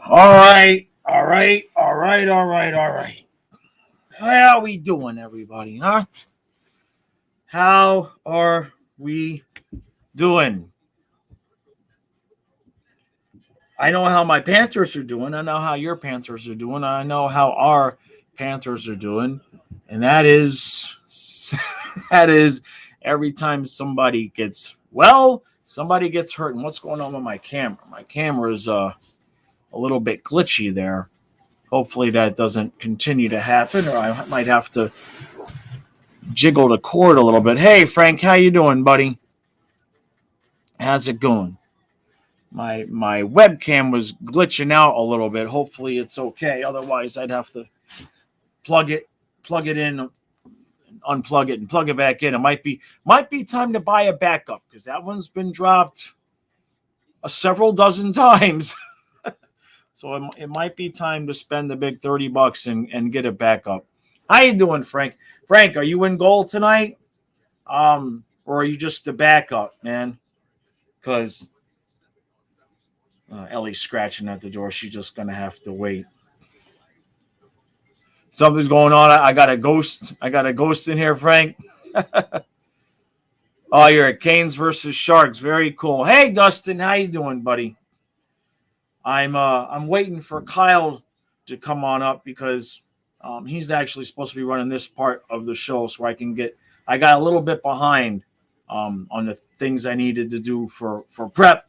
All right, all right, all right, all right, all right. How we doing, everybody? Huh? How are we doing? I know how my Panthers are doing. I know how your Panthers are doing. I know how our Panthers are doing, and that is that is every time somebody gets hurt. And what's going on with my camera? My camera is a little bit glitchy there. Hopefully that doesn't continue to happen, or I might have to jiggle the cord a little bit. Hey Frank, how you doing, buddy? How's it going? My webcam was glitching out a little bit. Hopefully it's okay. Otherwise I'd have to plug it in, unplug it and plug it back in. It might be time to buy a backup because that one's been dropped several dozen times. So it might be time to spend the big $30 and get a backup. How you doing, Frank? Frank, are you in goal tonight? Or are you just the backup, man? Because Ellie's scratching at the door. She's just gonna have to wait. Something's going on. I got a ghost. I got a ghost in here, Frank. Oh, you're at Canes versus Sharks. Very cool. Hey, Dustin, how you doing, buddy? I'm waiting for Kyle to come on up because he's actually supposed to be running this part of the show, so I got a little bit behind on the things I needed to do for prep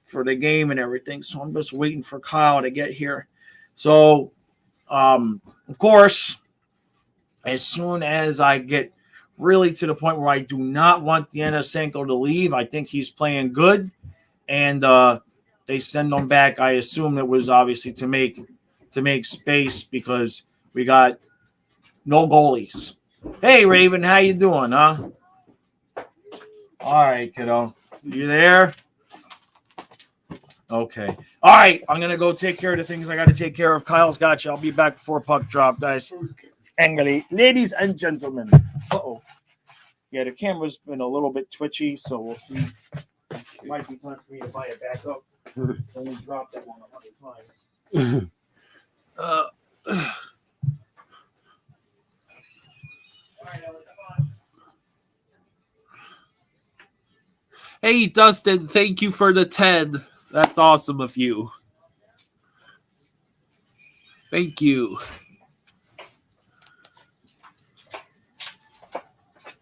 for the game and everything. So I'm just waiting for Kyle to get here. So, of course, as soon as I get really to the point where I do not want the Denis to leave, I think he's playing good, and they send him back. I assume it was obviously to make space because we got no goalies. Hey, Raven, how you doing, huh? All right, kiddo. You there? Okay. All right, I'm going to go take care of the things I got to take care of. Kyle's got you. I'll be back before puck drop, guys. Angrily. Ladies and gentlemen. Uh-oh. Yeah, the camera's been a little bit twitchy, so we'll see. It might be time for me to buy a backup. Only dropped that one 100 times. Hey, Dustin, thank you for the 10. That's awesome of you. Thank you.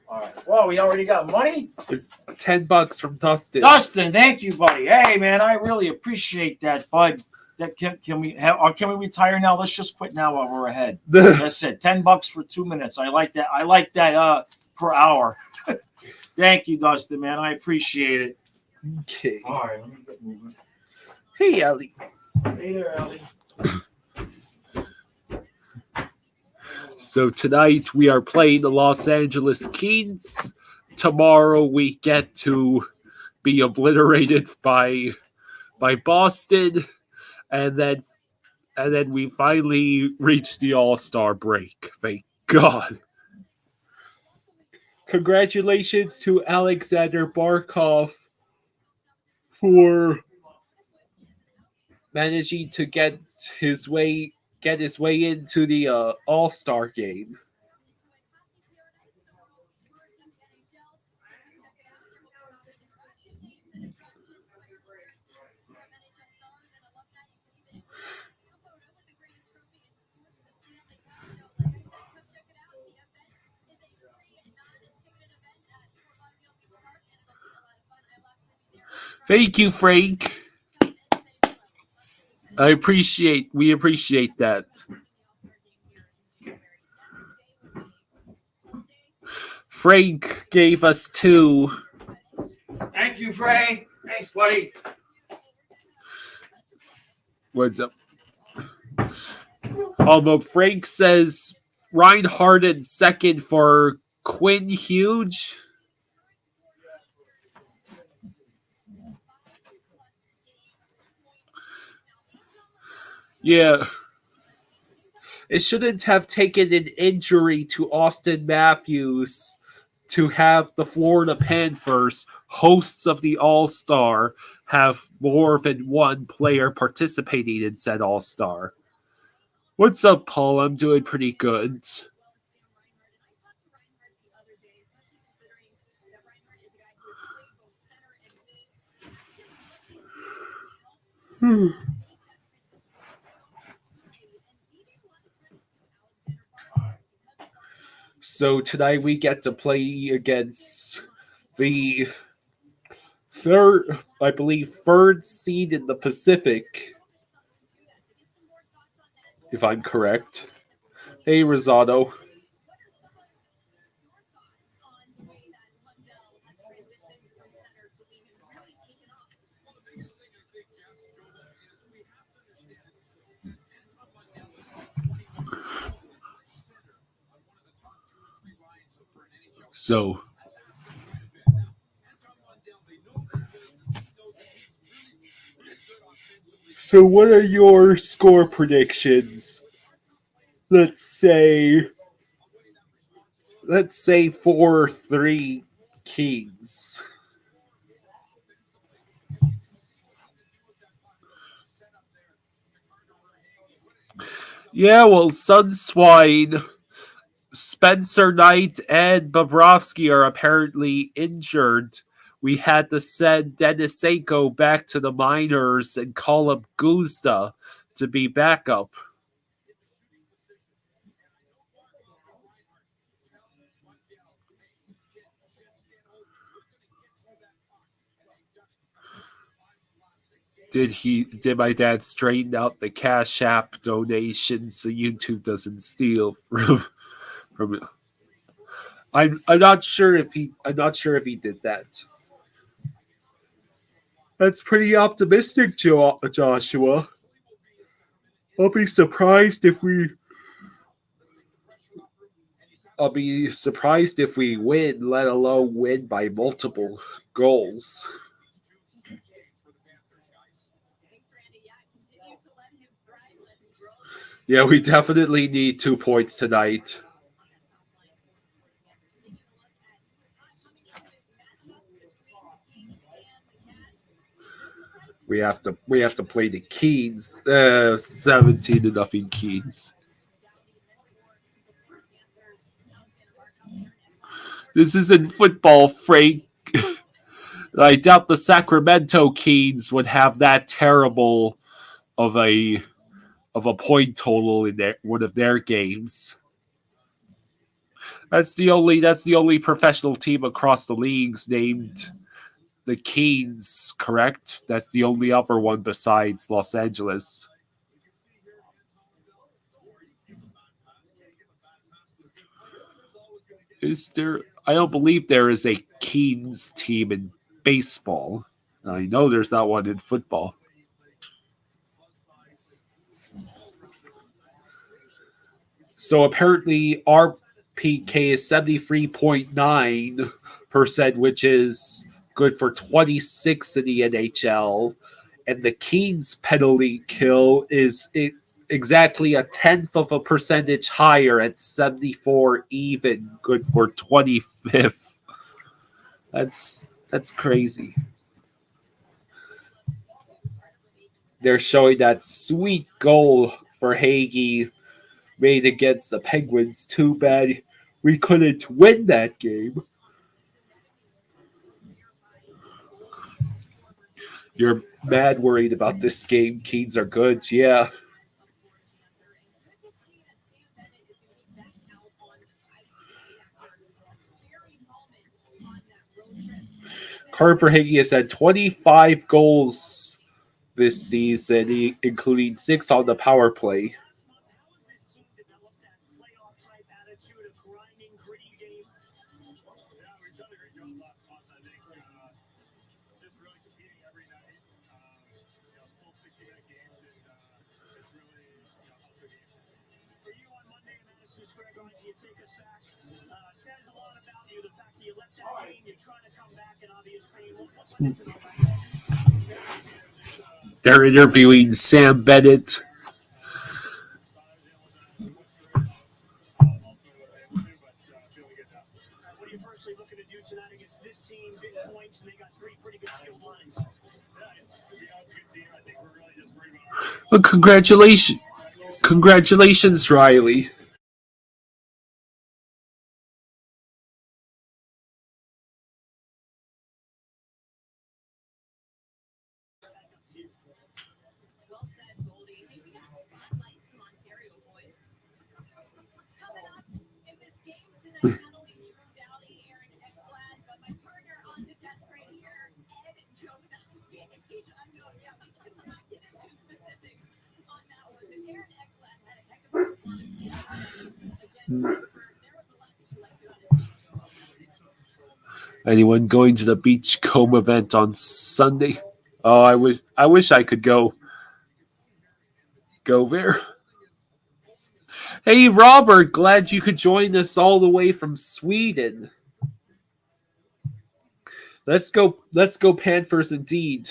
All right. Well, we already got money. It's $10 from Dustin. Dustin, thank you, buddy. Hey, man, I really appreciate that, bud. That can we retire now? Let's just quit now while we're ahead. That's it. $10 for 2 minutes. I like that. I like that per hour. Thank you, Dustin, man. I appreciate it. Okay. All right, let me get moving. Hey, Ellie. Hey there, Ellie. So tonight we are playing the Los Angeles Kings. Tomorrow we get to be obliterated by Boston, and then we finally reach the All-Star break. Thank God. Congratulations to Alexander Barkov for managing to get his way into the All-Star game. Thank you, Frank. We appreciate that. Frank gave us 2. Thank you, Frank. Thanks, buddy. What's up? Although Frank says Reinhardt in second for Quinn Hughes. Yeah. It shouldn't have taken an injury to Austin Matthews to have the Florida Panthers, hosts of the All-Star, have more than one player participating in said All-Star. What's up, Paul? I'm doing pretty good. So tonight we get to play against the third seed in the Pacific, if I'm correct. Hey, Rosado. So what are your score predictions? Let's say 4-3 Kings. Yeah, well, Sunswine, Spencer Knight, and Bobrovsky are apparently injured. We had to send Denisenko back to the minors and call up Guzda to be backup. Did my dad straighten out the Cash App donation so YouTube doesn't steal from I'm not sure if he did that. That's pretty optimistic, Joshua. I'll be surprised if we win, let alone win by multiple goals. Yeah, we definitely need 2 points tonight. We have to play the Keens. 17-0 Keens. This isn't football, Frank. I doubt the Sacramento Keens would have that terrible of a point total in one of their games. That's the only professional team across the leagues named the Keens, correct? That's the only other one besides Los Angeles. Is there? I don't believe there is a Keens team in baseball. I know there's not one in football. So apparently our PK is 73.9%, which is good for 26 in the NHL. And the Keens penalty kill is exactly a tenth of a percentage higher at 74 even, good for 25th. That's crazy. They're showing that sweet goal for Hagee made against the Penguins. Too bad we couldn't win that game. You're mad worried about this game. Keens are good. Yeah. Carter Hagee has had 25 goals this season, including 6 on the power play. They're interviewing Sam Bennett. Well, congratulations, Riley. Anyone going to the Beachcomb event on Sunday? Oh, I wish I could go there. Hey, Robert, glad you could join us all the way from Sweden. Let's go, Panthers indeed.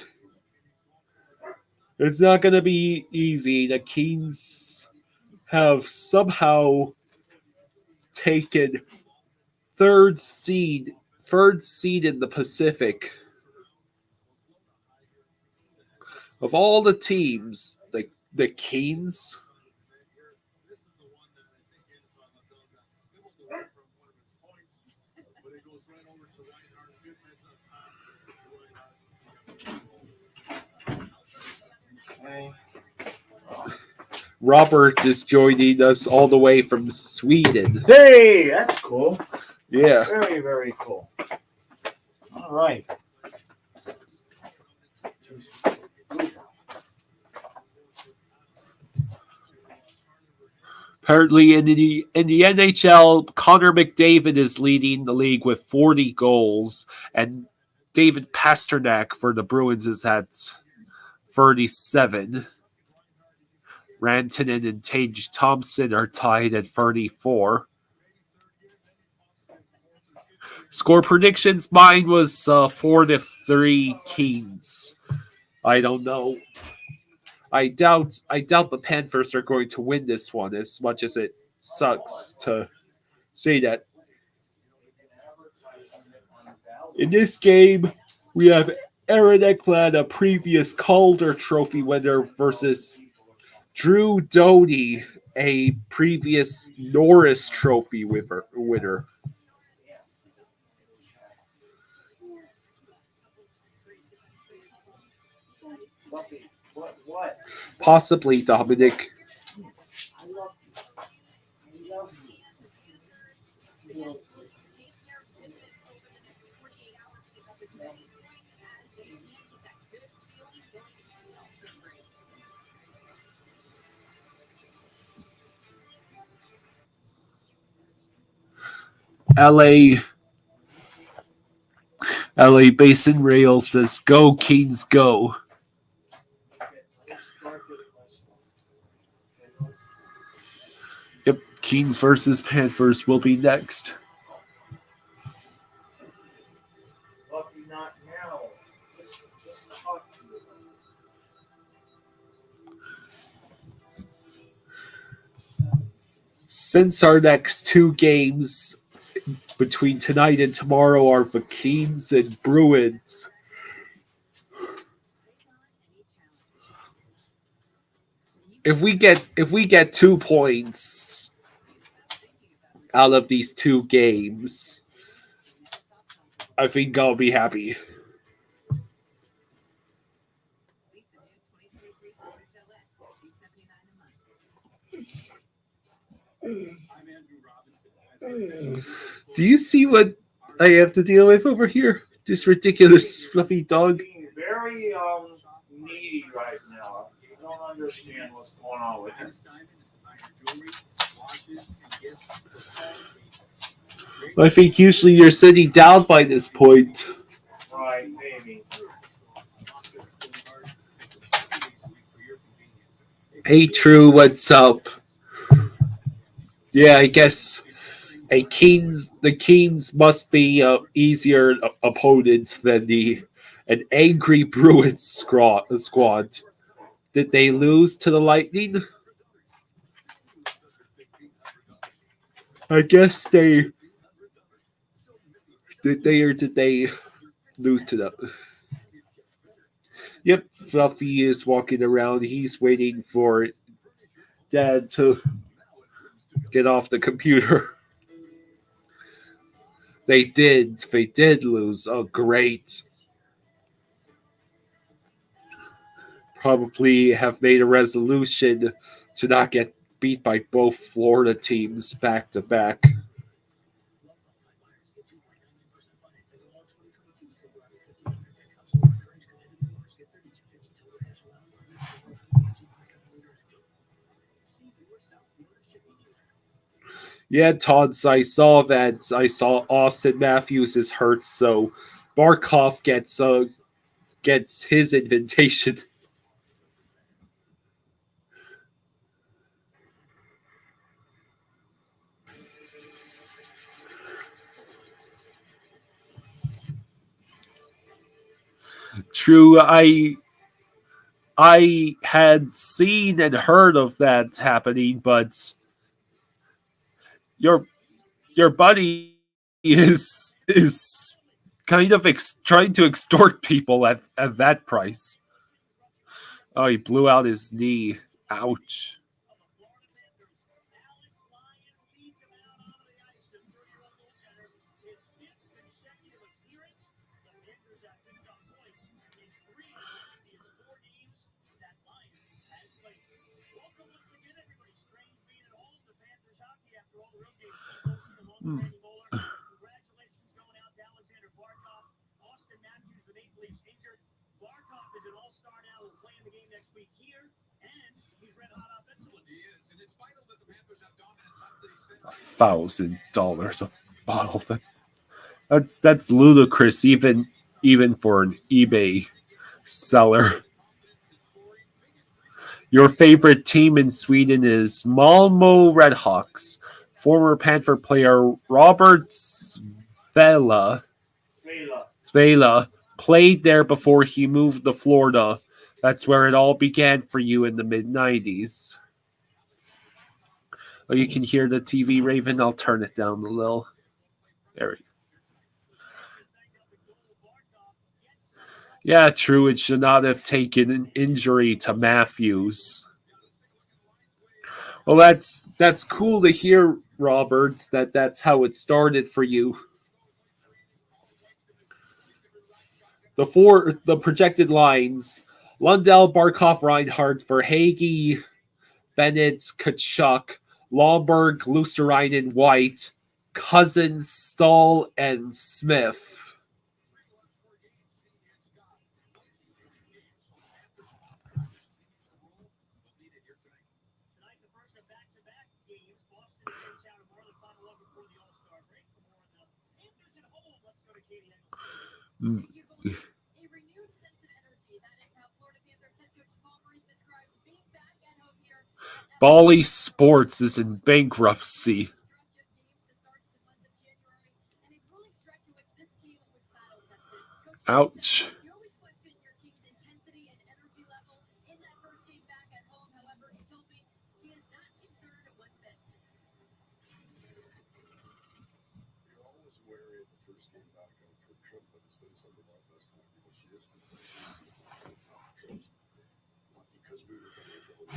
It's not going to be easy. The Kings have somehow taken third seed in the Pacific. Of all the teams, the Kings. Robert is joining us all the way from Sweden. Hey, that's cool. Yeah. Very, very cool. All right. Apparently, in the NHL, Connor McDavid is leading the league with 40 goals, and David Pastrnak for the Bruins is at 37. Rantanen and Tage Thompson are tied at 34. Score predictions, mine was 4-3 Kings. I don't know. I doubt the Panthers are going to win this one, as much as it sucks to say that. In this game, we have Aaron Ekblad, a previous Calder Trophy winner, versus Drew Doughty, a previous Norris Trophy winner. Possibly Dominic. LA Basin Rail says, "Go Kings, go." Yep, Kings versus Panthers will be next. Since our next two games between tonight and tomorrow are the Kings and Bruins, if we get 2 points out of these two games, I think I'll be happy. Do you see what I have to deal with over here? This ridiculous fluffy dog. Being very needy right now. I don't understand what's going on with him. I think usually you're sitting down by this point. Right, maybe. Hey, True, what's up? Yeah, I guess the Kings must be an easier opponent than an angry Bruins squad. Did they lose to the Lightning? I guess did they lose to the? Yep, Fluffy is walking around. He's waiting for Dad to get off the computer. They did. They did lose. Oh, great. Probably have made a resolution to not get beat by both Florida teams back to back. Yeah, Todd's. I saw that. I saw Austin Matthews is hurt, so Barkov gets his invitation. True, I had seen and heard of that happening, but your your buddy is kind of trying to extort people at that price. Oh, he blew out his knee. Ouch. Hmm. $1,000 a bottle. That's ludicrous, even for an eBay seller. Your favorite team in Sweden is Malmo Redhawks. Former Panther player Robert Svela played there before he moved to Florida. That's where it all began for you in the mid 90s. Oh, you can hear the TV, Raven. I'll turn it down a little. There we go. Yeah, true. It should not have taken an injury to Matthews. Well, that's cool to hear, Roberts. That's how it started for you. The projected lines: Lundell, Barkov, Reinhardt, Verhage, Bennett, Kachuk, Lomberg, Lusterinen, White, Cousins, Stahl, and Smith. Mm. Bally Sports is in bankruptcy. Ouch.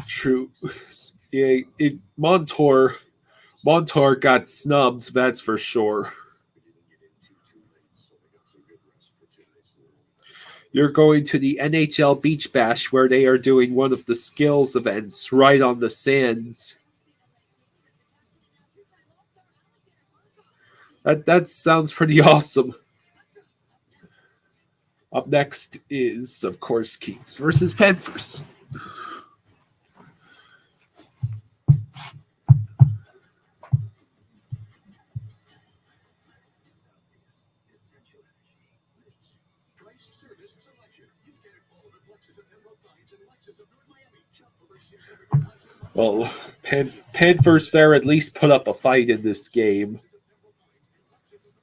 True. Yeah, Montour got snubbed, that's for sure. You're going to the NHL Beach Bash where they are doing one of the skills events right on the sands. That sounds pretty awesome. Up next is, of course, Kings versus Panthers. Well, Panthers there at least put up a fight in this game.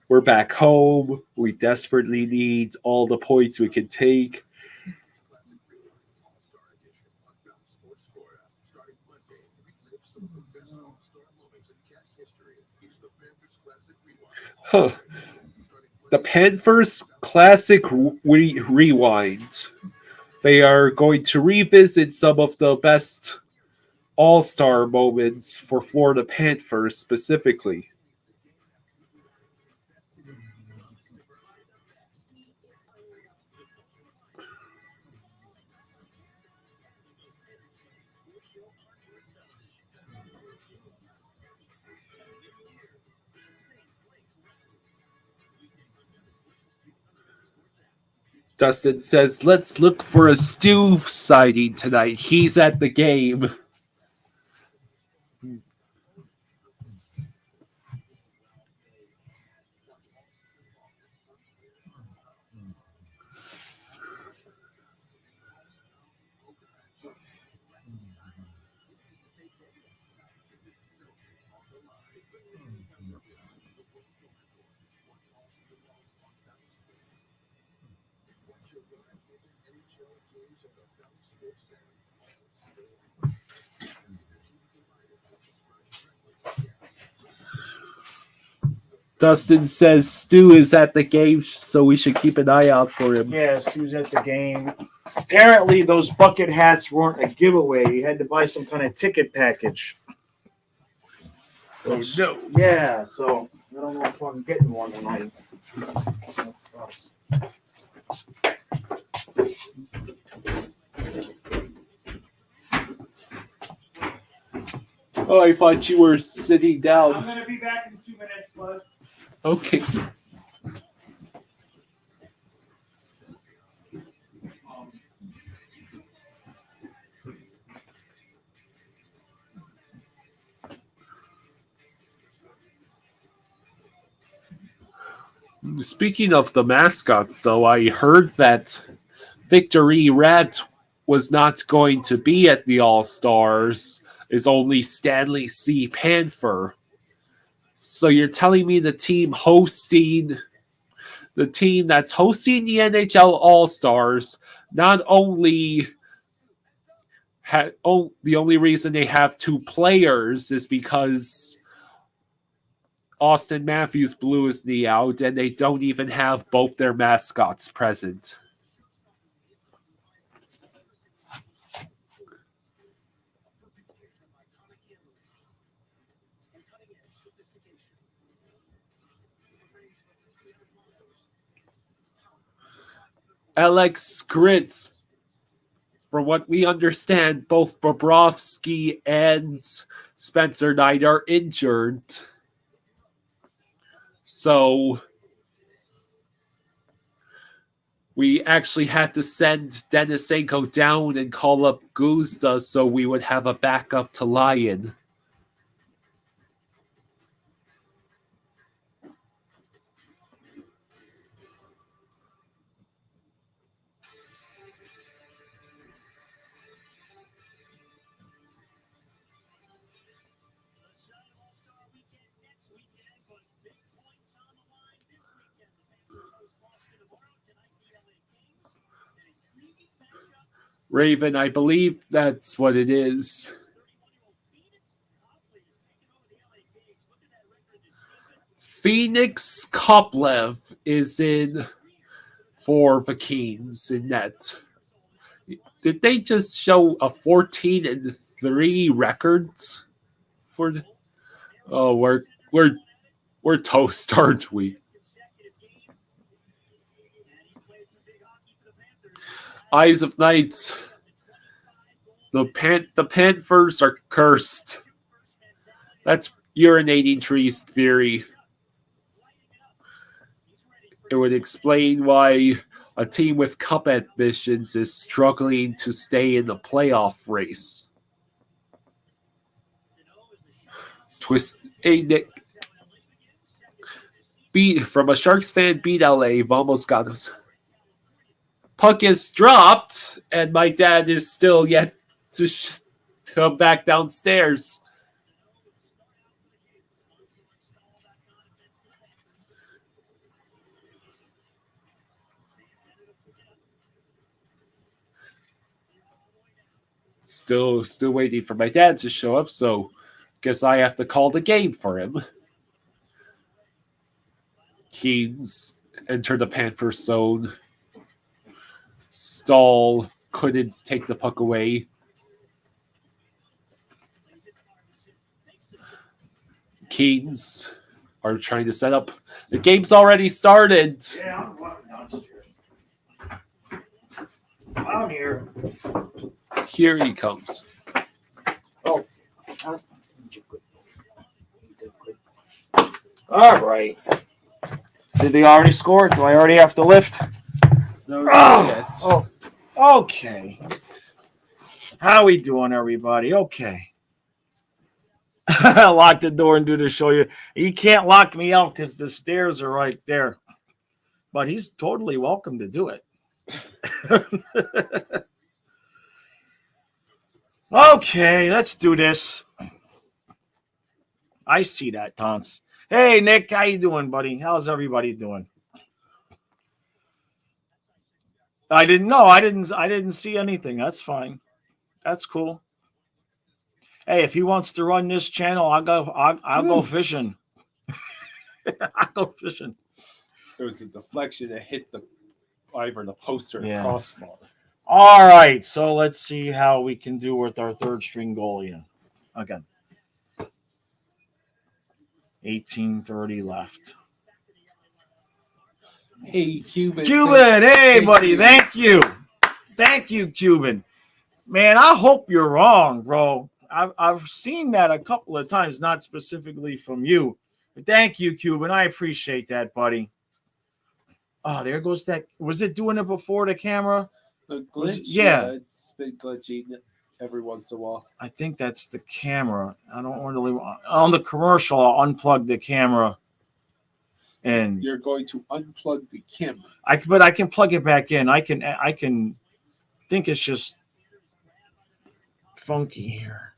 We're back home. We desperately need all the points we can take. Huh. The Panthers Classic Rewind. They are going to revisit some of the best all-star moments for Florida Panthers specifically. Dustin says, let's look for a Stu sighting tonight. He's at the game. Dustin says Stu is at the game, so we should keep an eye out for him. Yeah, Stu's at the game. Apparently, those bucket hats weren't a giveaway. You had to buy some kind of ticket package. Oh, no. Yeah, so I don't know if I'm getting one tonight. That sucks. Oh, I thought you were sitting down. I'm going to be back in 2 minutes, bud. Okay. Speaking of the mascots, though, I heard that Victory Rat was not going to be at the All-Stars. It's only Stanley C. Panther. So you're telling me the team that's hosting the NHL All-Stars not only the only reason they have two players is because Austin Matthews blew his knee out, and they don't even have both their mascots present. Alex Gritz, from what we understand, both Bobrovsky and Spencer Knight are injured. So we actually had to send Denisenko down and call up Guzda so we would have a backup to Lyon. Raven, I believe that's what it is. Phoenix Koplev is in for the Kings in net. Did they just show a 14-3 records for? Oh, we're toast, aren't we? Eyes of Knights. The Panthers are cursed. That's urinating trees theory. It would explain why a team with cup ambitions is struggling to stay in the playoff race. From a Sharks fan, beat LA. Almost got us. Puck is dropped, and my dad is still yet to come back downstairs. Still waiting for my dad to show up, so guess I have to call the game for him. Kings enter the Panthers zone. Stahl couldn't take the puck away. Keens are trying to set up. The game's already started. Yeah, I'm walking downstairs. I'm here. Here he comes. Oh. All right. Did they already score? Do I already have to lift? No, not yet. Oh, okay. How we doing, everybody? Okay. Lock the door and do the show. You can't lock me out because the stairs are right there. But he's totally welcome to do it. Okay, let's do this. I see that, Tons. Hey, Nick, how you doing, buddy? How's everybody doing? I didn't know. I didn't see anything. That's fine. That's cool. Hey, if he wants to run this channel, I'll go fishing. I'll go fishing. There was a deflection that hit the poster and crossbar. All right, so let's see how we can do with our third string goalie. Again, 18:30 left. Hey, Cuban. Hey, buddy. Thank you, Cuban. Man, I hope you're wrong, bro. I've seen that a couple of times, not specifically from you. But thank you, Cuban. I appreciate that, buddy. Oh, there goes that. Was it doing it before the camera? The glitch? Yeah. It's been glitching every once in a while. I think that's the camera. I don't want to leave on the commercial. I'll unplug the camera. And you're going to unplug the camera. But I can plug it back in. I can think it's just funky here.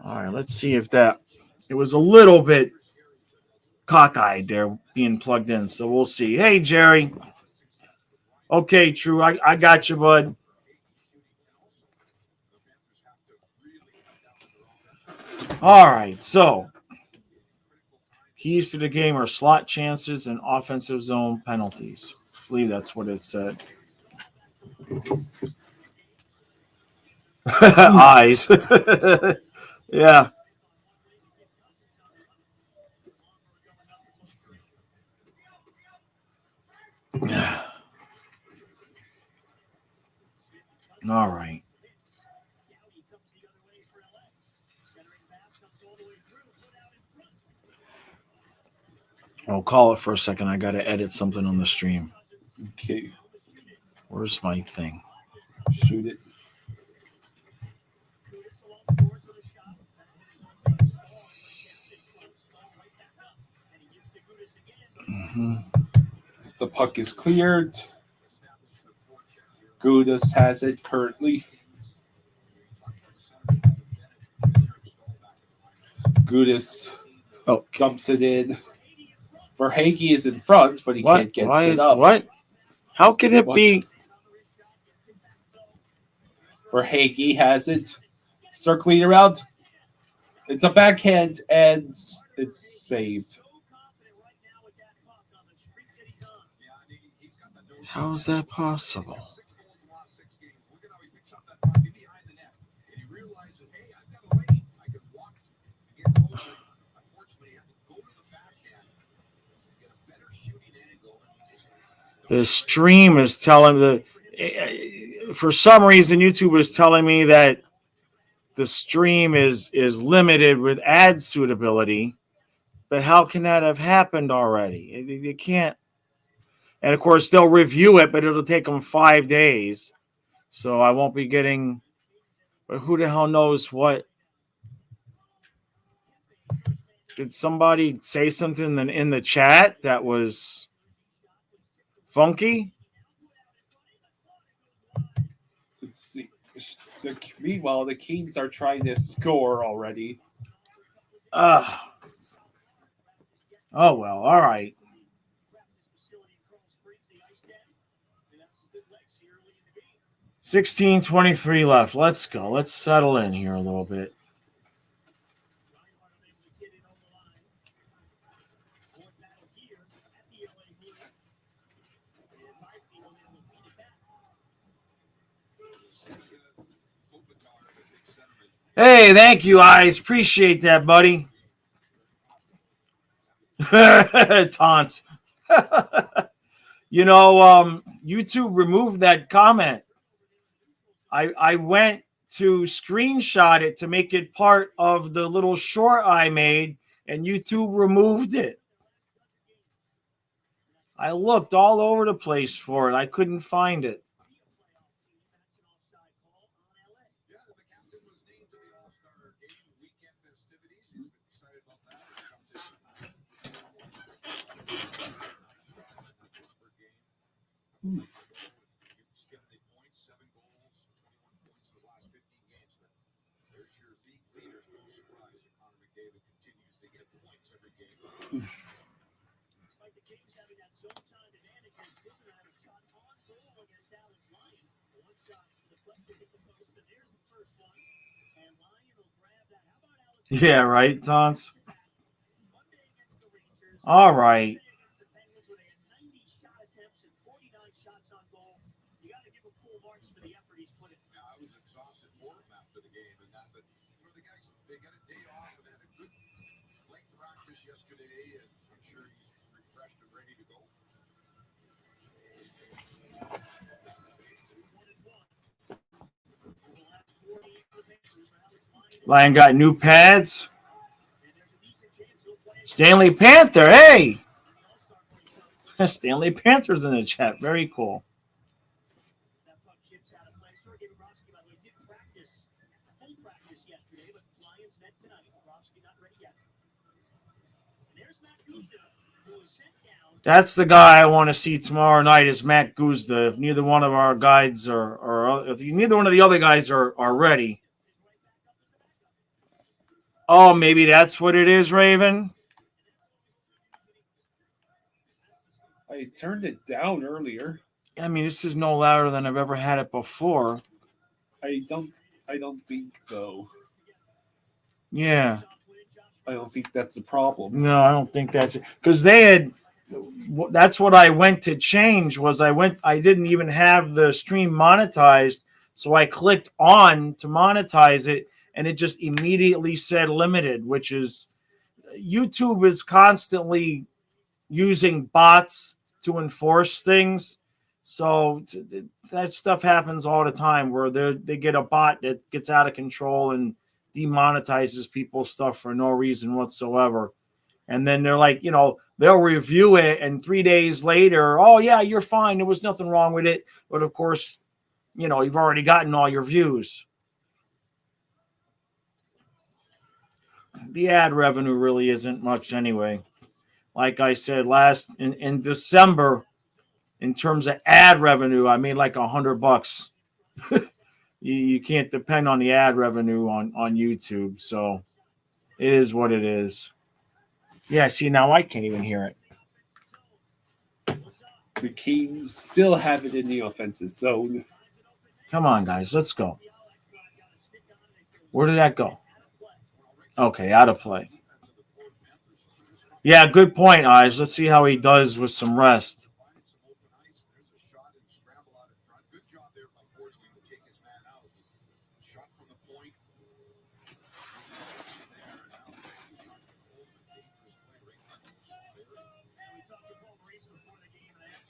All right, let's see if that. It was a little bit cockeyed there being plugged in, so we'll see. Hey, Jerry. Okay, True. I got you, bud. All right, so keys to the game are slot chances and offensive zone penalties. I believe that's what it said. Eyes. Yeah. All right. I'll call it for a second. I got to edit something on the stream. Okay. Where's my thing? Shoot it. Mm-hmm. The puck is cleared. Gudis has it currently. Gudis dumps it in. Verhaeghe is in front, but he can't get it up. What? How can it be? Verhaeghe has it. Circling around. It's a backhand, and it's saved. How is that possible? The stream is telling for some reason YouTube is telling me that the stream is limited with ad suitability, but how can that have happened already? You can't. And of course they'll review it, but it'll take them 5 days, so I won't be getting. But who the hell knows what? Did somebody say something in the chat that was funky? Let's see. Meanwhile, the Kings are trying to score already. Oh, well. All right. $16:23 left. Let's go. Let's settle in here a little bit. Hey, thank you, Eyes. Appreciate that, buddy. Taunts. YouTube removed that comment. I went to screenshot it to make it part of the little short I made, and YouTube removed it. I looked all over the place for it. I couldn't find it. Yeah, right, Tons? All right. Lion got new pads. Stanley Panther, hey! Stanley Panther's in the chat. Very cool. That's the guy I want to see tomorrow night is Matt Guzda. If neither one of our guides or if neither one of the other guys are ready. Oh, maybe that's what it is, Raven. I turned it down earlier. I mean, this is no louder than I've ever had it before. I don't think though. Yeah. I don't think that's the problem. No, I don't think that's it. Because that's what I went to change was I didn't even have the stream monetized. So I clicked on to monetize it and it just immediately said limited, which is YouTube is constantly using bots to enforce things. So that stuff happens all the time where they get a bot that gets out of control and demonetizes people's stuff for no reason whatsoever. And then they're like, they'll review it and 3 days later, oh yeah, you're fine. There was nothing wrong with it. But of course, you've already gotten all your views. The ad revenue really isn't much anyway. Like I said, in December, in terms of ad revenue, I made like $100. You can't depend on the ad revenue on YouTube. So it is what it is. Yeah, see, now I can't even hear it. The Kings still have it in the offensive zone. Come on, guys, let's go. Where did that go? Okay, out of play. Yeah, good point, Eyes. Let's see how he does with some rest.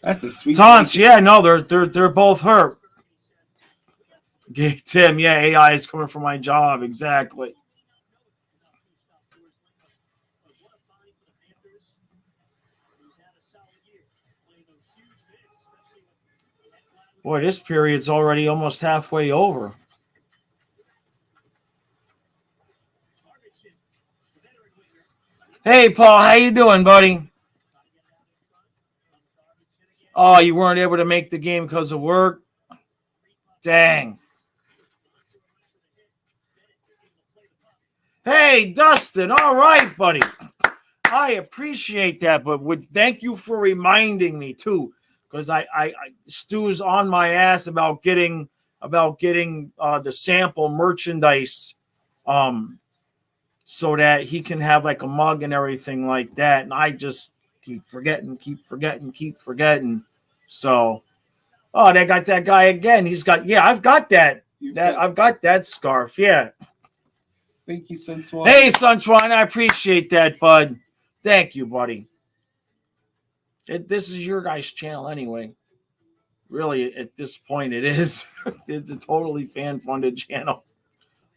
That's a sweet Taunts, yeah, no, they're both hurt. Tim, yeah, AI is coming for my job, exactly. Boy, this period's already almost halfway over. Hey, Paul, how you doing, buddy? Oh, you weren't able to make the game because of work? Dang. Hey, Dustin. All right, buddy. I appreciate that, but thank you for reminding me too, because I Stu's on my ass about getting the sample merchandise, so that he can have like a mug and everything like that, and I just keep forgetting. So, oh, they got that guy again. He's got I've got that. I've got that scarf. Yeah. Thank you, Sunshine. Hey, Sunshine, I appreciate that, bud. Thank you, buddy. This is your guys' channel anyway. Really, at this point, it is. It's a totally fan-funded channel.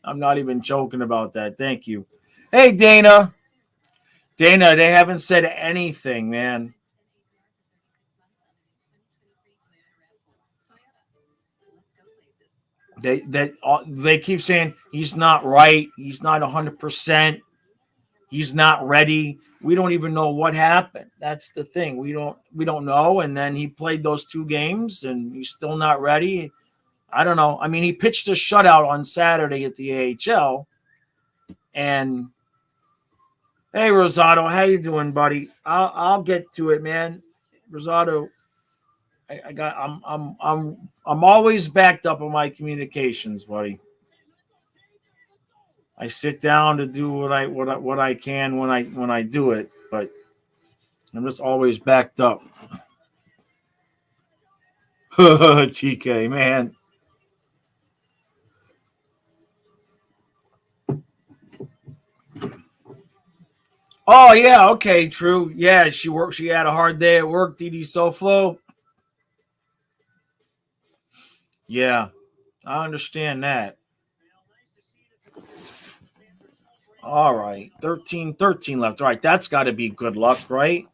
I'm not even joking about that. Thank you. Hey, Dana. Dana, they haven't said anything, man. They keep saying he's not right. He's not 100%. He's not ready. We don't even know what happened. That's the thing. We don't know. And then he played those 2 games, and he's still not ready. I don't know. I mean, he pitched a shutout on Saturday at the AHL. And hey, Rosado, how you doing, buddy? I'll get to it, man. Rosado, I'm always backed up on my communications, buddy. I sit down to do what I can when I do it, but I'm just always backed up. TK, man. Oh yeah, okay, true. Yeah, she worked. She had a hard day at work. DD SoFlo. Yeah, I understand that. All right, 13 left. All right, that's got to be good luck, right?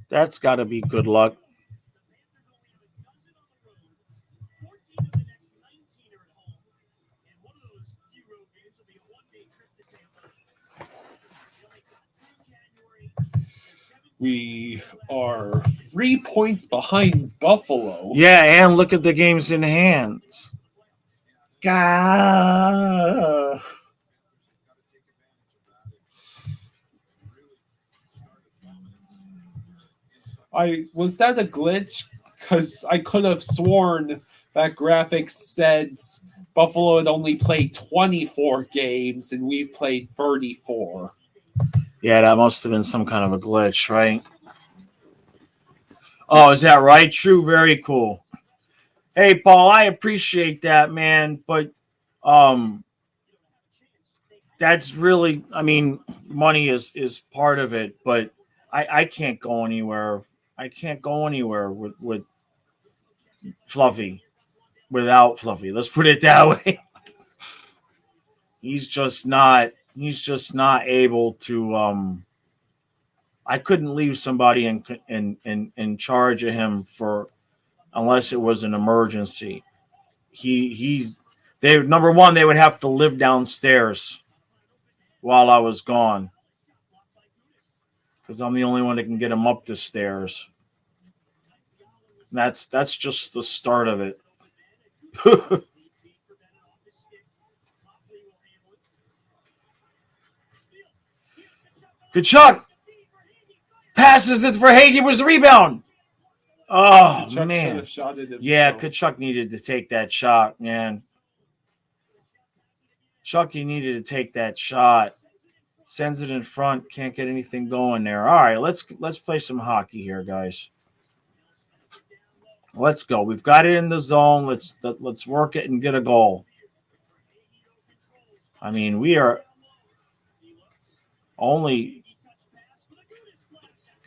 That's got to be good luck. We are 3 points behind Buffalo. Yeah, and look at the games in hand. God. Was that a glitch? Because I could have sworn that graphic said Buffalo had only played 24 games and we've played 34. Yeah, that must have been some kind of a glitch, right? Oh, is that right? True, very cool. Hey, Paul, I appreciate that, man, but that's really, I mean, money is part of it, but I can't go anywhere. I can't go anywhere with Fluffy without Fluffy. Let's put it that way. He's just not able to I couldn't leave somebody in charge of him for unless it was an emergency. They number one, they would have to live downstairs while I was gone. Because I'm the only one that can get him up the stairs. And that's just the start of it. Kachuk passes it for Hagee. Was the rebound? Oh, Kachuk man. Yeah, Kachuk needed to take that shot, man. Chucky needed to take that shot. Sends it in front. Can't get anything going there. All right, let's play some hockey here, guys. Let's go. We've got it in the zone. Let's work it and get a goal. I mean, we are only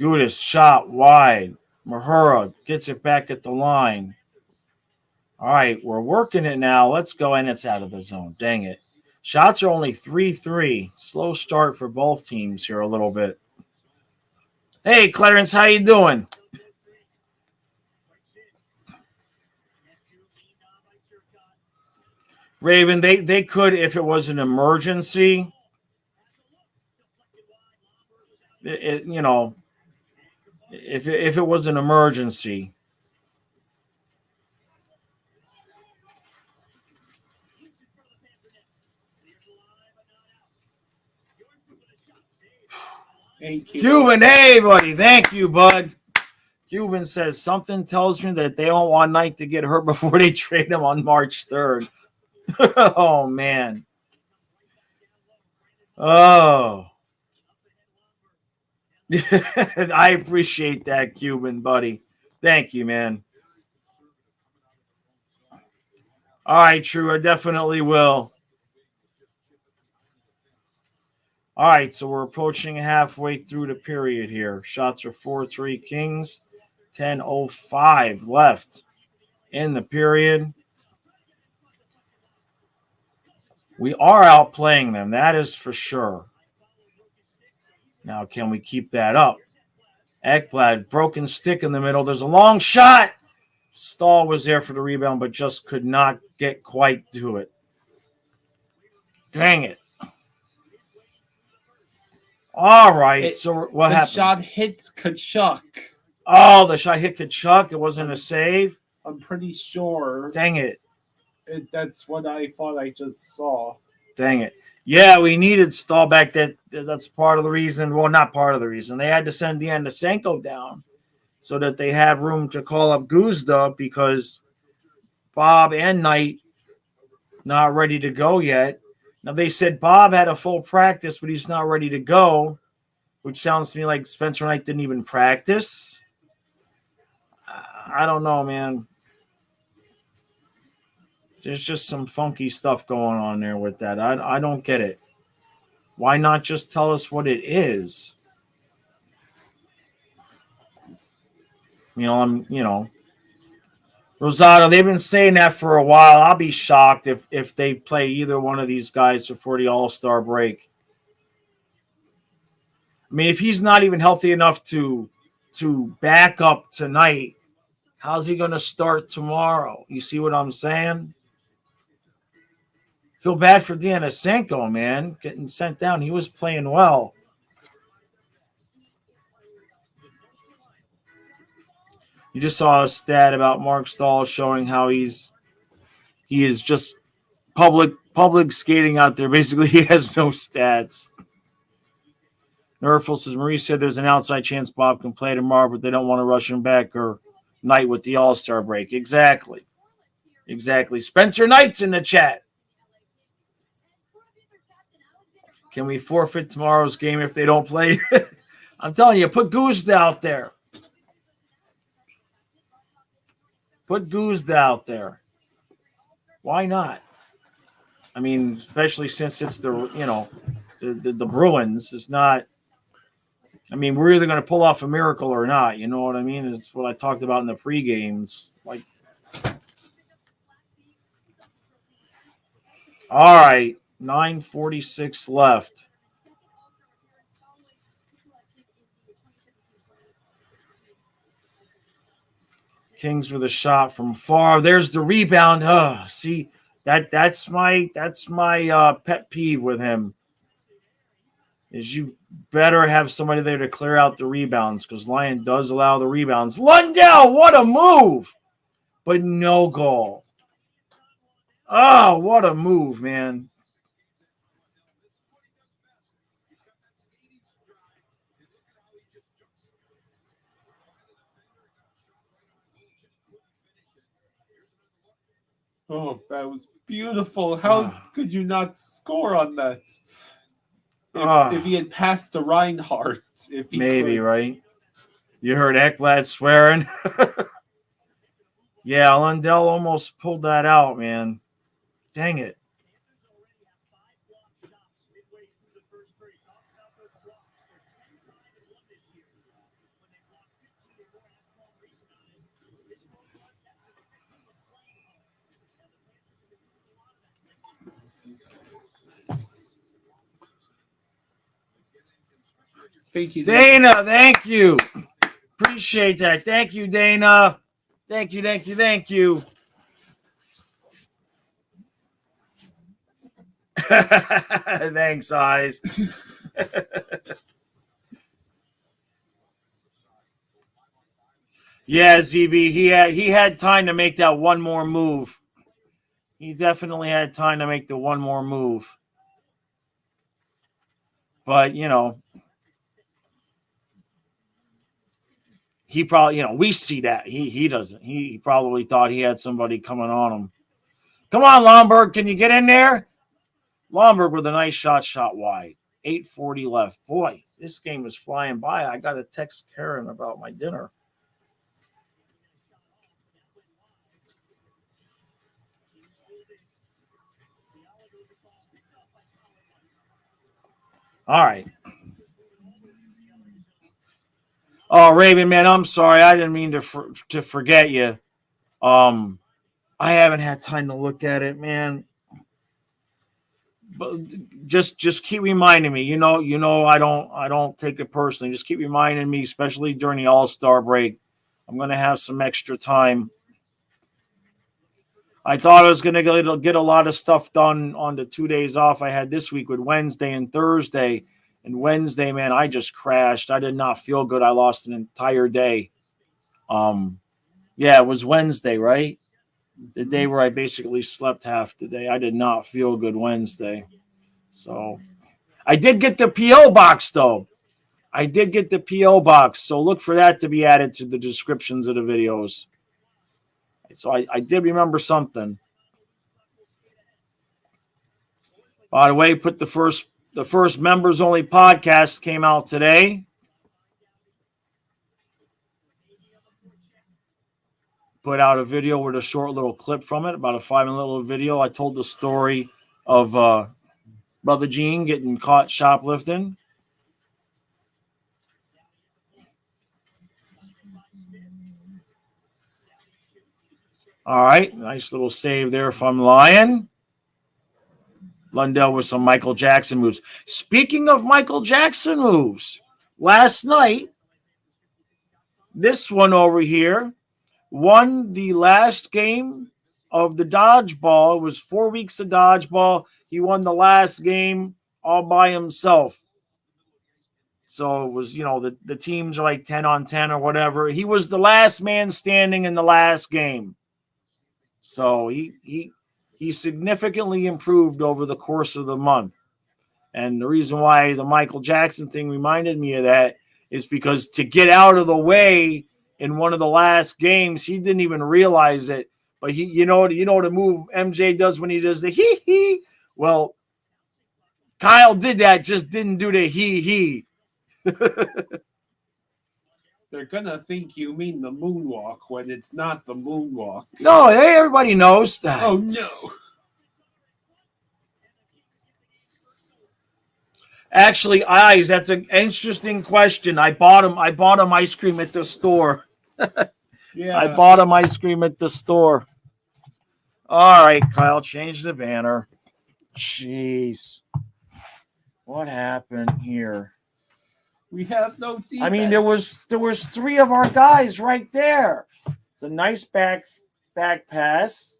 Gudis shot wide. Mahura gets it back at the line. All right, we're working it now. Let's go, and it's out of the zone. Dang it. Shots are only 3-3. Slow start for both teams here a little bit. Hey, Clarence, how you doing? Raven, they could, if it was an emergency, if it was an emergency. Hey, Cuban, hey, buddy. Thank you, bud. Cuban says, something tells me that they don't want Knight to get hurt before they trade him on March 3rd. Oh, man. Oh. I appreciate that, Cuban, buddy. Thank you, man. All right, True. I definitely will. All right, so we're approaching halfway through the period here. Shots are 4-3 Kings. 10:05 left in the period. We are outplaying them, that is for sure. Now, can we keep that up? Ekblad, broken stick in the middle. There's a long shot. Stahl was there for the rebound, but just could not get quite to it. Dang it. All right, so what happened? The shot hits Kachuk. Oh, the shot hit Kachuk. It wasn't a save? I'm pretty sure. Dang it. That's what I thought I just saw. Dang it. Yeah, we needed Stahl back. That's part of the reason. Well, not part of the reason. They had to send Denisenko down so that they had room to call up Guzda because Bob and Knight not ready to go yet. Now, they said Bob had a full practice, but he's not ready to go, which sounds to me like Spencer Knight didn't even practice. I don't know, man. There's just some funky stuff going on there with that. I don't get it. Why not just tell us what it is? Rosado, they've been saying that for a while. I'll be shocked if they play either one of these guys before the All-Star break. I mean, if he's not even healthy enough to back up tonight, how's he going to start tomorrow? You see what I'm saying? Feel bad for Denisenko, man, getting sent down. He was playing well. You just saw a stat about Mark Stahl showing how he is just public skating out there. Basically, he has no stats. Nerful says Marie said there's an outside chance Bob can play tomorrow, but they don't want to rush him back or Knight with the All-Star break. Exactly. Spencer Knight's in the chat. Can we forfeit tomorrow's game if they don't play? I'm telling you, put Guzda out there. Why not? I mean, especially since it's the Bruins. It's not. I mean, we're either going to pull off a miracle or not. You know what I mean? It's what I talked about in the pre-games. Like, all right, 9:46 left. Kings with a shot from far. There's the rebound. See, that's my pet peeve with him. Is you better have somebody there to clear out the rebounds because Lyon does allow the rebounds. Lundell, what a move! But no goal. Oh, what a move, man. Oh, that was beautiful. How could you not score on that? If he had passed to Reinhardt. If he maybe, right? You heard Ekblad swearing? Yeah, Lundell almost pulled that out, man. Dang it. Thank you, Dana. Thank you. Appreciate that. Thank you, Dana. Thank you. Thanks, Eyes. Yeah, ZB, he had time to make that one more move. He definitely had time to make the one more move. But, he probably, we see that. He doesn't. He probably thought he had somebody coming on him. Come on, Lomberg. Can you get in there? Lomberg with a nice shot wide. 8:40 left. Boy, this game is flying by. I got to text Karen about my dinner. All right. Oh, Raven, man, I'm sorry. I didn't mean to forget you. I haven't had time to look at it, man. But just keep reminding me. I don't take it personally. Just keep reminding me, especially during the All-Star break. I'm going to have some extra time. I thought I was going to get a lot of stuff done on the 2 days off I had this week with Wednesday and Thursday. And Wednesday, man, I just crashed. I did not feel good. I lost an entire day. Yeah, it was Wednesday, right? The day where I basically slept half the day. I did not feel good Wednesday. So I did get the P.O. box, though. I did get the P.O. box. So look for that to be added to the descriptions of the videos. So I did remember something. By the way, the first members only podcast came out today. Put out a video with a short little clip from it, about a 5-minute little video. I told the story of Brother Gene getting caught shoplifting. All right, nice little save there from Lion. Lundell with some Michael Jackson moves. Speaking of Michael Jackson moves, last night, this one over here won the last game of the dodgeball. It was 4 weeks of dodgeball. He won the last game all by himself. So it was, the teams are like 10 on 10 or whatever. He was the last man standing in the last game. So he significantly improved over the course of the month. And the reason why the Michael Jackson thing reminded me of that is because to get out of the way in one of the last games, he didn't even realize it. But you know the move MJ does when he does the hee. Well, Kyle did that, just didn't do the hee. They're gonna think you mean the moonwalk when it's not the moonwalk. No, everybody knows that. Oh no. Actually, Eyes, that's an interesting question. I bought him ice cream at the store. Yeah. I bought him ice cream at the store. All right, Kyle, change the banner. Jeez. What happened here? We have no defense. I mean, there was 3 of our guys right there. It's a nice back pass.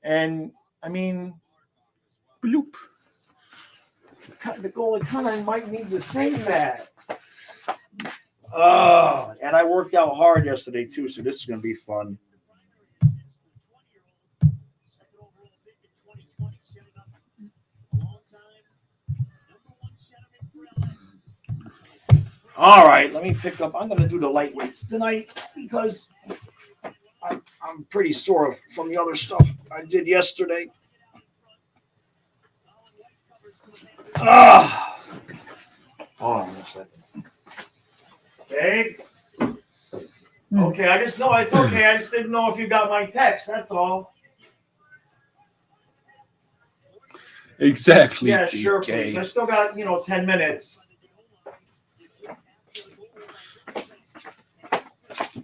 And I mean, bloop. The goalie kind of might need to say that. Oh, and I worked out hard yesterday too, so this is going to be fun. All right, let me pick up. I'm going to do the lightweights tonight because I'm pretty sore from the other stuff I did yesterday. Hold on a second. Okay. Okay, I just know it's okay. I just didn't know if you got my text. That's all. Exactly. Yeah, TK. sure, please. I still got 10 minutes.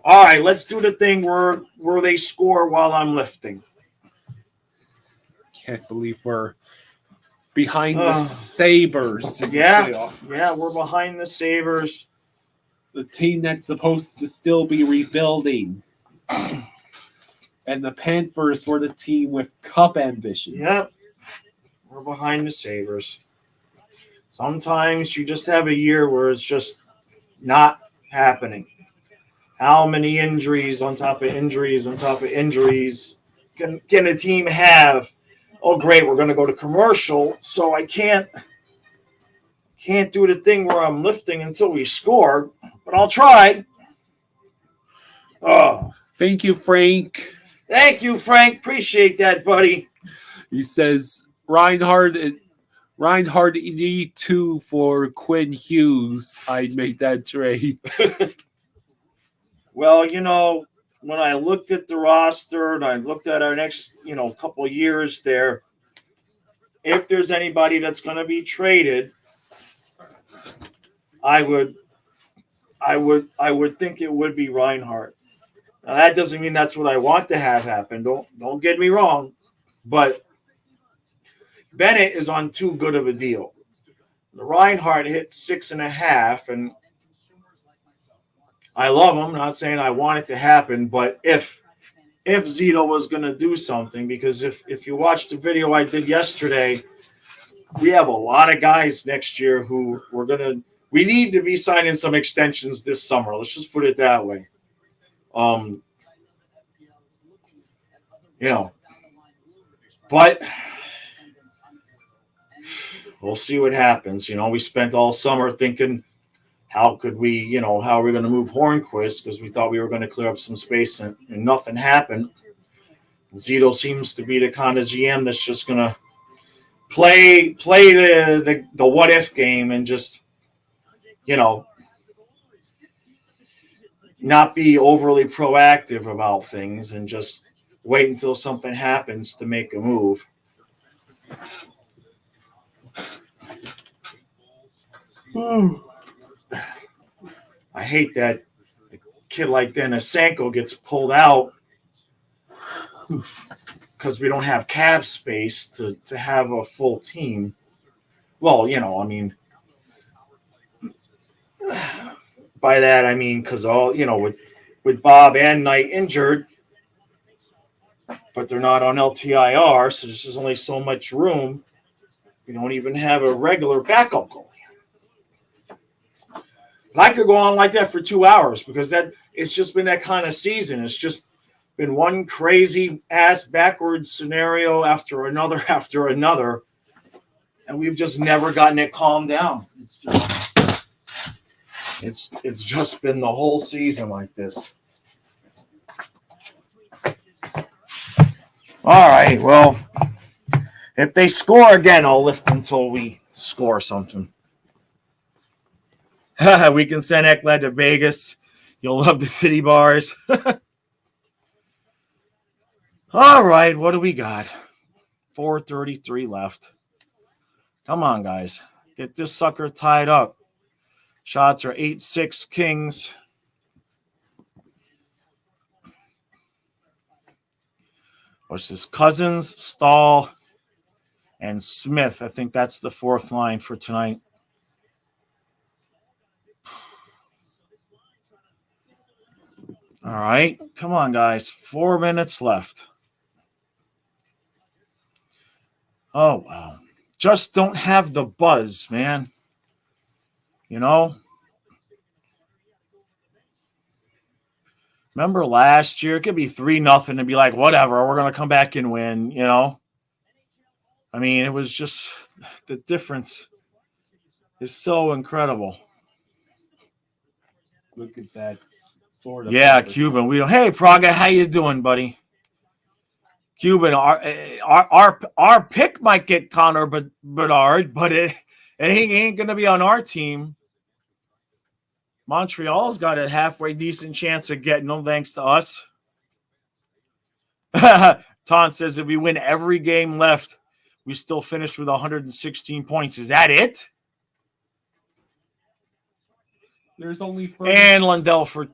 All right, let's do the thing where they score while I'm lifting. Can't believe we're behind the Sabres. Yeah, we're behind the Sabres. The team that's supposed to still be rebuilding. And the Panthers were the team with cup ambition. Yep, we're behind the Sabres. Sometimes you just have a year where it's just not happening. How many injuries on top of injuries on top of injuries can a team have? Oh, great, we're going to go to commercial, so I can't do the thing where I'm lifting until we score, but I'll try. Oh, thank you, Frank. Thank you, Frank. Appreciate that, buddy. He says Reinhardt E2 for Quinn Hughes. I'd make that trade. Well, when I looked at the roster and I looked at our next, couple years there, if there's anybody that's going to be traded, I would think it would be Reinhardt. Now that doesn't mean that's what I want to have happen. Don't get me wrong, but Bennett is on too good of a deal. The Reinhardt hit 6.5, and I love him. I'm not saying I want it to happen, but if Zito was going to do something, because if you watched the video I did yesterday, we have a lot of guys next year who we need to be signing some extensions this summer. Let's just put it that way. But we'll see what happens. We spent all summer thinking, how are we going to move Hornquist, because we thought we were going to clear up some space, and nothing happened. Zito seems to be the kind of GM that's just going to play the what if game and just not be overly proactive about things and just wait until something happens to make a move. I hate that a kid like Denisenko gets pulled out because we don't have cap space to have a full team. Well, by that I mean because all with Bob and Knight injured, but they're not on LTIR, so there's just only so much room. We don't even have a regular backup goalie. And I could go on like that for 2 hours, because it's just been that kind of season. It's just been one crazy ass backwards scenario after another, and we've just never gotten it calmed down. It's just been the whole season like this. All right, well, if they score again, I'll lift until we score something. We can send Ekblad to Vegas. You'll love the city bars. All right, what do we got? 4:33 left. Come on, guys. Get this sucker tied up. Shots are 8-6 Kings. What's this? Cousins, Stahl, and Smith. I think that's the fourth line for tonight. All right. Come on, guys. 4 minutes left. Oh, wow. Just don't have the buzz, man. Remember last year? It could be 3-0 and be like, whatever, we're going to come back and win, I mean, it was just the difference is so incredible. Look at that. Florida Yeah, Panthers. Cuban. Hey, Praga, how you doing, buddy? Cuban, our pick might get Connor Bedard, but it ain't going to be on our team. Montreal's got a halfway decent chance of getting them, thanks to us. Ton says if we win every game left, we still finish with 116 points. Is that it? There's only and Lundell for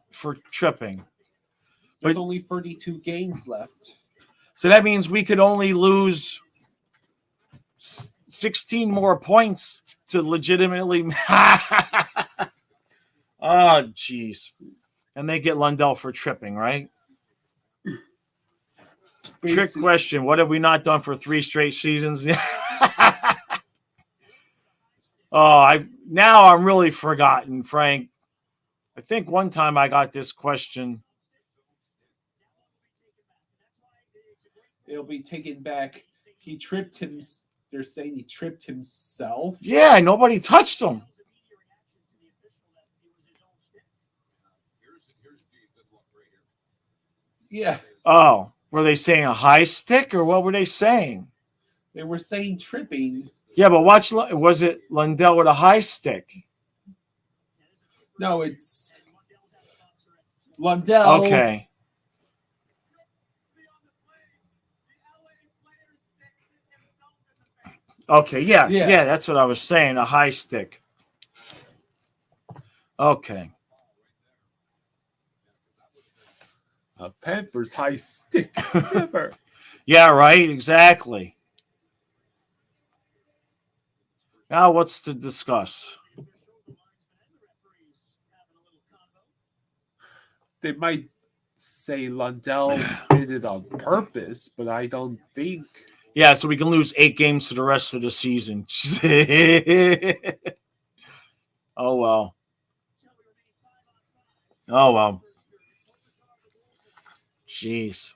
tripping. There's only 32 games left. So that means we could only lose 16 more points to legitimately. Oh, jeez. And they get Lundell for tripping, right? Trick question. What have we not done for 3 straight seasons? Now I'm really forgotten, Frank. I think one time I got this question. It'll be taken back. He tripped him. They're saying he tripped himself. Yeah, nobody touched him. Yeah. Oh, were they saying a high stick or what were they saying? They were saying tripping. Yeah, but watch. Was it Lundell with a high stick? No, it's Lundell. Okay. Okay, yeah, that's what I was saying, a high stick. Okay. A Panthers high stick. Never. Yeah, right. Exactly. Now, what's to discuss? They might say Lundell did it on purpose, but I don't think. Yeah, so we can lose 8 games to the rest of the season. Oh, well. Oh, well. Jeez.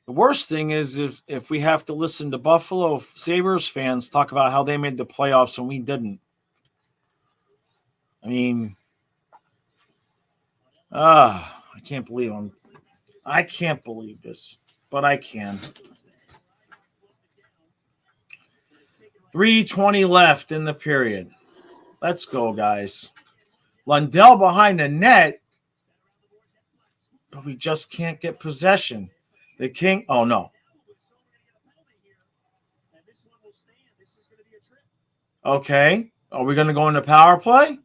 The worst thing is if we have to listen to Buffalo Sabres fans talk about how they made the playoffs and we didn't. I mean, I can't believe I can't believe this, but I can. 3:20 left in the period. Let's go, guys. Lundell behind the net, but we just can't get possession. The King, oh no. Okay. Are we going to go into power play?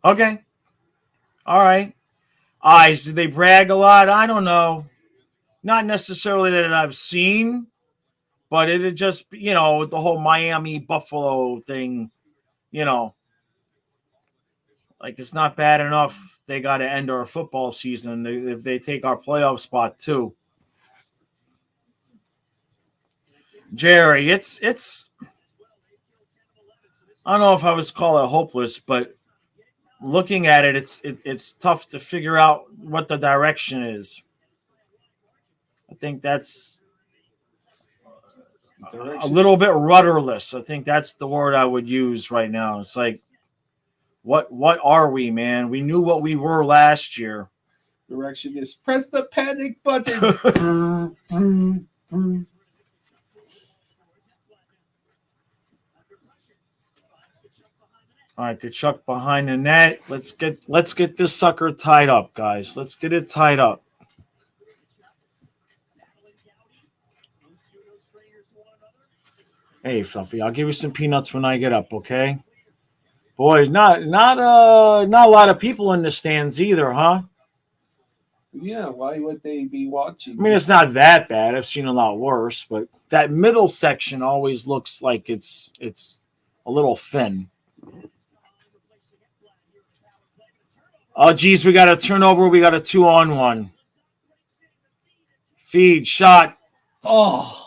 Okay. All right. Eyes, do they brag a lot? I don't know. Not necessarily that I've seen, but it'd just, the whole Miami Buffalo thing, like it's not bad enough they got to end our football season if they take our playoff spot too. Jerry, it's I don't know if I was call it hopeless, but looking at it, it's tough to figure out what the direction is. I think that's a little bit rudderless. I think that's the word I would use right now. It's like, what are we, man? We knew what we were last year. Direction is press the panic button. All right, Kachuk behind the net. Let's get this sucker tied up, guys. Let's get it tied up. Hey, Fluffy, I'll give you some peanuts when I get up, okay? Boy, not a lot of people in the stands either, huh? Yeah, why would they be watching? I mean, it's not that bad. I've seen a lot worse, but that middle section always looks like it's a little thin. Oh, geez, we got a turnover. We got a 2-on-1. Feed, shot. Oh.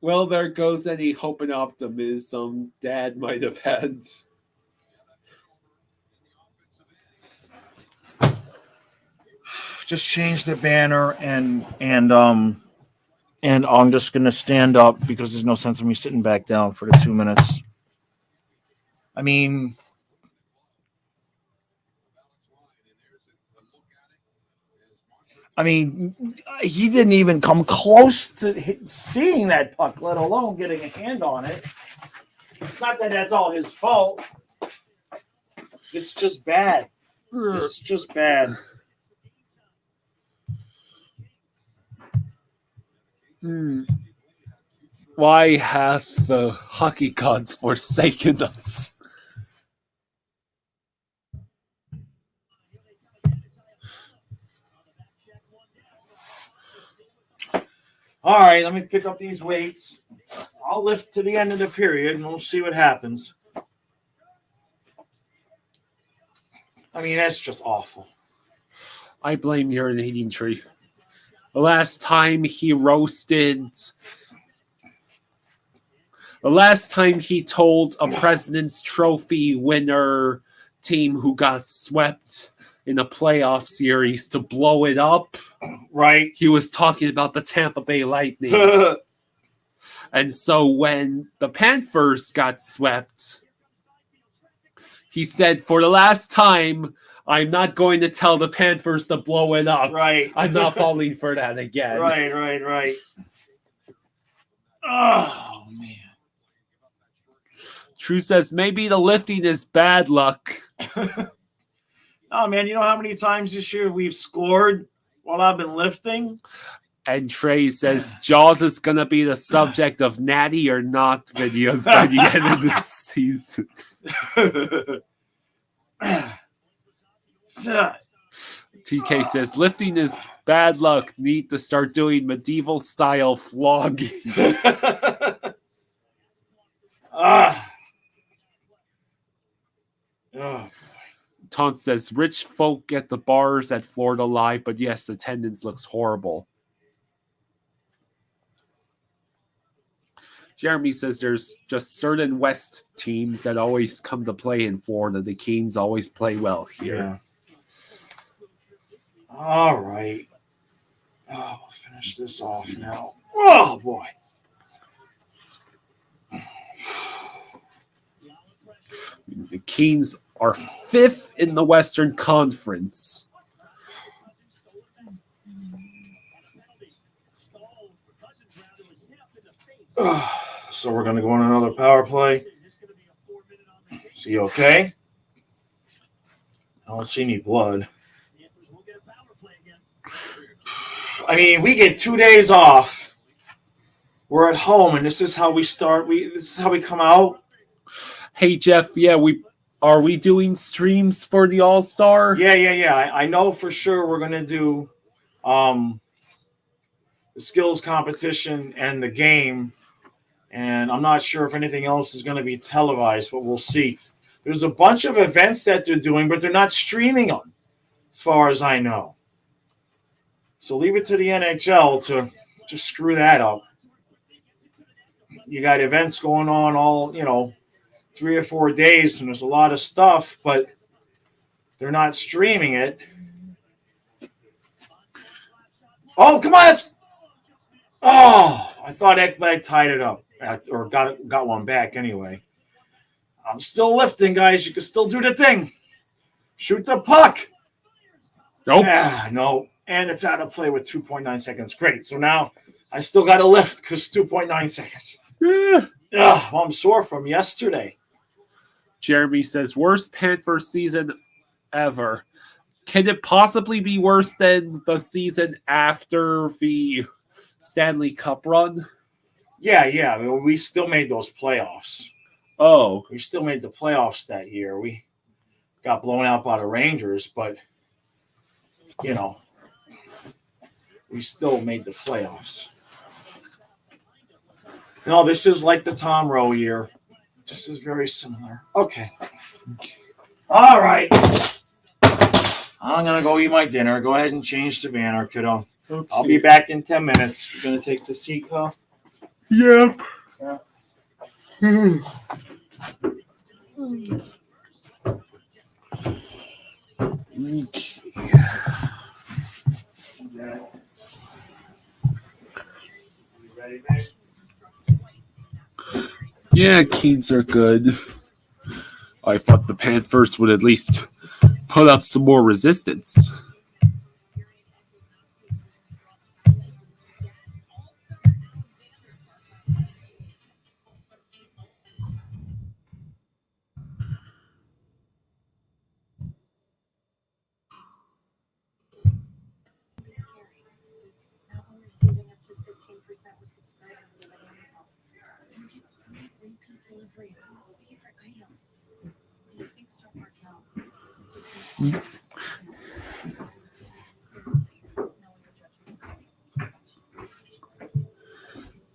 Well, there goes any hope and optimism Dad might have had. Just change the banner and I'm just gonna stand up because there's no sense in me sitting back down for the 2 minutes. I mean, he didn't even come close to seeing that puck, let alone getting a hand on it. Not that that's all his fault. It's just bad. It's just bad. Why have the hockey gods forsaken us? All right, let me pick up these weights. I'll lift to the end of the period, and we'll see what happens. I mean, that's just awful. I blame your eating tree. The last time he told a President's Trophy winner team who got swept in a playoff series to blow it up, right? He was talking about the Tampa Bay Lightning. And so when the Panthers got swept, he said, for the last time, I'm not going to tell the Panthers to blow it up. Right. I'm not falling for that again. Right. Oh, man. True says maybe the lifting is bad luck. Oh, man, you know how many times this year we've scored while I've been lifting. And Trey says Jaws is going to be the subject of natty or not videos by the end of the season. TK says lifting is bad luck. Need to start doing medieval style flogging. Taunt says rich folk at the bars at Florida Live, but yes, attendance looks horrible. Jeremy says there's just certain West teams that always come to play in Florida. The Kings always play well here. Yeah. All right. Oh, we'll finish this off now. Oh, boy. The Kings are 5th in the Western Conference. So we're going to go on another power play. Is he okay? I don't see any blood. I mean, we get 2 days off. We're at home, and this is how we start. This is how we come out. Hey, Jeff, yeah, are we doing streams for the All-Star? Yeah. I know for sure we're going to do the skills competition and the game, and I'm not sure if anything else is going to be televised, but we'll see. There's a bunch of events that they're doing, but they're not streaming them, as far as I know. So leave it to the NHL to just screw that up. You got events going on all, 3 or 4 days, and there's a lot of stuff, but they're not streaming it. Oh, come on. I thought Ekblad tied it up, or got one back anyway. I'm still lifting, guys. You can still do the thing. Shoot the puck. Nope. No. And it's out of play with 2.9 seconds. Great. So now I still got to lift because 2.9 seconds. Well, I'm sore from yesterday. Jeremy says, worst Panthers season ever. Can it possibly be worse than the season after the Stanley Cup run? Yeah. We still made those playoffs. Oh. We still made the playoffs that year. We got blown out by the Rangers, but, we still made the playoffs. No, this is like the Tom Rowe year. This is very similar. Okay. All right. I'm going to go eat my dinner. Go ahead and change the banner, kiddo. Okay. I'll be back in 10 minutes. You're going to take the seat, huh? Yep. Yeah. Yeah, Kings are good. I thought the Panthers would at least put up some more resistance.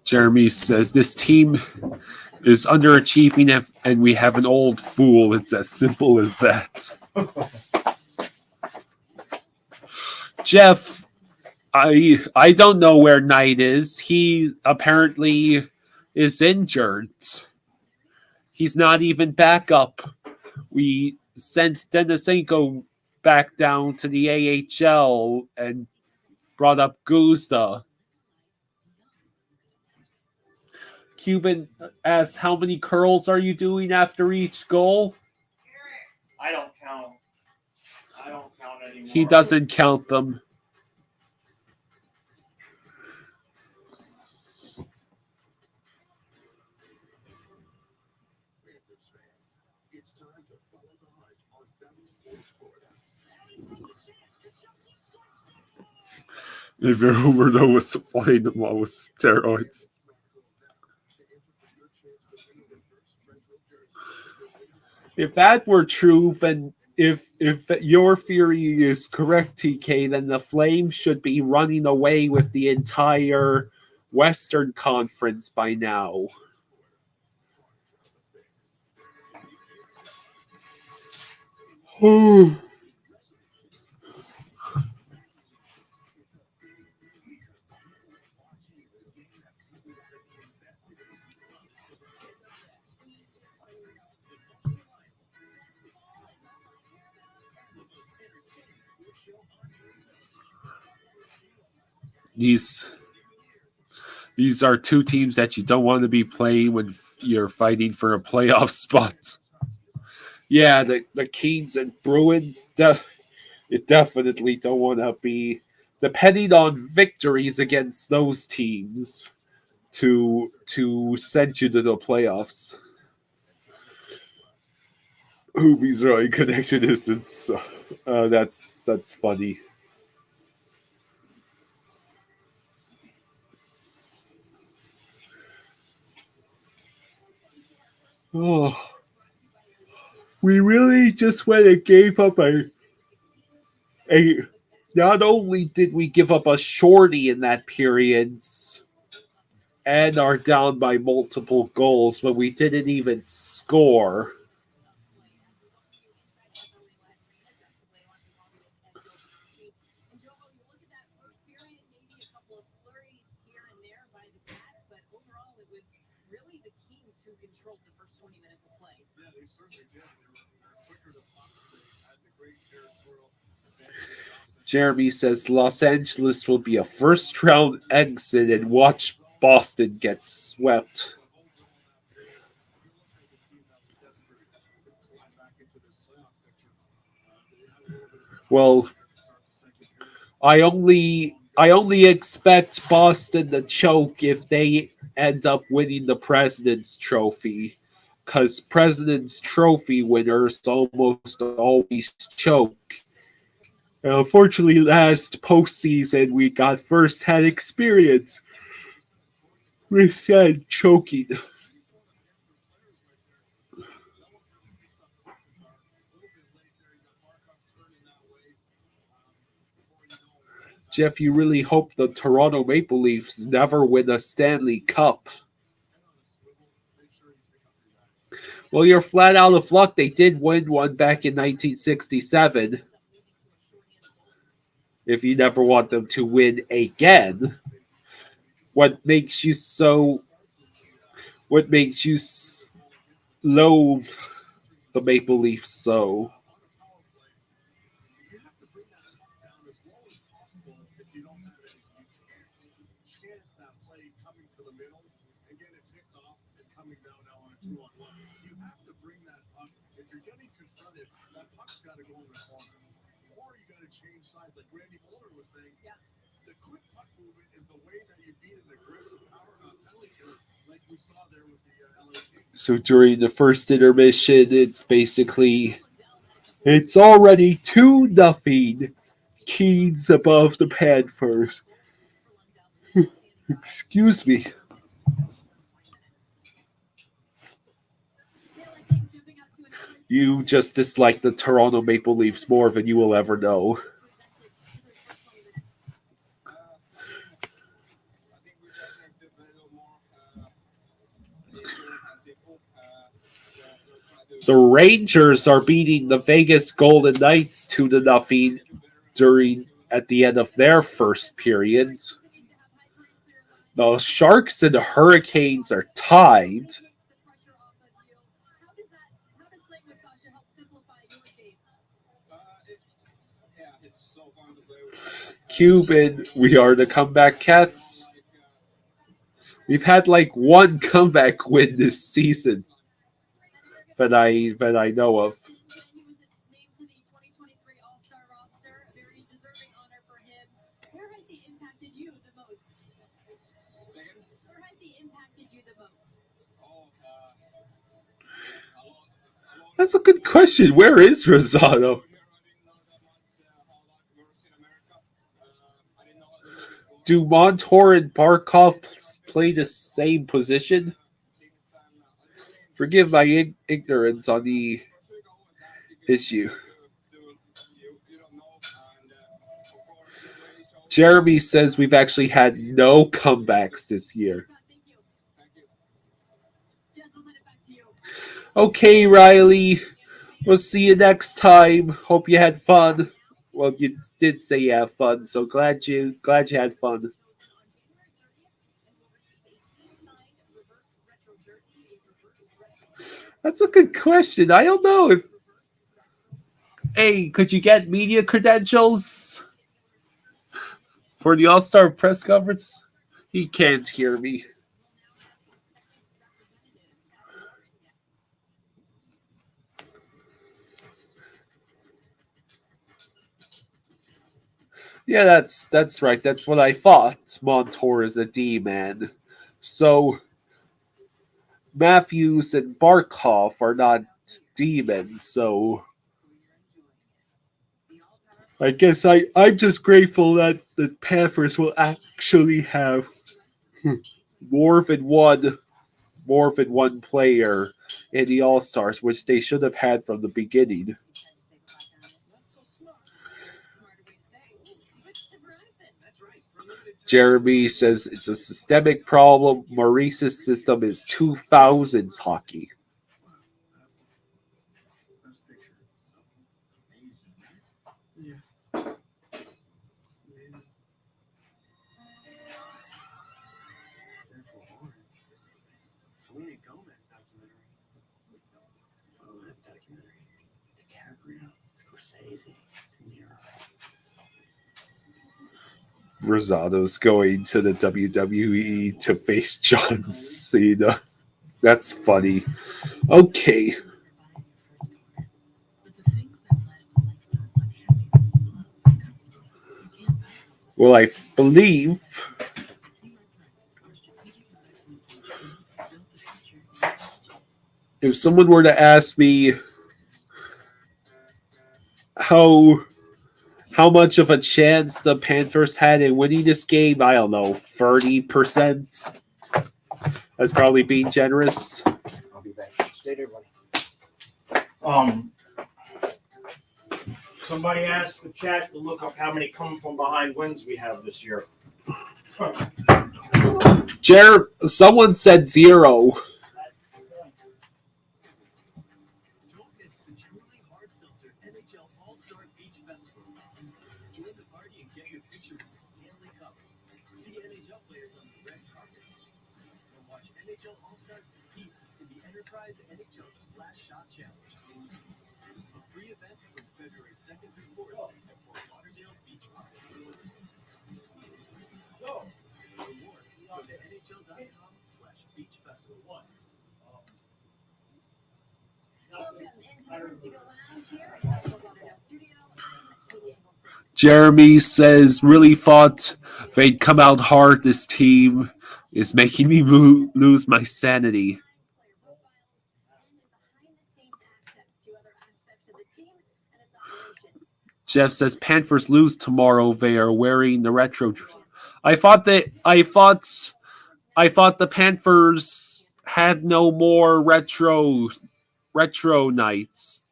Jeremy says this team is underachieving and we have an old fool. It's as simple as that. Jeff, I don't know where Knight is. He apparently is injured. He's not even back up. We sent Denisenko back down to the AHL and brought up Guzda. Cuban asks, how many curls are you doing after each goal? I don't count anymore. He doesn't count them. If your overdose was supplying them all with steroids. If that were true, then if your theory is correct, TK, then the Flames should be running away with the entire Western Conference by now. These are two teams that you don't want to be playing when you're fighting for a playoff spot. Yeah, the Kings and Bruins, you definitely don't want to be depending on victories against those teams to send you to the playoffs. Hoobie's right connection distance. That's funny. Oh, we really just went and gave up a. Not only did we give up a shorty in that period and are down by multiple goals, but we didn't even score. Jeremy says Los Angeles will be a first round exit and watch Boston get swept. Well, I only expect Boston to choke if they end up winning the President's Trophy, because President's Trophy winners almost always choke. Unfortunately, last postseason we got first-hand experience with said choking. Jeff, you really hope the Toronto Maple Leafs never win a Stanley Cup. Well, you're flat out of luck. They did win one back in 1967. If you never want them to win again, what makes you loathe the Maple Leafs so? So during the first intermission, it's already 2-0 Keens above the Panthers. Excuse me. You just dislike the Toronto Maple Leafs more than you will ever know. The Rangers are beating the Vegas Golden Knights 2-0 at the end of their first period. The Sharks and the Hurricanes are tied. Cuban, we are the comeback Cats. We've had like one comeback win this season that I know of. That's a good question. Where is Rosado? Do Montour and Barkov play the same position? Forgive my ignorance on the issue. Jeremy says we've actually had no comebacks this year. Okay, Riley. We'll see you next time. Hope you had fun. Well, you did say you had fun, so glad you had fun. That's a good question. I don't know if. Hey, could you get media credentials for the All-Star press conference? He can't hear me. Yeah, that's right. That's what I thought. Montour is a D-man. So Matthews and Barkov are not demons, so I guess I'm just grateful that the Panthers will actually have more than one player in the All-Stars, which they should have had from the beginning. Jeremy says it's a systemic problem. Maurice's system is 2000s hockey. Rosado's going to the WWE to face John Cena. That's funny. Okay. Well, I believe if someone were to ask me how much of a chance the Panthers had in winning this game, I don't know, 30%. That's probably being generous. I'll be back. Stay there, buddy. Somebody asked the chat to look up how many come from behind wins we have this year. Someone said 0. NHL Splash Shot Challenge. A free event from February 2nd through 4th at Fort Lauderdale Beach Park. For more, go to NHL.com/Beach Festival 1. Welcome into the Room to Go Lounge here at the Lauderdale Studio. Jeremy says, really thought they'd come out hard. This team is making me lose my sanity. Jeff says Panthers lose tomorrow. They are wearing the retro. I thought the Panthers had no more retro nights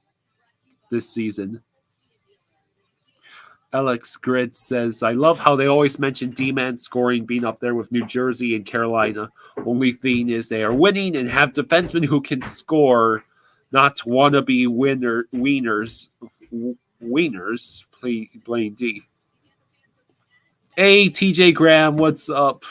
this season. Alex Grid says, I love how they always mention D-man scoring being up there with New Jersey and Carolina. Only thing is they are winning and have defensemen who can score, not wannabe wieners, playing D. Hey, TJ Graham, what's up?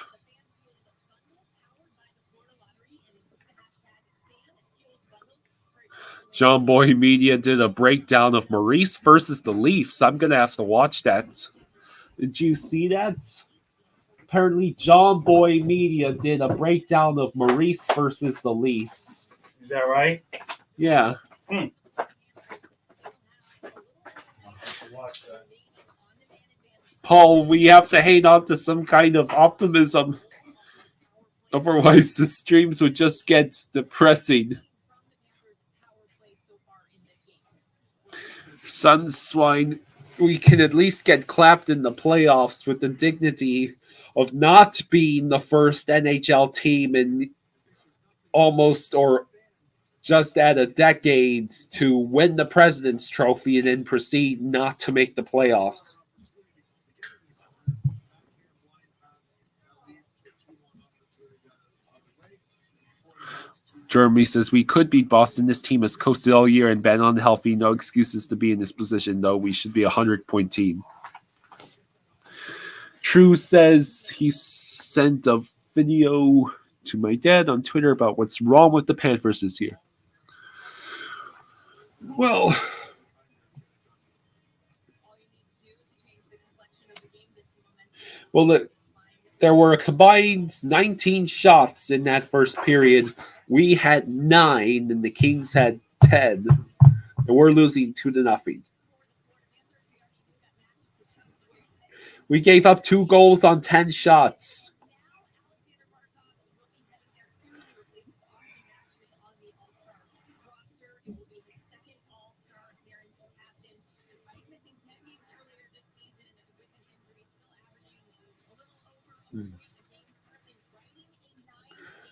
John Boy Media did a breakdown of Maurice versus the Leafs. I'm going to have to watch that. Did you see that? Apparently, John Boy Media did a breakdown of Maurice versus the Leafs. Is that right? Yeah. Paul, we have to hang on to some kind of optimism. Otherwise, the streams would just get depressing. Sunswine, we can at least get clapped in the playoffs with the dignity of not being the first NHL team in almost or just at a decade to win the President's Trophy and then proceed not to make the playoffs. Jeremy says, we could beat Boston. This team has coasted all year and been unhealthy. No excuses to be in this position, though. We should be a 100-point team. True says he sent a video to my dad on Twitter about what's wrong with the Panthers this year. Well, there were a combined 19 shots in that first period. We had 9, and the Kings had 10. And we're losing 2-0. We gave up 2 goals on 10 shots.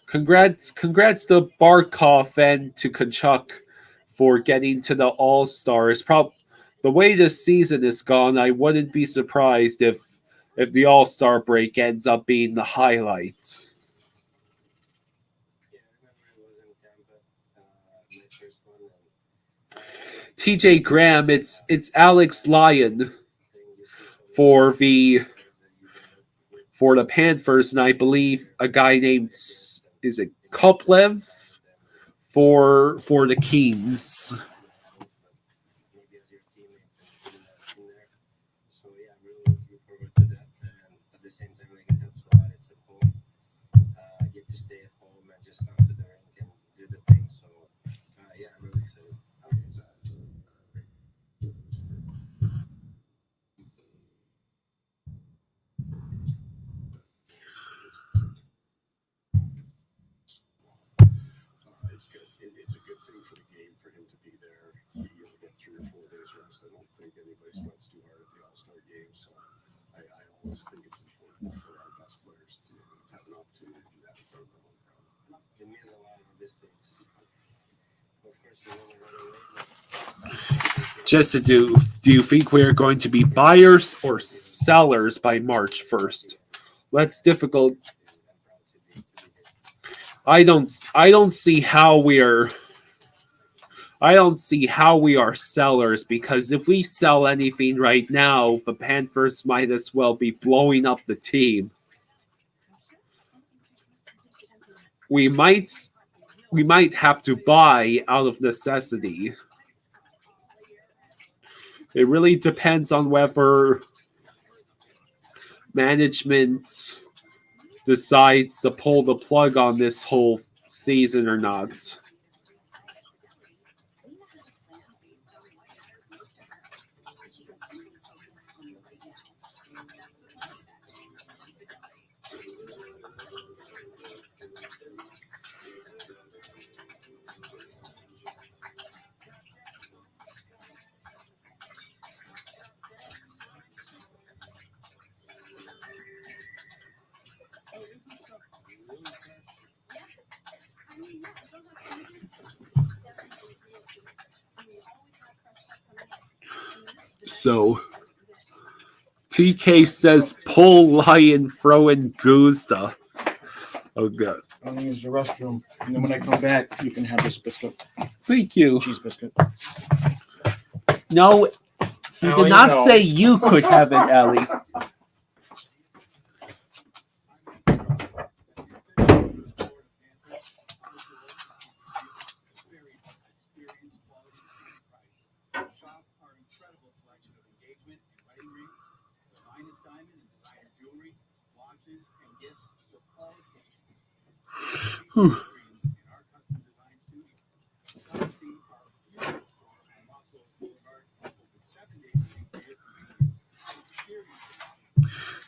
Congrats to Barkov and to Kachuk for getting to the All-Stars. The way this season is gone, I wouldn't be surprised if the All-Star break ends up being the highlight. TJ Graham, it's Alex Lyon for the Panthers, and I believe a guy named Koplev for the Kings. It's a good thing for the game for him to be there. You get 3 or 4 days rest. I don't think anybody sweats too hard at the All-Star game. So I always think it's important for our best players to have an opportunity to do that in front of their own crowd. It means a lot in this States. Of course, you want to run away. Jessica, do you think we're going to be buyers or sellers by March 1st? That's difficult. I don't see how we are sellers, because if we sell anything right now, the Panthers might as well be blowing up the team. We might have to buy out of necessity. It really depends on whether management decides to pull the plug on this whole season or not. So, TK says, pull Lion, throw in Guzda. Oh, God. I'm going to use the restroom. And then when I come back, you can have this biscuit. Thank you. Cheese biscuit. No, he did not say you could have it, Ellie. Whew.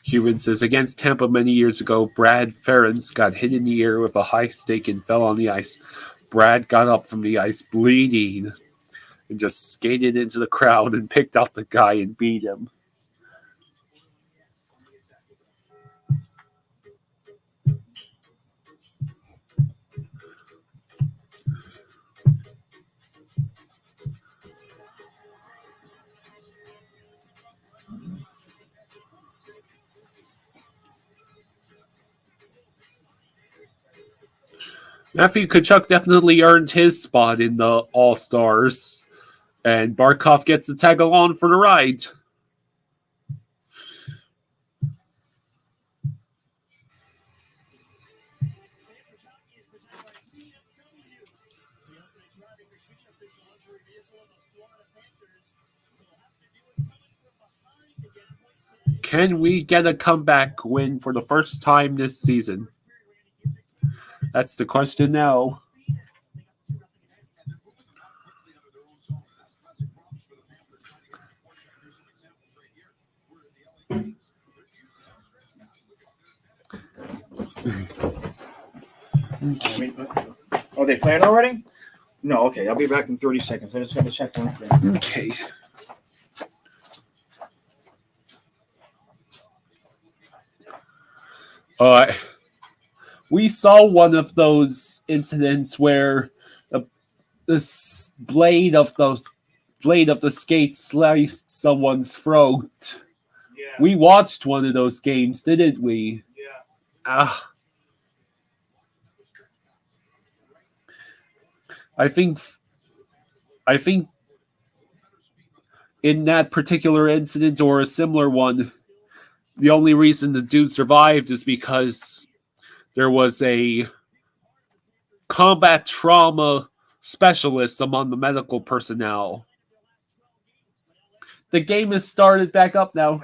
Cuban says, against Tampa many years ago, Brad Ferentz got hit in the ear with a high stick and fell on the ice. Brad got up from the ice bleeding and just skated into the crowd and picked out the guy and beat him. Matthew Tkachuk definitely earned his spot in the All-Stars, and Barkov gets to tag along for the ride. The ultimate driving machine of this luxury vehicle is the Florida Panthers. They'll have to do it coming from behind to get points tonight. Can we get a comeback win for the first time this season? That's the question now. Oh, they playing already? No, okay. I'll be back in 30 seconds. I just got to check one thing. Okay. We saw one of those incidents where the blade of the skate sliced someone's throat. Yeah. We watched one of those games, didn't we? Yeah. I think in that particular incident or a similar one, the only reason the dude survived is because there was a combat trauma specialist among the medical personnel. The game has started back up now.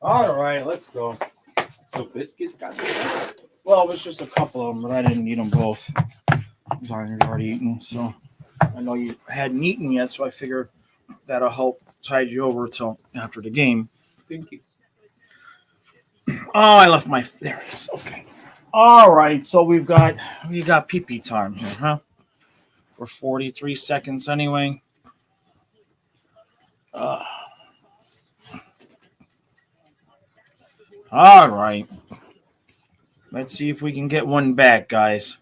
All right, let's go. So Biscuits got Well, it was just a couple of them, but I didn't eat them both. Sorry, you've already eaten, so I know you hadn't eaten yet, so I figured that'll help tide you over till after the game. Thank you. Oh, I left my there it is. Okay. All right, so we got pee-pee time here, huh? We're 43 seconds anyway. All right. Let's see if we can get one back, guys.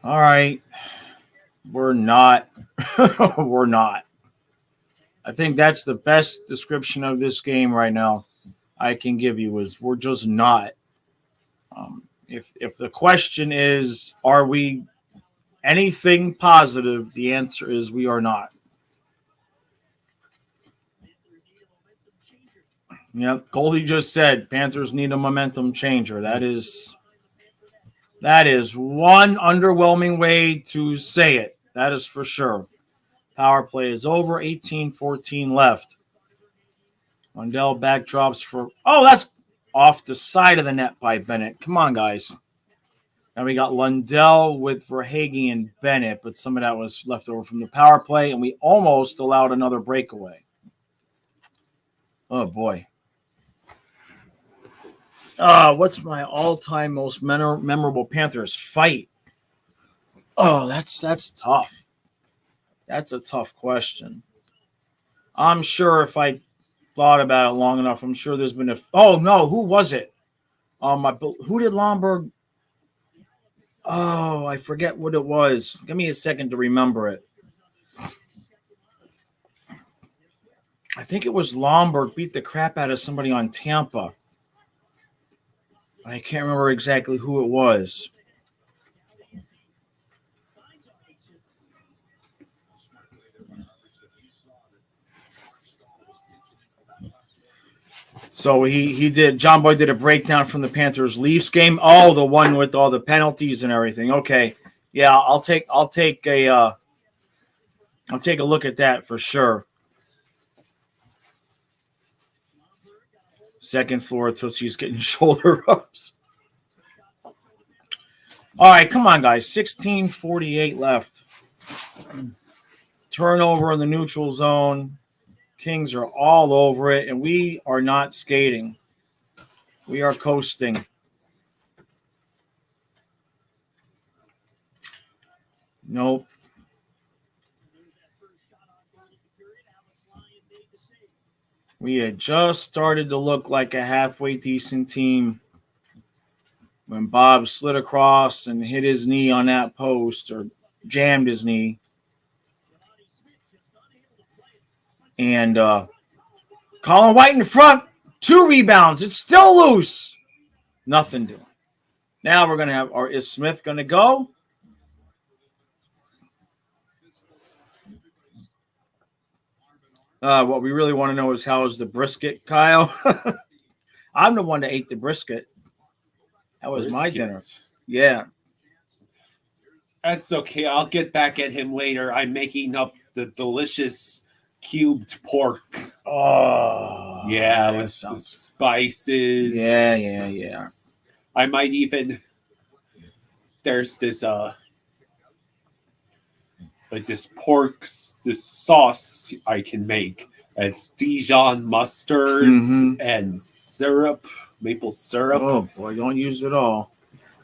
All right. We're not. We're not. I think that's the best description of this game right now I can give you is we're just not. If the question is, are we anything positive, the answer is we are not. Yep, Goldie just said Panthers need a momentum changer. That is one underwhelming way to say it. That is for sure. Power play is over. 18-14 left. Lundell backdrops for... Oh, that's off the side of the net by Bennett. Come on, guys. Now we got Lundell with Verhaeghe and Bennett, but some of that was left over from the power play, and we almost allowed another breakaway. Oh, boy. What's my all-time most memorable Panthers fight? Oh, that's tough. That's a tough question. I'm sure if I thought about it long enough, I'm sure there's been oh no, who was it? Who did Lomberg? Oh, I forget what it was. Give me a second to remember it. I think it was Lomberg beat the crap out of somebody on Tampa. I can't remember exactly who it was. So he did. John Boy did a breakdown from the Panthers Leafs game. Oh, the one with all the penalties and everything. Okay, yeah, I'll take a look at that for sure. Second floor, Tootsie's getting shoulder rubs. All right, come on, guys. 16:48 left. Turnover in the neutral zone. Kings are all over it, and we are not skating. We are coasting. Nope. We had just started to look like a halfway decent team when Bob slid across and hit his knee on that post or jammed his knee. And Colin White in front, 2 rebounds. It's still loose. Nothing doing. Now we're going to have, or is Smith going to go? What we really want to know is how is the brisket, Kyle? I'm the one that ate the brisket. That was my dinner. Yeah. That's okay. I'll get back at him later. I'm making up the delicious cubed pork. Oh. Yeah, that with the sounds... spices. Yeah. I might even... There's this like this this sauce I can make. It's Dijon mustards and syrup, maple syrup. Oh boy, don't use it all.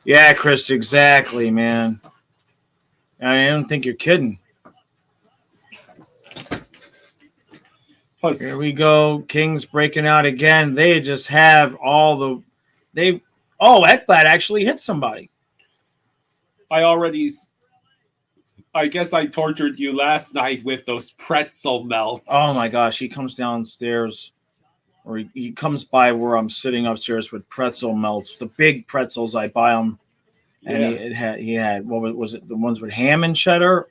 Yeah, Chris, exactly, man. I don't think you're kidding. Plus, here we go. Kings breaking out again. They just have all the... Ekblad actually hit somebody. I guess I tortured you last night with those pretzel melts. Oh my gosh, he comes downstairs, or he comes by where I'm sitting upstairs with pretzel melts. The big pretzels, I buy them. And he had what was it? The ones with ham and cheddar?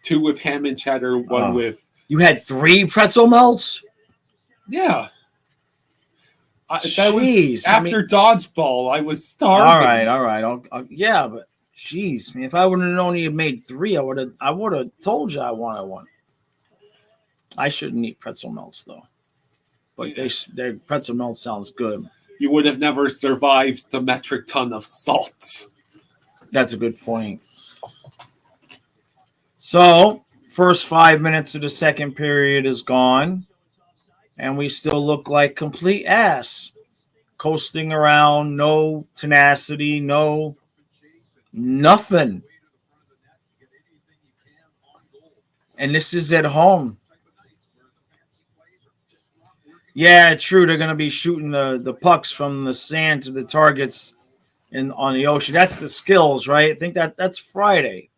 2 with ham and cheddar, 1 with... You had 3 pretzel melts? Yeah. That was after dodgeball. I was starving. All right. Yeah, but jeez, man, if I would have known you made 3, I would have told you I wanted 1. I shouldn't eat pretzel melts though, but their pretzel melts sounds good. You would have never survived the metric ton of salt. That's a good point. So, first 5 minutes of the second period is gone, and we still look like complete ass. Coasting around, no tenacity, nothing. And this is at home. Yeah, true. They're going to be shooting the pucks from the sand to the targets on the ocean. That's the skills, right? I think that's Friday.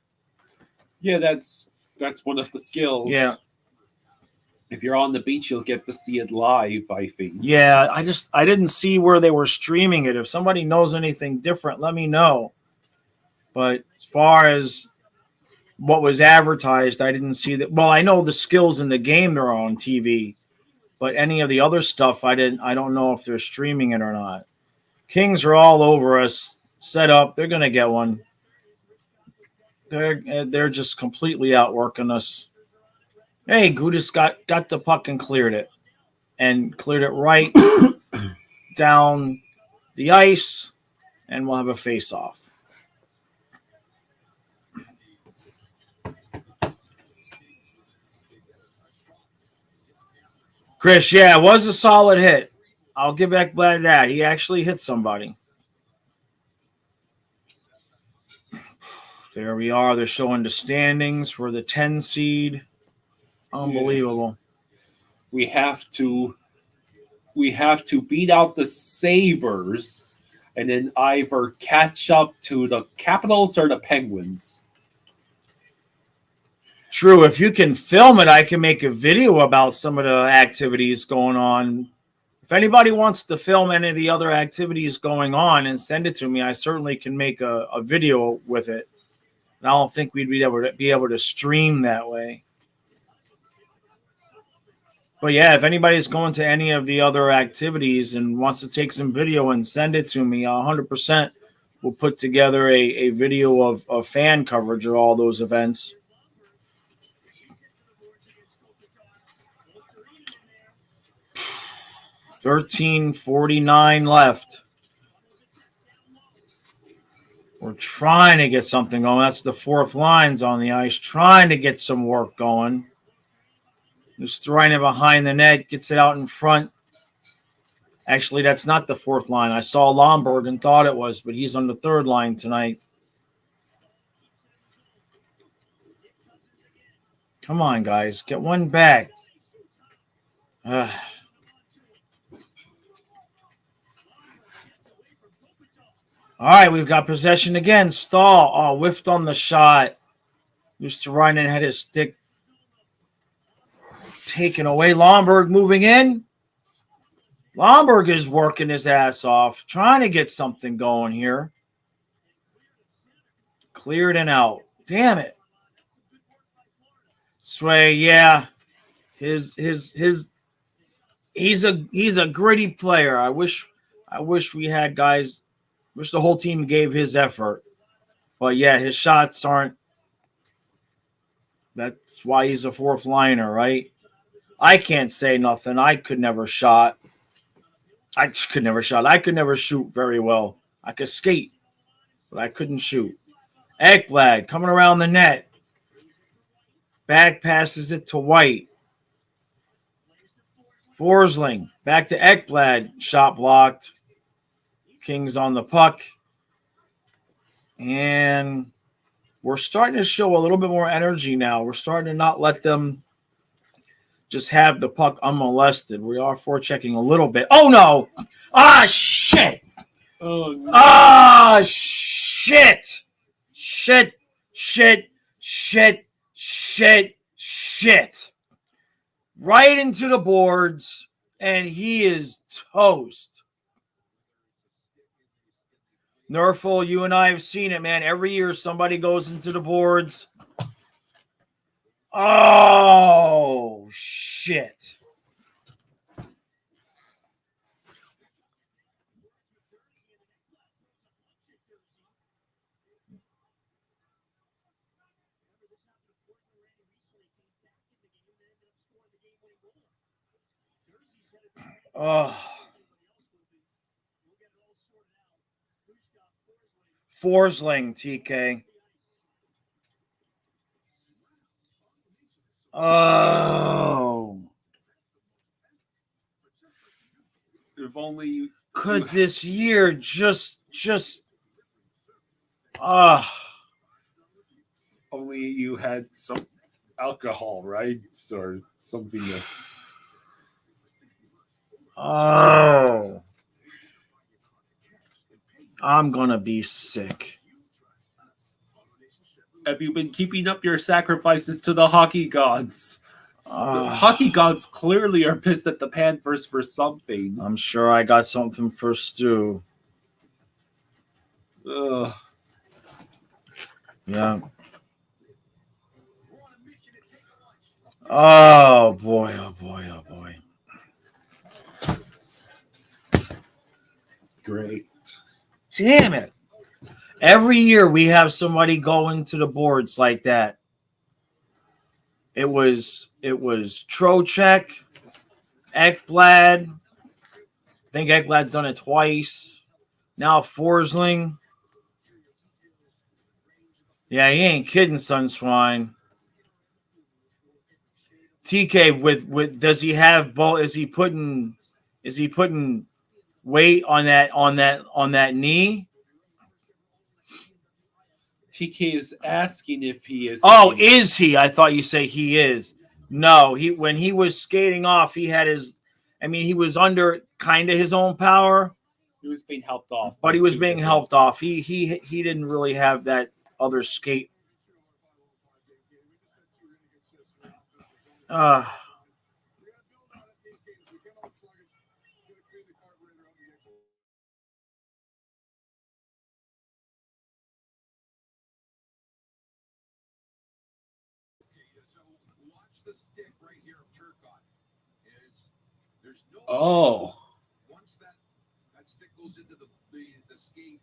Yeah, that's one of the skills. Yeah. If you're on the beach, you'll get to see it live, I think. Yeah, I didn't see where they were streaming it. If somebody knows anything different, let me know. But as far as what was advertised, I didn't see that. Well, I know the skills in the game are on TV, but any of the other stuff, I don't know if they're streaming it or not. Kings are all over us, set up. They're going to get one. They're just completely outworking us. Hey, Gudis got the puck and cleared it right down the ice, and we'll have a face-off. Chris, yeah, it was a solid hit. I'll give Ekblad that. He actually hit somebody. There we are. They're showing the standings for the 10 seed. Unbelievable. We have to beat out the Sabres and then either catch up to the Capitals or the Penguins. True. If you can film it, I can make a video about some of the activities going on. If anybody wants to film any of the other activities going on and send it to me, I certainly can make a video with it. And I don't think we'd be able to stream that way. But yeah, if anybody's going to any of the other activities and wants to take some video and send it to me, 100% will put together a video of fan coverage of all those events. $13.49 left. We're trying to get something going. That's the fourth lines on the ice, trying to get some work going. Just throwing it behind the net, gets it out in front. Actually, that's not the fourth line. I saw Lomberg and thought it was, but he's on the third line tonight. Come on, guys. Get one back. All right, we've got possession again. Stahl. Oh, whiffed on the shot. Used to run and had his stick taken away. Lomberg moving in. Lomberg is working his ass off, trying to get something going here. Cleared and out. Damn it. Sway, yeah. He's a gritty player. I wish we had guys. Wish the whole team gave his effort. But yeah, his shots aren't. That's why he's a fourth liner, right? I can't say nothing. I could never shot. I could never shot. I could never shoot very well. I could skate, but I couldn't shoot. Ekblad coming around the net. Back passes it to White. Forsling back to Ekblad. Shot blocked. Kings on the puck. And we're starting to show a little bit more energy now. We're starting to not let them just have the puck unmolested. We are forechecking a little bit. Oh, no. Ah, shit. Oh, no. Ah, shit. Shit. Right into the boards, and he is toast. Nerful, you and I have seen it, man. Every year somebody goes into the boards. Oh, shit. Oh. Forsling, TK. Oh. If only Could this year just only you had some alcohol, right? Or something. Oh. I'm going to be sick. Have you been keeping up your sacrifices to the hockey gods? The hockey gods clearly are pissed at the Panthers for something. I'm sure I got something for Stu. Ugh. Yeah. Oh, boy. Great. Damn it. Every year we have somebody go into the boards like that. It was Trocheck, Ekblad. I think Ekblad's done it twice. Now Forsling. Yeah, he ain't kidding, Sunswine. TK with does he have both? Is he putting weight on that knee? TK is asking if he is. Oh, is he? I thought you say he is. No, when he was skating off, he had his. I mean, he was under kind of his own power. He was being helped off, but he was being helped off. He didn't really have that other skate. Oh.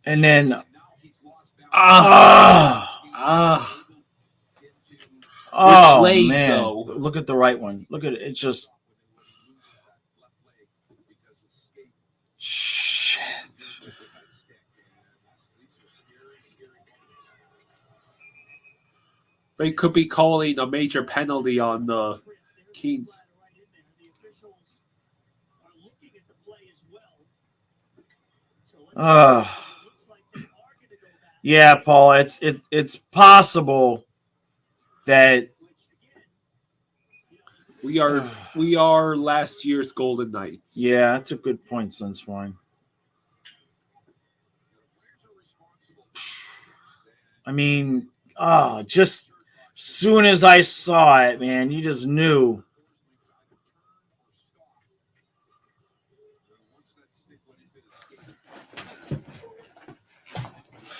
And then oh leg, man, though? Look at the right one. Look at it. It's just shit. They could be calling a major penalty on the Kings. Yeah, Paul, it's possible that we are last year's Golden Knights. Yeah, that's a good point, Sunswine. I mean, just soon as I saw it, man, you just knew.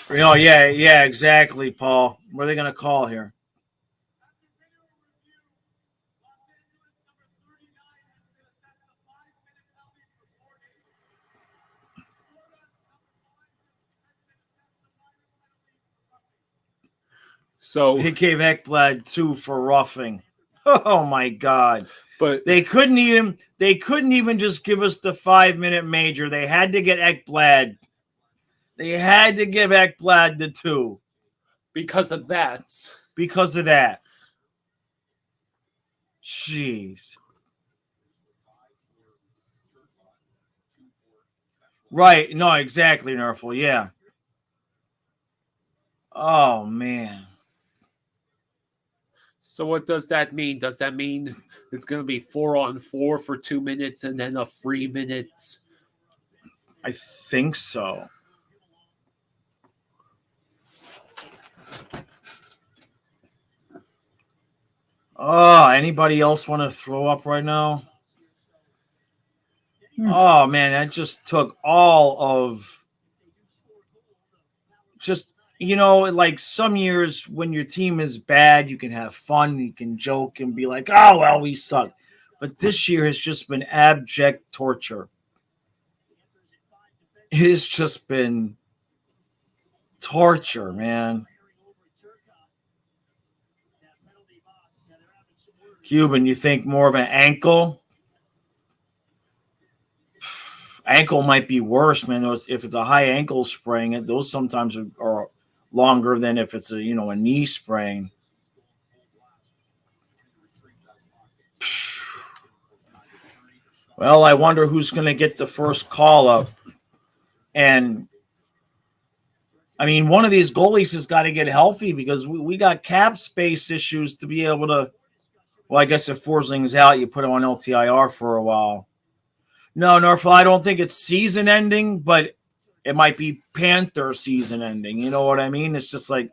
Yeah, exactly, Paul. What are they going to call here? So He gave Ekblad 2 for roughing. Oh my God! but They couldn't even just give us the 5-minute major. They had to get Ekblad. They had to give Ekblad the 2 because of that. because of that. Jeez. Right. No, exactly, Nerful. Yeah. Oh, man. So what does that mean? Does that mean it's going to be 4-on-4 for 2 minutes and then a 3-minute? I think so. Oh, anybody else want to throw up right now? Oh, man, that just took all of just, like some years when your team is bad, you can have fun, you can joke and be like, oh, well, we suck. But this year has just been abject torture. It has just been torture, man. Cuban, you think more of an ankle? Ankle might be worse, man. If it's a high ankle sprain, those sometimes are longer than if it's a knee sprain. Well, I wonder who's going to get the first call up. And I mean, one of these goalies has got to get healthy because we got cap space issues to be able to. Well, I guess if Forsling's out, you put him on LTIR for a while. No, Norfolk, I don't think it's season ending, but it might be Panther season ending. You know what I mean? It's just like,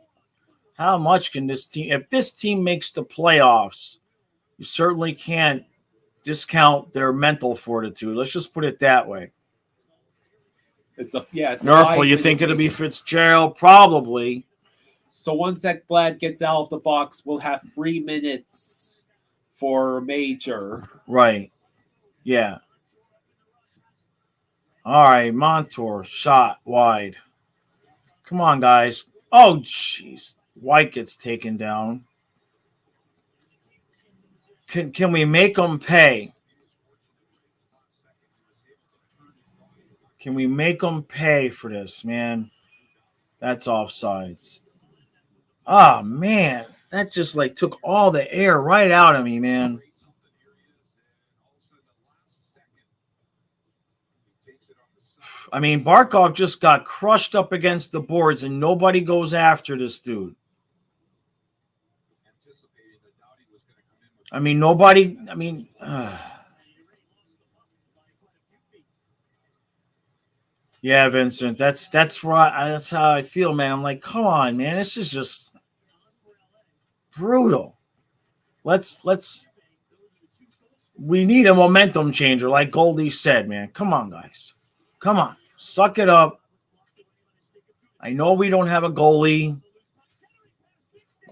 how much can this team, if this team makes the playoffs, you certainly can't discount their mental fortitude. Let's just put it that way. It's a Nerful, you think it'll be Fitzgerald? Probably. So once Ekblad gets out of the box, we'll have 3 minutes for major. Right. Yeah. All right, Montour, shot wide. Come on, guys. Oh, jeez. White gets taken down. Can we make them pay? Can we make them pay for this, man? That's offsides. Oh, man. That just like took all the air right out of me, man. I mean, Barkov just got crushed up against the boards and nobody goes after this dude. I mean, nobody. I mean, yeah, Vincent. That's right. That's how I feel, man. I'm like, come on, man. This is just brutal. We need a momentum changer, like Goldie said, man. Come on, guys. Come on. Suck it up. I know we don't have a goalie.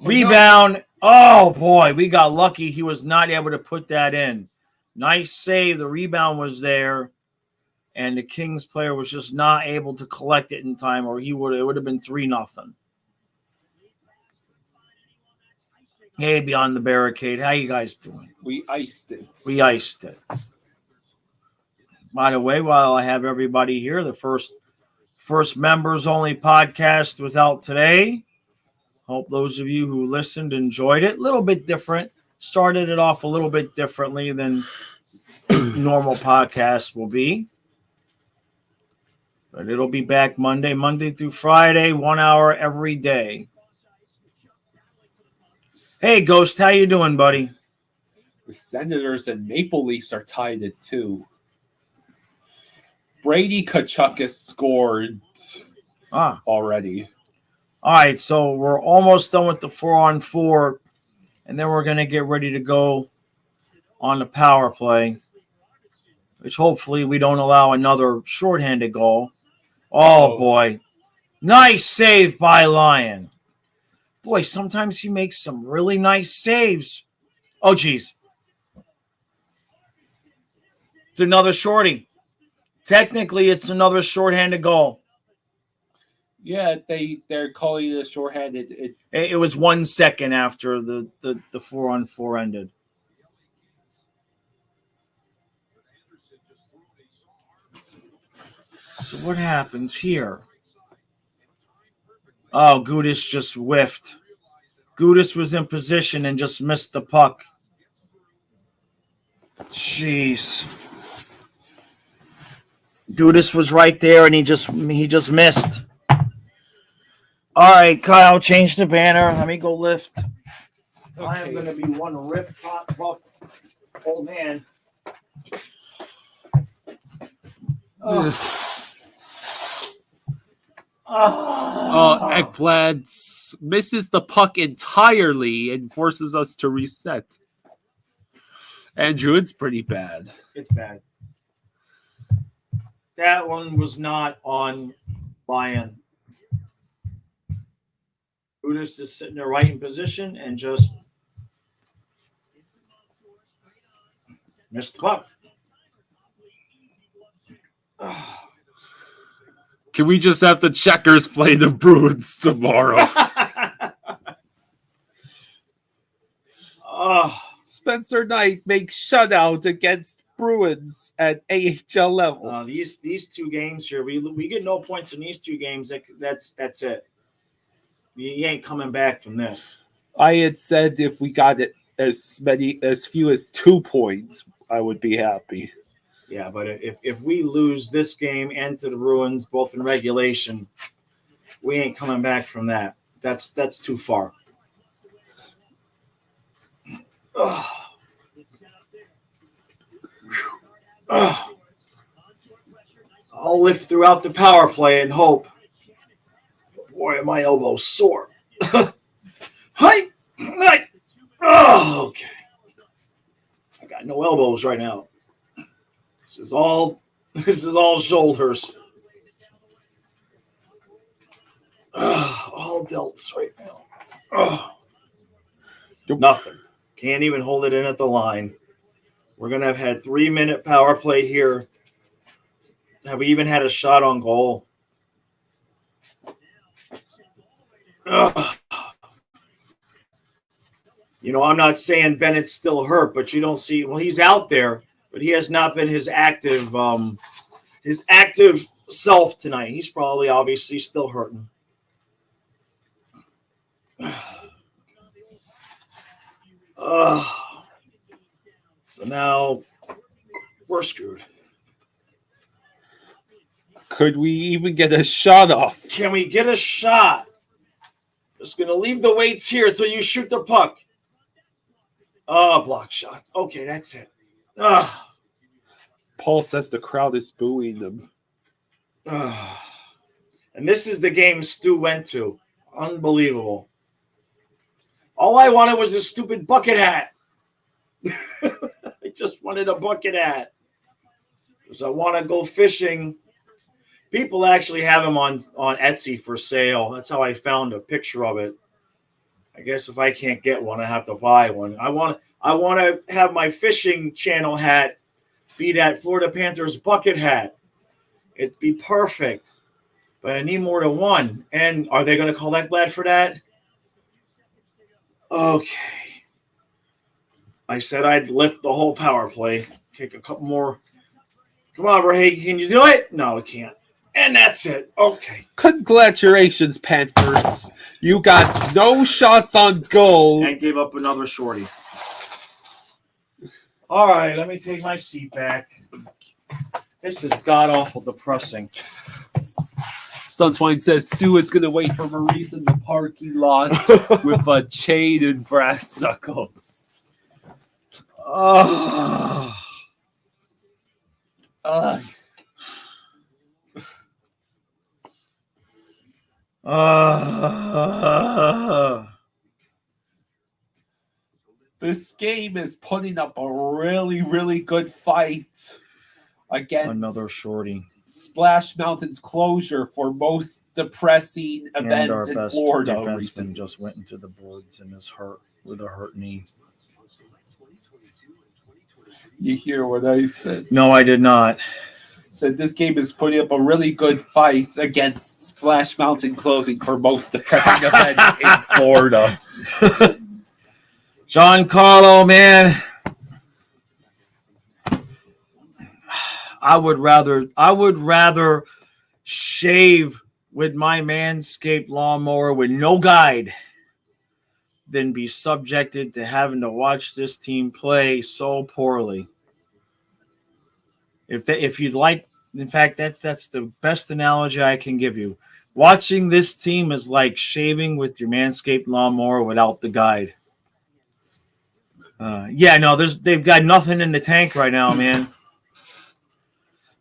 Rebound. Oh, boy. We got lucky he was not able to put that in. Nice save. The rebound was there. And the Kings player was just not able to collect it in time, or it would have been 3-0. Hey, beyond the barricade. How you guys doing? We iced it. By the way, while I have everybody here, the first members only podcast was out today. Hope those of you who listened enjoyed it. A little bit different. Started it off a little bit differently than normal podcasts will be. But it'll be back Monday through Friday, 1 hour every day. Hey, Ghost, how you doing, buddy? The Senators and Maple Leafs are tied at 2. Brady Kachuk has scored already. All right, so we're almost done with the 4-on-4, and then we're going to get ready to go on the power play, which hopefully we don't allow another shorthanded goal. Oh, boy. Nice save by Lyon. Boy, sometimes he makes some really nice saves. Oh, geez. It's another shorty. Technically, it's another shorthanded goal. Yeah, they're calling it a shorthanded. It was 1 second after the 4-on-4 ended. So what happens here? Oh, Gudis just whiffed. Gudis was in position and just missed the puck. Jeez. Gudis was right there and he just missed. All right, Kyle, change the banner. Let me go lift. Okay. I am going to be one rip hot buff old man. Ekblad misses the puck entirely and forces us to reset. Andrew, it's pretty bad. It's bad. That one was not on Lyon. Udis is sitting there right in position and just missed the puck. Can we just have the Checkers play the Bruins tomorrow? Spencer Knight makes shutout against Bruins at AHL level. These two games here, we get no points in these two games. That's it. You ain't coming back from this. I had said if we got it as few as 2 points, I would be happy. Yeah, but if we lose this game and to the Bruins, both in regulation, we ain't coming back from that. That's too far. I'll lift throughout the power play and hope. Boy, my elbow's sore. Hi. Oh, okay. I got no elbows right now. This is all shoulders. All delts right now. Nothing. Can't even hold it in at the line. We're going to have had 3-minute power play here. Have we even had a shot on goal? I'm not saying Bennett's still hurt, but you don't see. Well, he's out there, but he has not been his active self tonight. He's probably obviously still hurting. So now we're screwed. Could we even get a shot off? Can we get a shot? Just going to leave the weights here until you shoot the puck. Block shot. Okay, that's it. Paul says the crowd is booing them. And this is the game Stu went to. Unbelievable. All I wanted was a stupid bucket hat. I just wanted a bucket hat. Because I want to go fishing. People actually have them on Etsy for sale. That's how I found a picture of it. I guess if I can't get one, I have to buy one. I want to have my fishing channel hat be that Florida Panthers bucket hat. It'd be perfect. But I need more than one. And are they going to collect that for that? Okay. I said I'd lift the whole power play. Kick a couple more. Come on, Ray. Can you do it? No, we can't. And that's it. Okay. Congratulations, Panthers. You got no shots on goal. And gave up another shorty. All right, let me take my seat back. This is god-awful depressing. Sunswine says Stu is going to wait for Maurice in the parking lot with a chain and brass knuckles. game is putting up a really, really good fight against Another shorty. Splash Mountain's closure for most depressing And our events in best Florida defenseman recently. just went into the boards and is hurt with a hurt knee. You hear what I said? No, I did not. Said this game is putting up a really good fight against Splash Mountain closing for most depressing events in Florida. Giancarlo, man. I would rather shave with my Manscaped lawnmower with no guide than be subjected to having to watch this team play so poorly. If you'd like, in fact, that's the best analogy I can give you. Watching this team is like shaving with your Manscaped lawnmower without the guide. They've got nothing in the tank right now, man.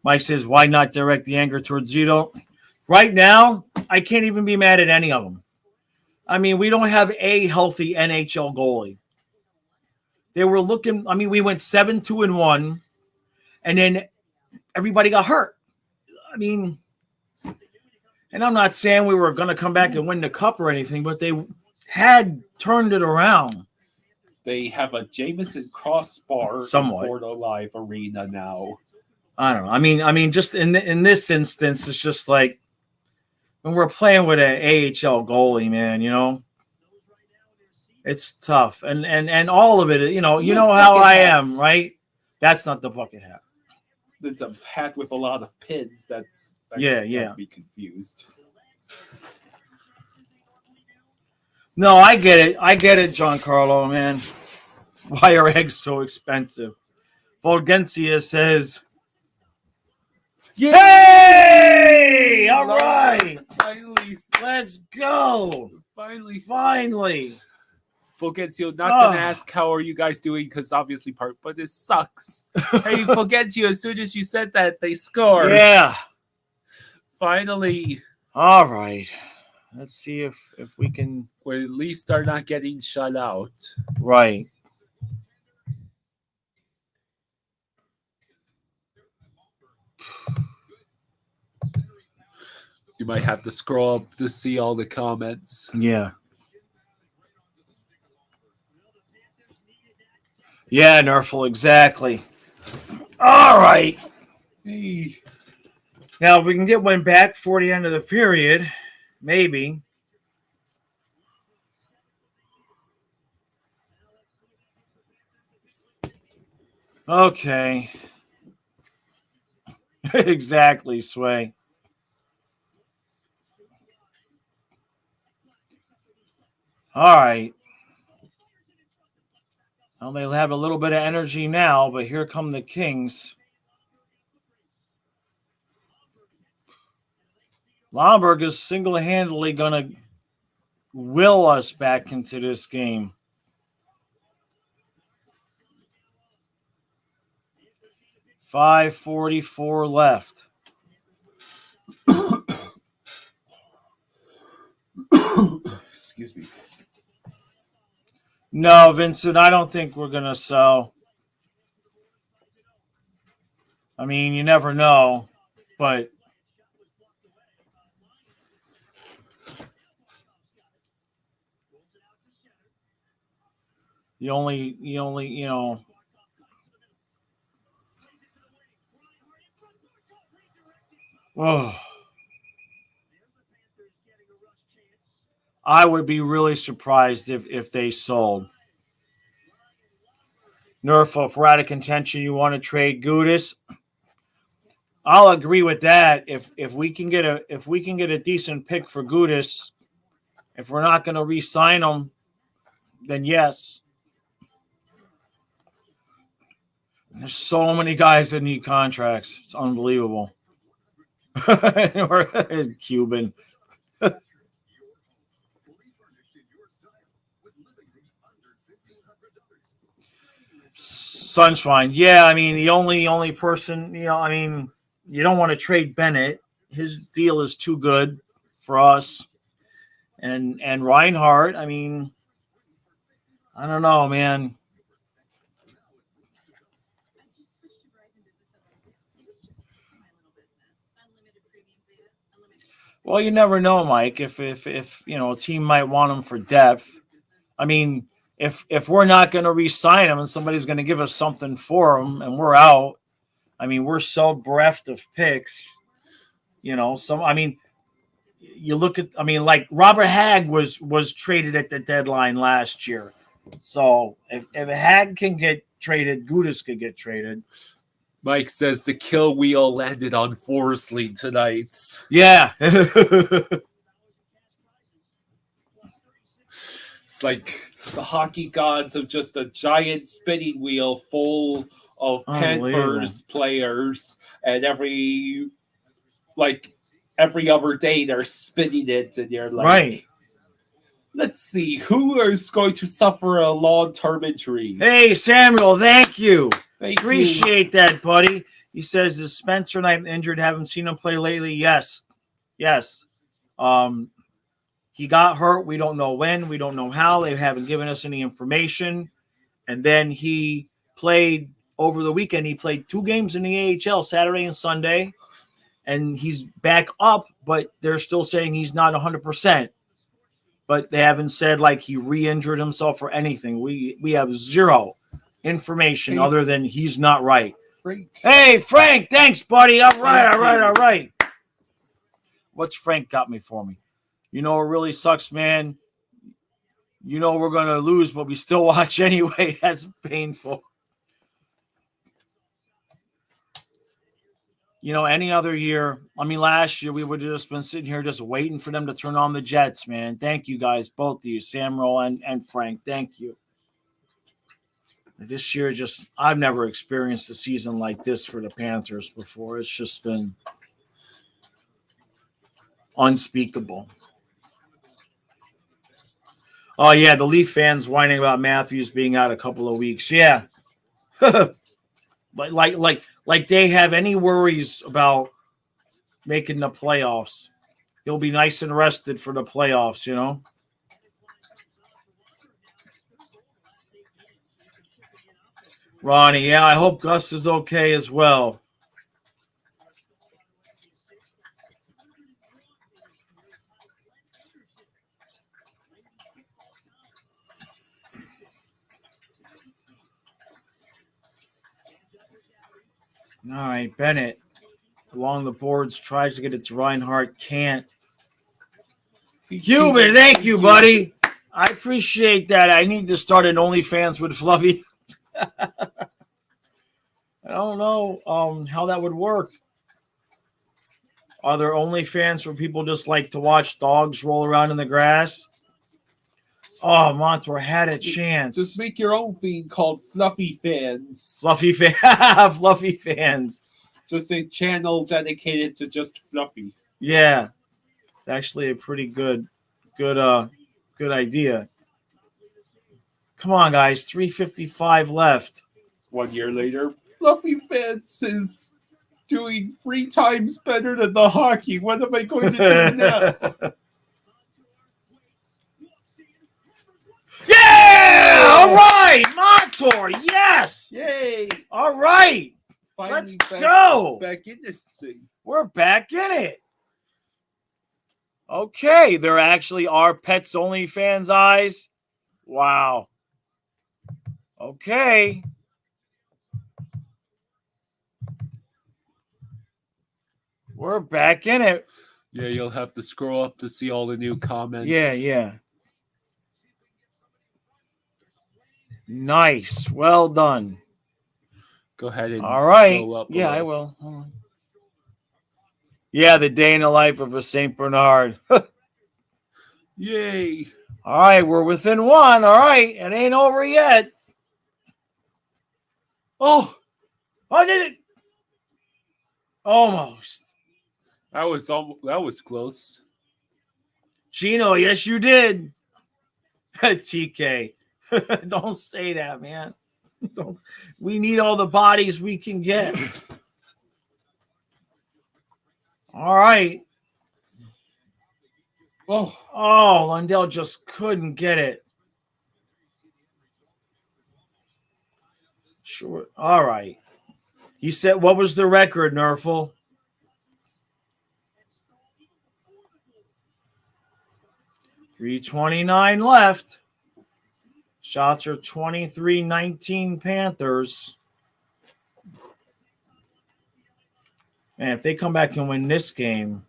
Mike says, why not direct the anger towards Zito? Right now, I can't even be mad at any of them. I mean, we don't have a healthy NHL goalie. They were looking, I mean, we went 7-2-1, and then everybody got hurt. I mean, and I'm not saying we were going to come back and win the cup or anything, but they had turned it around. They have a Jameson crossbar Somewhat. in Florida Live Arena now. I don't know. I mean, just in this instance, it's just like when we're playing with an AHL goalie, man. You know, it's tough, and all of it. You know how I am, right? That's not the bucket hat. It's a hat with a lot of pins. That Yeah. Be confused. No, I get it, Giancarlo, man. Why are eggs so expensive? Volgencia says, "Hey, all right, Finally, let's go. Finally. Fulgencio, not gonna ask how are you guys doing because obviously but it sucks. Hey, Fulgencio, as soon as you said that, they scored. Yeah. Finally. All right. Let's see if we can. We at least are not getting shut out. Right. You might have to scroll up to see all the comments. Yeah. Yeah, Nerful, exactly. All right. Hey. Now, if we can get one back for the end of the period, maybe. Okay. Exactly, Sway. All right. Well, they'll have a little bit of energy now, but here come the Kings. Lomberg is single-handedly going to will us back into this game. .544 left. Excuse me. No, Vincent, I don't think we're going to sell. I mean, you never know, but you only, you know. Oh. I would be really surprised if they sold. Nerf, if we're out of contention, you want to trade Gudis. I'll agree with that. If we can get a decent pick for Gudis, if we're not going to re-sign him, then yes. There's so many guys that need contracts. It's unbelievable. Cuban. Sunshine. Yeah, I mean, the only person, I mean, you don't want to trade Bennett. His deal is too good for us. And Reinhardt, I mean, I don't know, man. Well, you never know, Mike. If a team might want him for depth. I mean, if we're not going to re-sign him and somebody's going to give us something for him and we're out, I mean, we're so bereft of picks. You look at, like Robert Hagg was traded at the deadline last year. So if Hagg can get traded, Gudas could get traded. Mike says the kill wheel landed on Forsley tonight. Yeah. It's like the hockey gods of just a giant spinning wheel full of Panthers players, and every other day they're spinning it, and you're like, right. Let's see who is going to suffer a long-term injury. Hey, Samuel, thank you. Appreciate that, buddy. He says, is Spencer Knight injured? Haven't seen him play lately. Yes. He got hurt. We don't know when. We don't know how. They haven't given us any information. And then he played over the weekend. He played 2 games in the AHL, Saturday and Sunday. And he's back up, but they're still saying he's not 100%. But they haven't said like he re-injured himself or anything. We have zero information other than he's not right. Frank. Hey, Frank, thanks, buddy. All right. What's Frank got me for me? You know what really sucks, man? You know we're going to lose, but we still watch anyway. That's painful. Any other year, last year we would have just been sitting here just waiting for them to turn on the Jets, man. Thank you guys, both of you, Samuel and Frank. Thank you. This year, I've never experienced a season like this for the Panthers before. It's just been unspeakable. Oh, yeah, the Leaf fans whining about Matthews being out a couple of weeks. Yeah. Like they have any worries about making the playoffs. He'll be nice and rested for the playoffs, Ronnie, yeah, I hope Gus is okay as well. All right, Bennett along the boards tries to get it to Reinhardt, can't. Cuban, thank you, buddy. I appreciate that. I need to start an OnlyFans with Fluffy. I don't know how that would work. Are there OnlyFans where people just like to watch dogs roll around in the grass? Oh, Montour had a chance. Just make your own feed called Fluffy Fans. Fluffy Fans. Just a channel dedicated to just Fluffy. Yeah. It's actually a pretty good idea. Come on, guys. 3:55 left. 1 year later, Fluffy Fans is doing 3 times better than the hockey. What am I going to do now? Yeah! All right, Montour. Yes. Yay! All right. Finally Let's go. Back in this thing. We're back in it. Okay, there actually are Pets Only fans' eyes. Wow. Okay. We're back in it. Yeah, you'll have to scroll up to see all the new comments. Yeah. Nice. Well done. Go ahead and all right. scroll up. Yeah, I will. Hold on. Yeah, the day in the life of a St. Bernard. Yay. All right, we're within 1. All right, it ain't over yet. Oh, did it? Almost. That was close. Gino, yes, you did. TK. Don't say that, man. We need all the bodies we can get. All right. Oh, Lundell just couldn't get it. Sure. All right. He said, what was the record, Nerful? 3:29 left. Shots are 23-19 Panthers. And if they come back and win this game,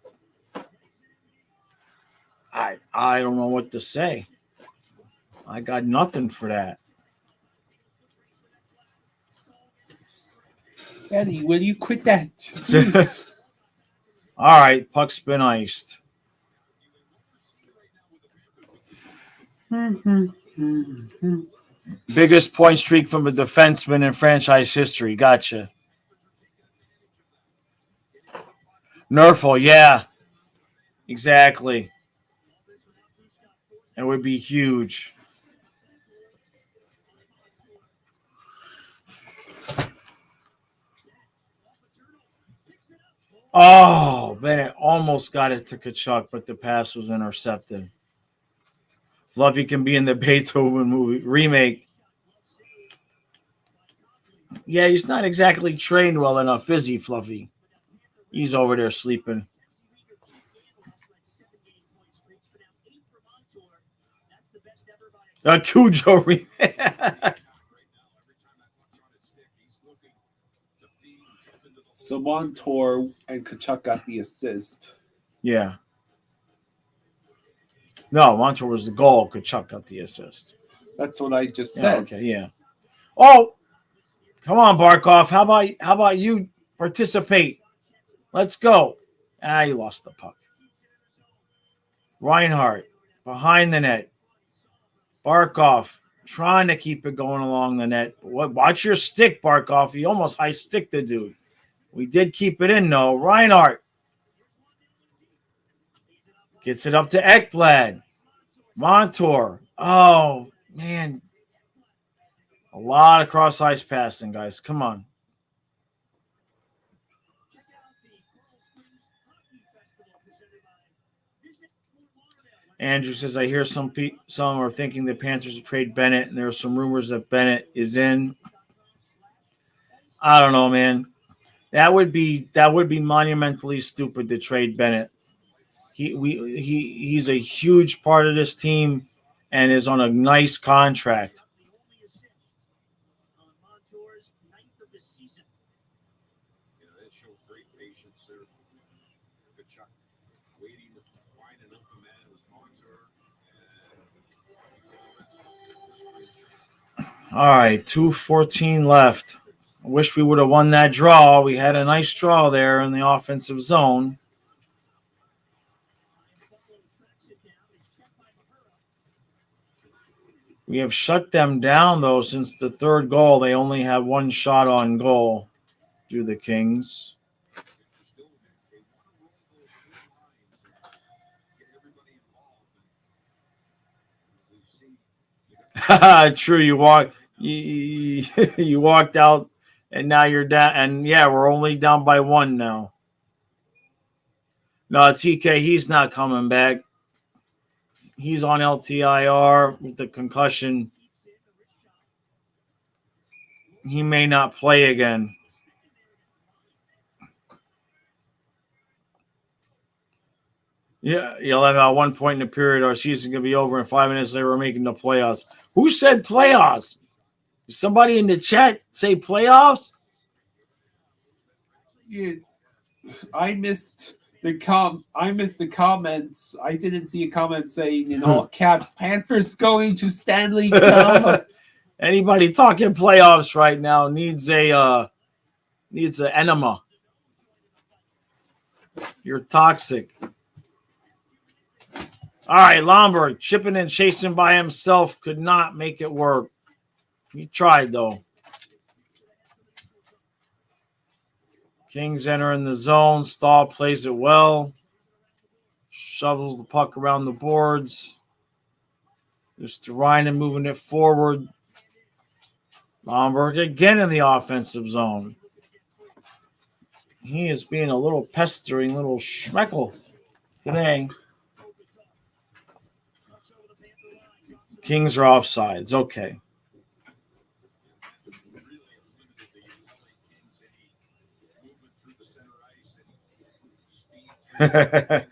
I don't know what to say. I got nothing for that. Eddie, will you quit that? Please. All right, puck's been iced. Biggest point streak from a defenseman in franchise history. Gotcha. Nerfel, yeah. Exactly. It would be huge. Oh, Bennett almost got it to Kachuk, but the pass was intercepted. Fluffy can be in the Beethoven movie remake. Yeah, he's not exactly trained well enough, is he, Fluffy? He's over there sleeping. A Cujo remake. So Montour and Kachuk got the assist. Yeah. No, Montour was the goal. Kachuk got the assist. That's what I just Yeah, said. okay, yeah. Oh, come on, Barkov. How about you participate? Let's go. You lost the puck. Reinhardt behind the net. Barkov trying to keep it going along the net. Watch your stick, Barkov. You almost high stick the dude. We did keep it in, though. Reinhardt gets it up to Ekblad. Montour. Oh, man. A lot of cross-ice passing, guys. Come on. Andrew says, I hear some are thinking the Panthers will trade Bennett, and there are some rumors that Bennett is in. I don't know, man. That would be monumentally stupid to trade Bennett. He's a huge part of this team and is on a nice contract. That showed great patience there. Kachuk waiting to find an open man was Montour. All right, 2:14 left. I wish we would have won that draw. We had a nice draw there in the offensive zone. We have shut them down, though, since the third goal. They only have one shot on goal, do the Kings. True, you walked out, and now you're down. And yeah, we're only down by one now. No, TK, he's not coming back. He's on LTIR with the concussion. He may not play again. Yeah, you'll have at one point in the period our season's going to be over in 5 minutes. They were making the playoffs. Who said playoffs? Did somebody in the chat say playoffs? Yeah, I missed the comments. I didn't see a comment saying in all caps, Panthers going to Stanley Cup. Anybody talking playoffs right now needs an enema. You're toxic. All right, Lomberg chipping and chasing by himself could not make it work. He tried, though. Kings enter in the zone. Stahl plays it well. Shovels the puck around the boards. Just Ryan moving it forward. Lomberg again in the offensive zone. He is being a little pestering little schmeckle today. Kings are offsides. Okay.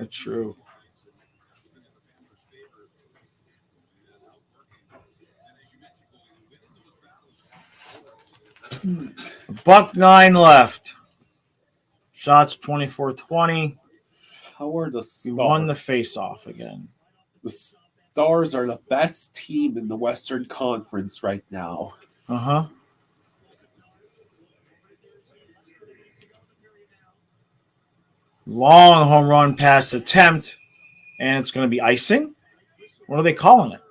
True. Buck 9 left. Shots 24-20. How are the We Stars? won the face-off again. The Stars are the best team in the Western Conference right now. Uh-huh. Long home run pass attempt. And it's going to be icing? What are they calling it?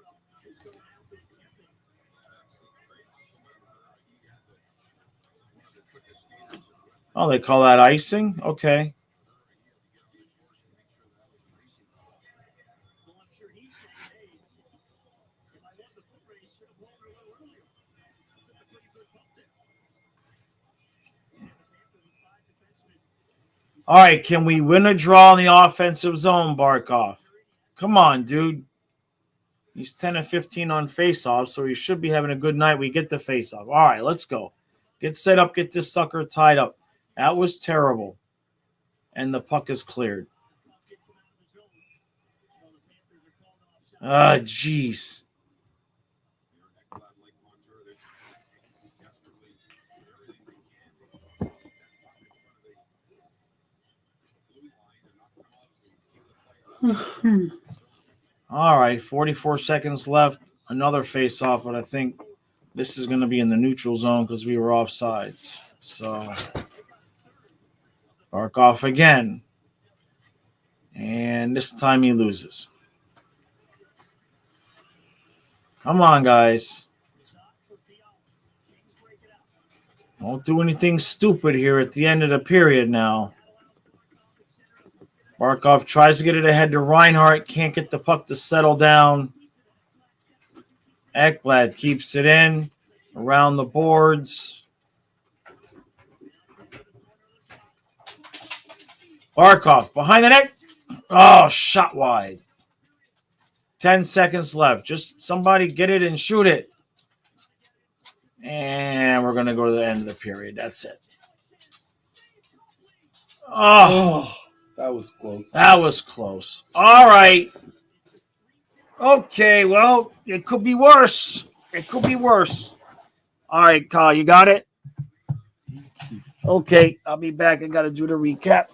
Oh, they call that icing? Okay. All right, can we win a draw in the offensive zone, Barkov? Come on, dude. He's 10 and 15 on faceoff, so he should be having a good night. We get the faceoff. All right, let's go. Get set up, get this sucker tied up. That was terrible. And the puck is cleared. Jeez. All right, 44 seconds left. Another face-off, but I think this is going to be in the neutral zone because we were offsides. So, Barkov again. And this time he loses. Come on, guys. Don't do anything stupid here at the end of the period now. Barkov tries to get it ahead to Reinhart. Can't get the puck to settle down. Ekblad keeps it in. Around the boards. Barkov behind the net. Oh, shot wide. 10 seconds left. Just somebody get it and shoot it. And we're going to go to the end of the period. That's it. Oh, that was close. That was close. All right. Okay, well, it could be worse. It could be worse. All right, Kyle, you got it? Okay, I'll be back. I got to do the recap.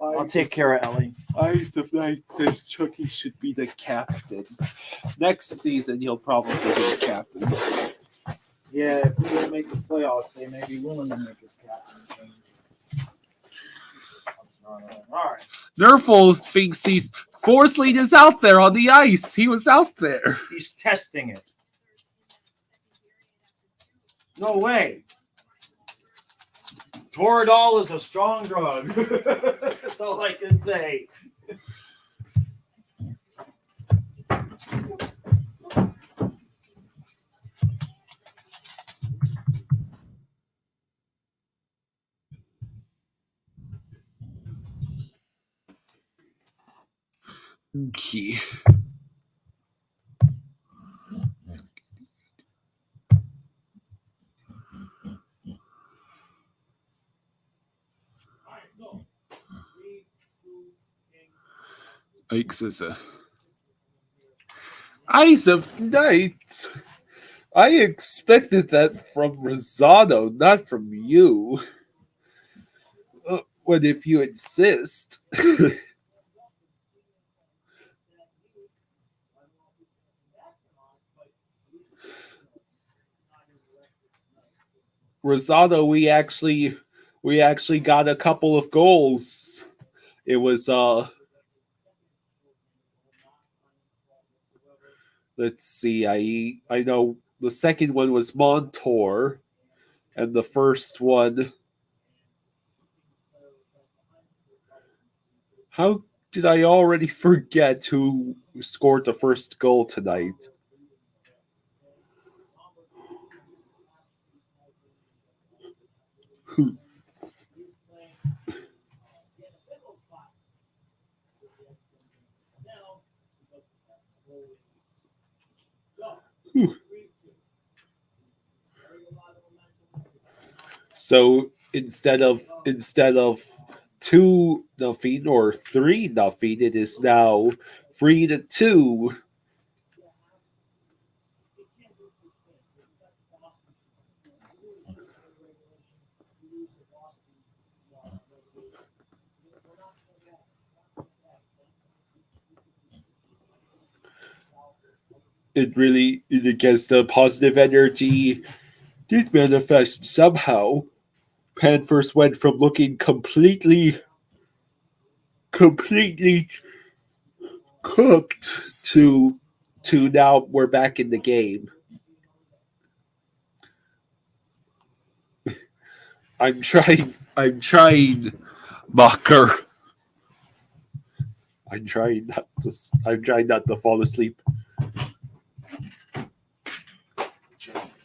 I'll take care of Ellie. Eyes of Night says Chucky should be the captain. Next season, he'll probably be the captain. Yeah, if we don't make the playoffs, they may be willing to make it captain. All right. Nerful thinks he's Forsling is out there on the ice. He was out there. He's testing it. No way. Toradol is a strong drug. That's all I can say. Okay. Ike says, Eyes of Night. I expected that from Rosado, not from you. But if you insist. Rosado, we actually got a couple of goals. It was let's see, I know the second one was Montour, and the first one. How did I already forget who scored the first goal tonight? So instead of 2-0 or 3-0, it is now 3-2. against the positive energy did manifest somehow. Panthers went from looking completely cooked to now we're back in the game. I'm trying, Mocker. I'm trying not to fall asleep.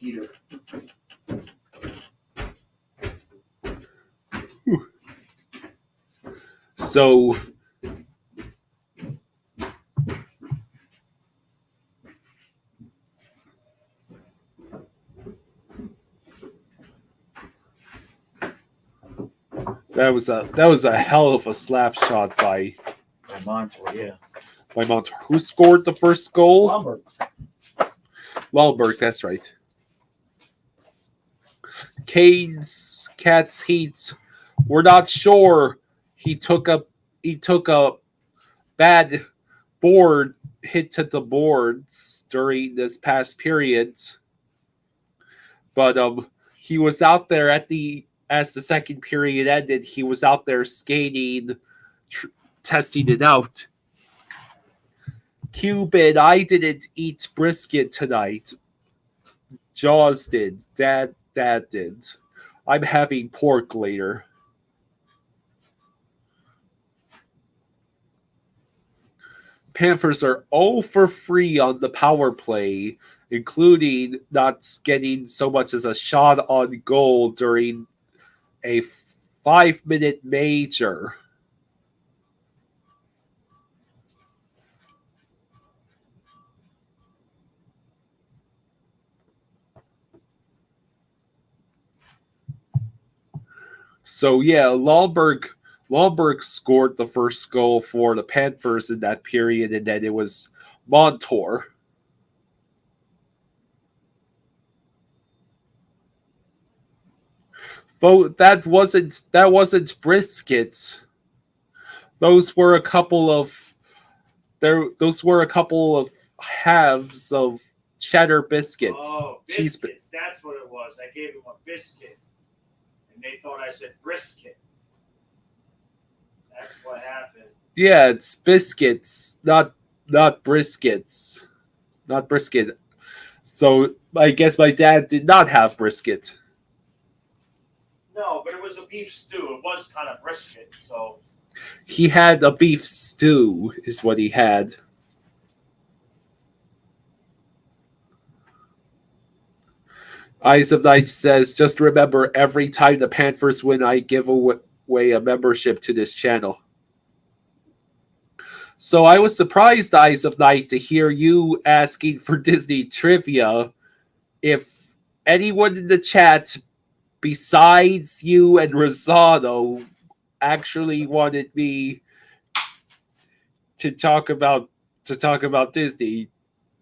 Peter. So that was a hell of a slap shot by Montour, yeah. Montour. Who scored the first goal? Lumber. Wahlberg, that's right. Cats Heat. We're not sure. He took a bad board hit to the boards during this past period. But he was out there as the second period ended, he was out there skating, testing it out. Cuban, I didn't eat brisket tonight. Jaws did. Dad did. I'm having pork later. Panthers are 0 for 3 on the power play, including not getting so much as a shot on goal during a 5-minute major. So yeah, Wahlberg scored the first goal for the Panthers in that period, and then it was Montour. That wasn't brisket. Those were a couple of halves of cheddar biscuits. Oh, biscuits. That's what it was. I gave him a biscuit. And they thought I said brisket. That's what happened. Yeah, it's biscuits, not briskets. Not brisket. So I guess my dad did not have brisket. No, but it was a beef stew. It was kind of brisket, so. He had a beef stew, is what he had. Eyes of Night says, just remember, every time the Panthers win, I give away a membership to this channel. So I was surprised, Eyes of Night, to hear you asking for Disney trivia. If anyone in the chat besides you and Rosado actually wanted me to talk about Disney,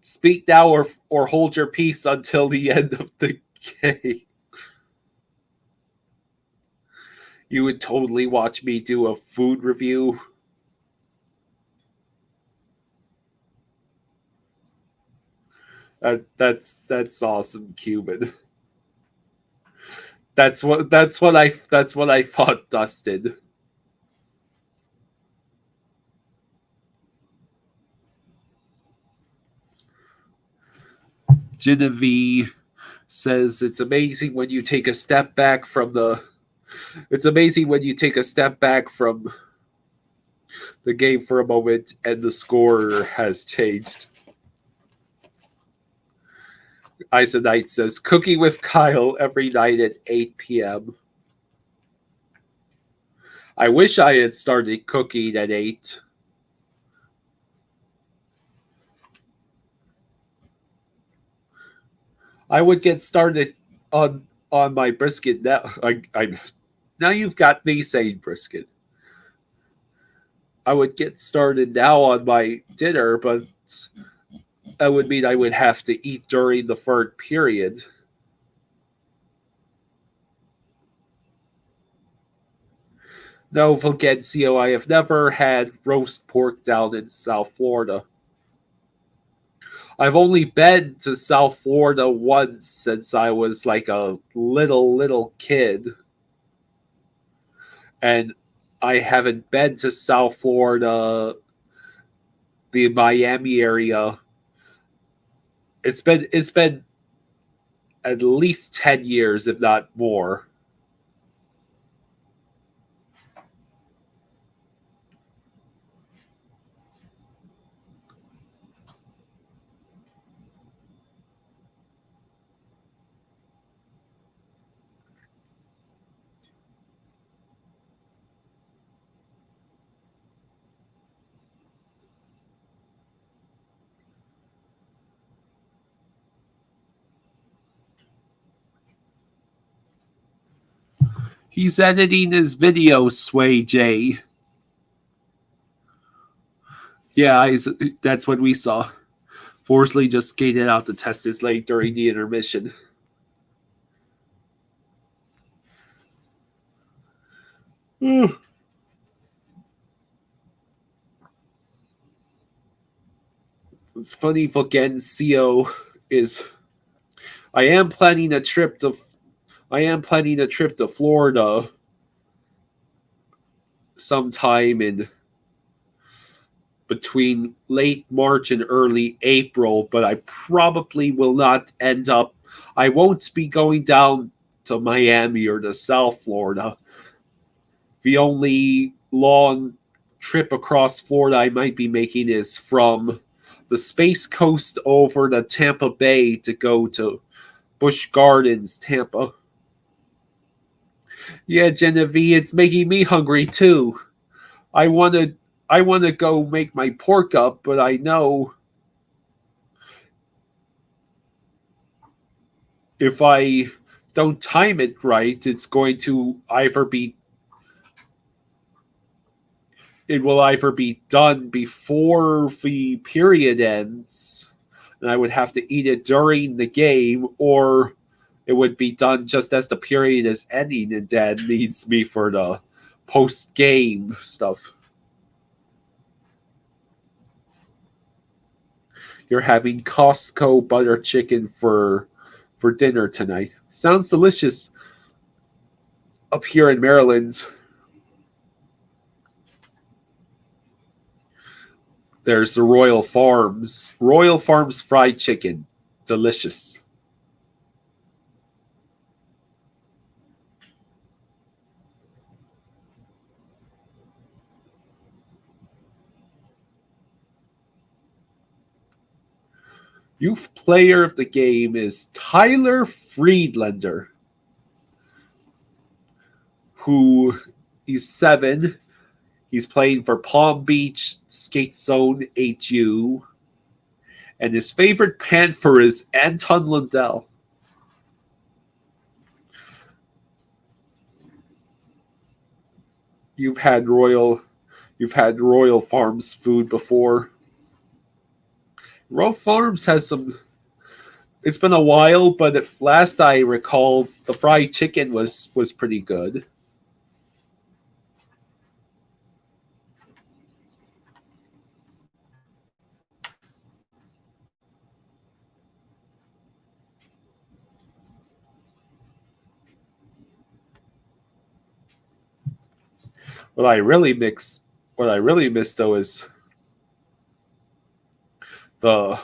speak now or hold your peace until the end of the game. You would totally watch me do a food review. That's awesome, Cuban. That's what I thought, Dustin. Genevieve says it's amazing when you take a step back from the game for a moment and the score has changed. Isonite says cooking with Kyle every night at 8 p.m. I wish I had started cooking at 8. I would get started on my brisket now. Now you've got me saying brisket. I would get started now on my dinner, but that would mean I would have to eat during the third period. No, Fulgencio, I have never had roast pork down in South Florida. I've only been to South Florida once since I was like a little kid. And I haven't been to South Florida, the Miami area. It's been at least 10 years, if not more. He's editing his video, Sway J. Yeah, that's what we saw. Forsley just skated out to test his leg during the intermission. It's funny Fulgencio is. I am planning a trip to Florida sometime in between late March and early April, but I probably will not end up. I won't be going down to Miami or to South Florida. The only long trip across Florida I might be making is from the Space Coast over to Tampa Bay to go to Busch Gardens, Tampa. Yeah, Genevieve, it's making me hungry too. I want to go make my pork up, but I know if I don't time it right, it will either be done before the period ends, and I would have to eat it during the game, or it would be done just as the period is ending and Dad needs me for the post-game stuff. You're having Costco butter chicken for dinner tonight. Sounds delicious up here in Maryland. There's the Royal Farms fried chicken. Delicious. Youth player of the game is Tyler Friedlander, who he's 7. He's playing for Palm Beach Skate Zone HU. And his favorite Panther is Anton Lundell. You've had Royal Farms food before. Royal Farms has some. It's been a while, but last I recall, the fried chicken was pretty good. What I really miss though is the,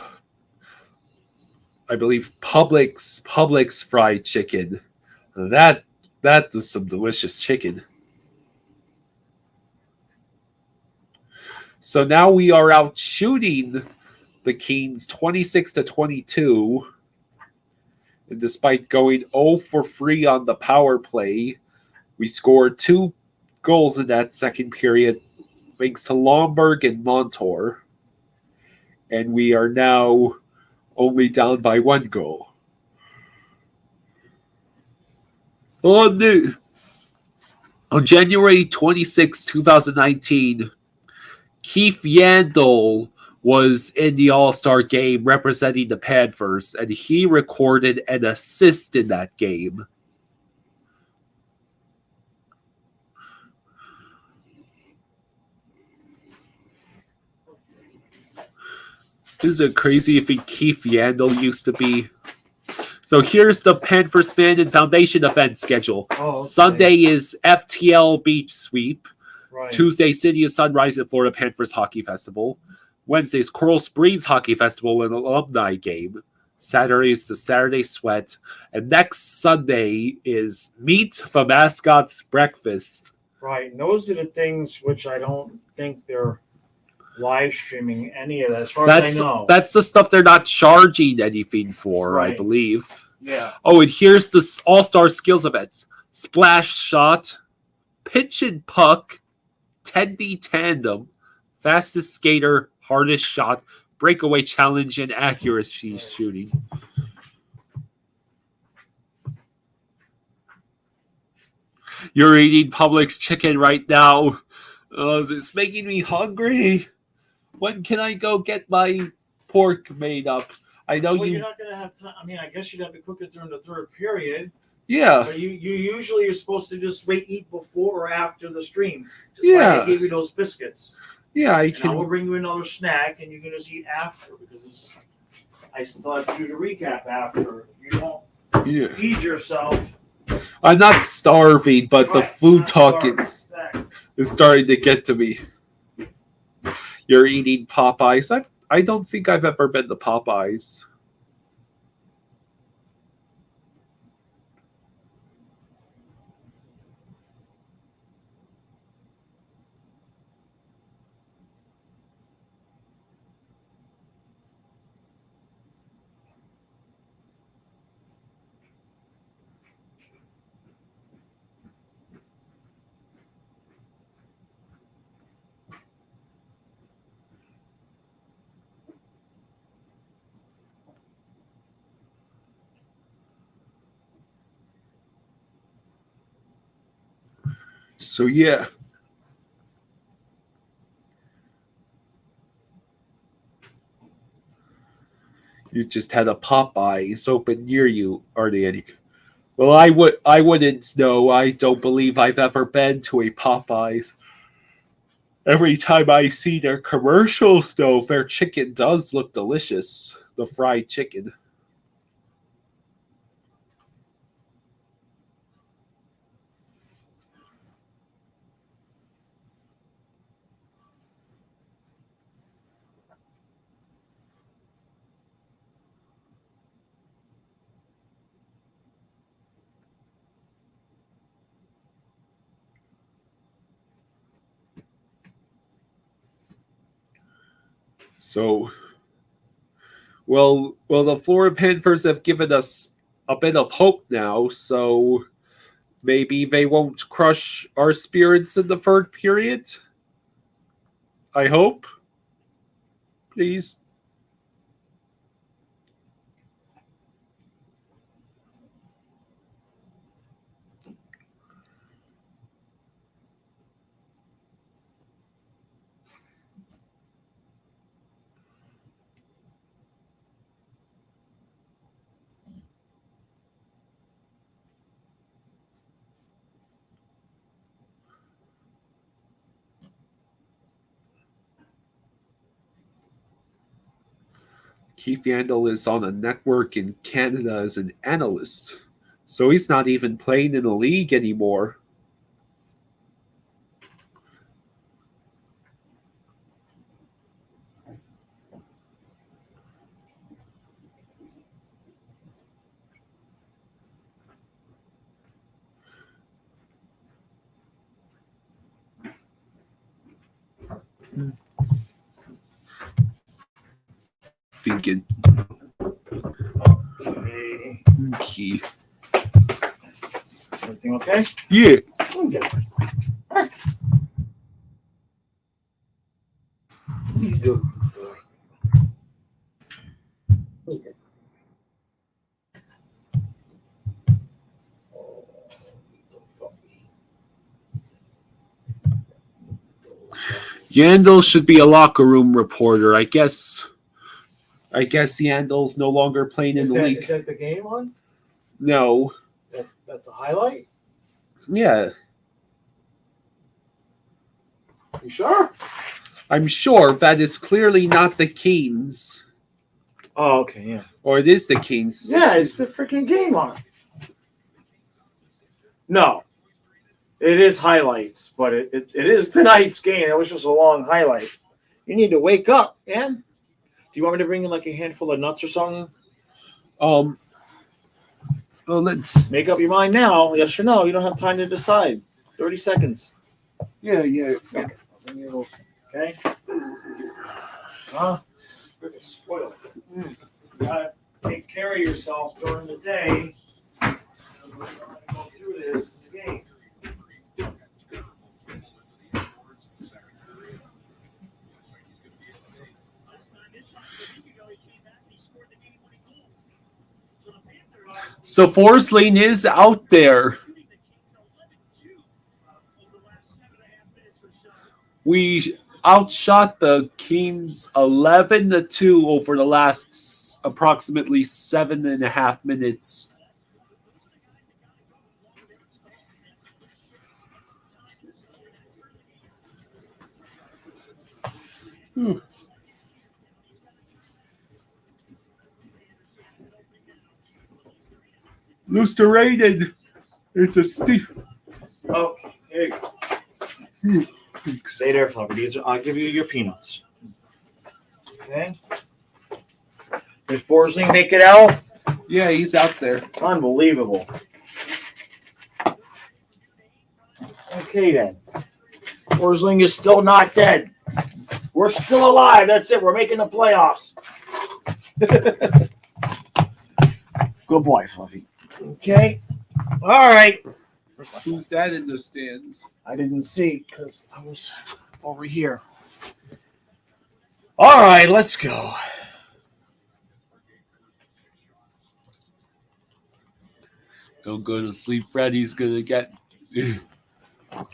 I believe, Publix fried chicken. That is some delicious chicken. So now we are out shooting the Kings 26-22. And despite going 0 for 3 on the power play, we scored 2 goals in that second period thanks to Lomberg and Montour. And we are now only down by 1 goal. On January 26, 2019, Keith Yandel was in the All-Star game representing the Panthers, and he recorded an assist in that game. Isn't it crazy if Keith Yandel used to be? So here's the Panthers Fan and Foundation event schedule. Oh, okay. Sunday is FTL Beach Sweep. Right. Tuesday, City of Sunrise at Florida Panthers Hockey Festival. Wednesday is Coral Springs Hockey Festival and Alumni Game. Saturday is the Saturday Sweat. And next Sunday is Meet the Mascots Breakfast. Right. And those are the things which I don't think they're live streaming any of that, as far as I know. That's the stuff they're not charging anything for, I Right. believe. Yeah. Oh, and here's the All-Star Skills events. Splash Shot, Pitch and Puck, 10D Tandem, Fastest Skater, Hardest Shot, Breakaway Challenge, and Accuracy Shooting. You're eating Publix chicken right now. It's making me hungry. When can I go get my pork made up? I know Well, you're not going to have time. I mean, I guess you'd have to cook it during the third period. Yeah. But you usually are supposed to just eat before or after the stream. Just Yeah. Like I gave you those biscuits. Yeah, I And I will can. bring you another snack, and you can just eat after because I still have to do the recap after. You don't Yeah. feed yourself. I'm not starving, but the Right, food not talk starving. is Exactly. starting to get to me. You're eating Popeyes. I don't think I've ever been to Popeyes. So yeah. You just had a Popeyes open near you, Arnie. Well, I wouldn't know. I don't believe I've ever been to a Popeyes. Every time I see their commercials, though, their chicken does look delicious. The fried chicken. So, well, the Florida Panthers have given us a bit of hope now, so maybe they won't crush our spirits in the third period. I hope. Please. Keith Yandel is on a network in Canada as an analyst, so he's not even playing in the league anymore. Thinking. Okay. Okay. Everything okay? Yeah. Okay. What do you do? Okay. Yandel should be a locker room reporter. I guess Yandel's no longer playing in Is the that, league. is that the game on? No. That's a highlight? Yeah. You sure? I'm sure that is clearly not the Kings. Oh, okay, yeah. Or it is the Kings. Yeah, it's the freaking game on. No. It is highlights, but it is tonight's game. It was just a long highlight. You need to wake up, man. Do you want me to bring in like a handful of nuts or something? Well, let's. Make up your mind now. Yes or no. You don't have time to decide. 30 seconds. Yeah. Okay. Huh? Freaking spoiled. You gotta take care of yourself during the day. We're gonna go through this game. So Forsling is out there. We outshot the Kings 11-2 over the last approximately 7.5 minutes. Lucerated. It's a steep. Okay, here you go. Stay there, Fluffy. I'll give you your peanuts. Okay. Did Forsling make it out? Yeah, he's out there. Unbelievable. Okay, then. Forsling is still not dead. We're still alive. That's it. We're making the playoffs. Good boy, Fluffy. Okay. All right. Who's that in the stands? I didn't see because I was over here. All right, let's go. Don't go to sleep, Freddy's gonna get. All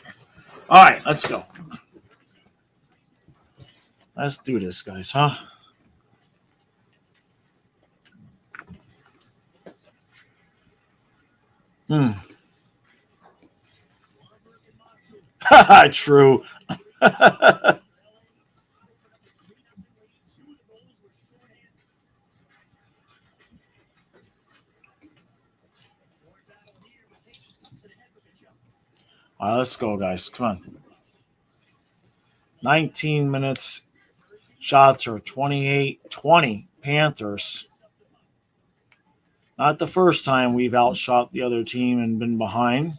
right, let's go. Let's do this, guys, huh? True. All right, let's go, guys. Come on. 19 minutes. Shots are 28-20. Panthers. Not the first time we've outshot the other team and been behind.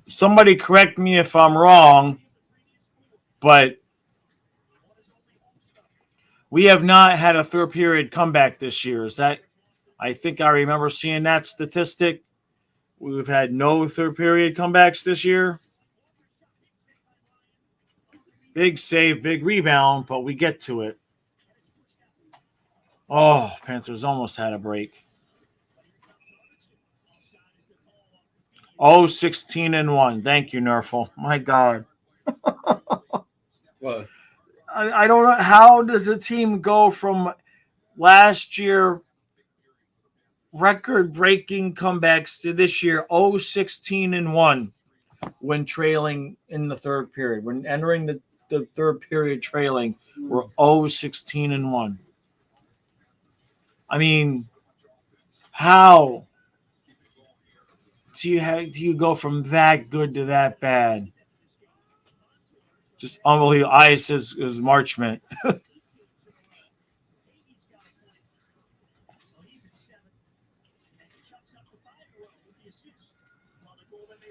Somebody correct me if I'm wrong, but we have not had a third period comeback this year. Is that? I think I remember seeing that statistic. We've had no third period comebacks this year. Big save, big rebound, but we get to it. Oh, Panthers almost had a break. 16-1. Thank you, Nerful. My God. What? I don't know. How does a team go from last year record-breaking comebacks to this year 16-1 when trailing in the third period? When entering the third period trailing, we're 16-1. I mean, how do you go from that good to that bad? Just unbelievable. Ice is Marchment.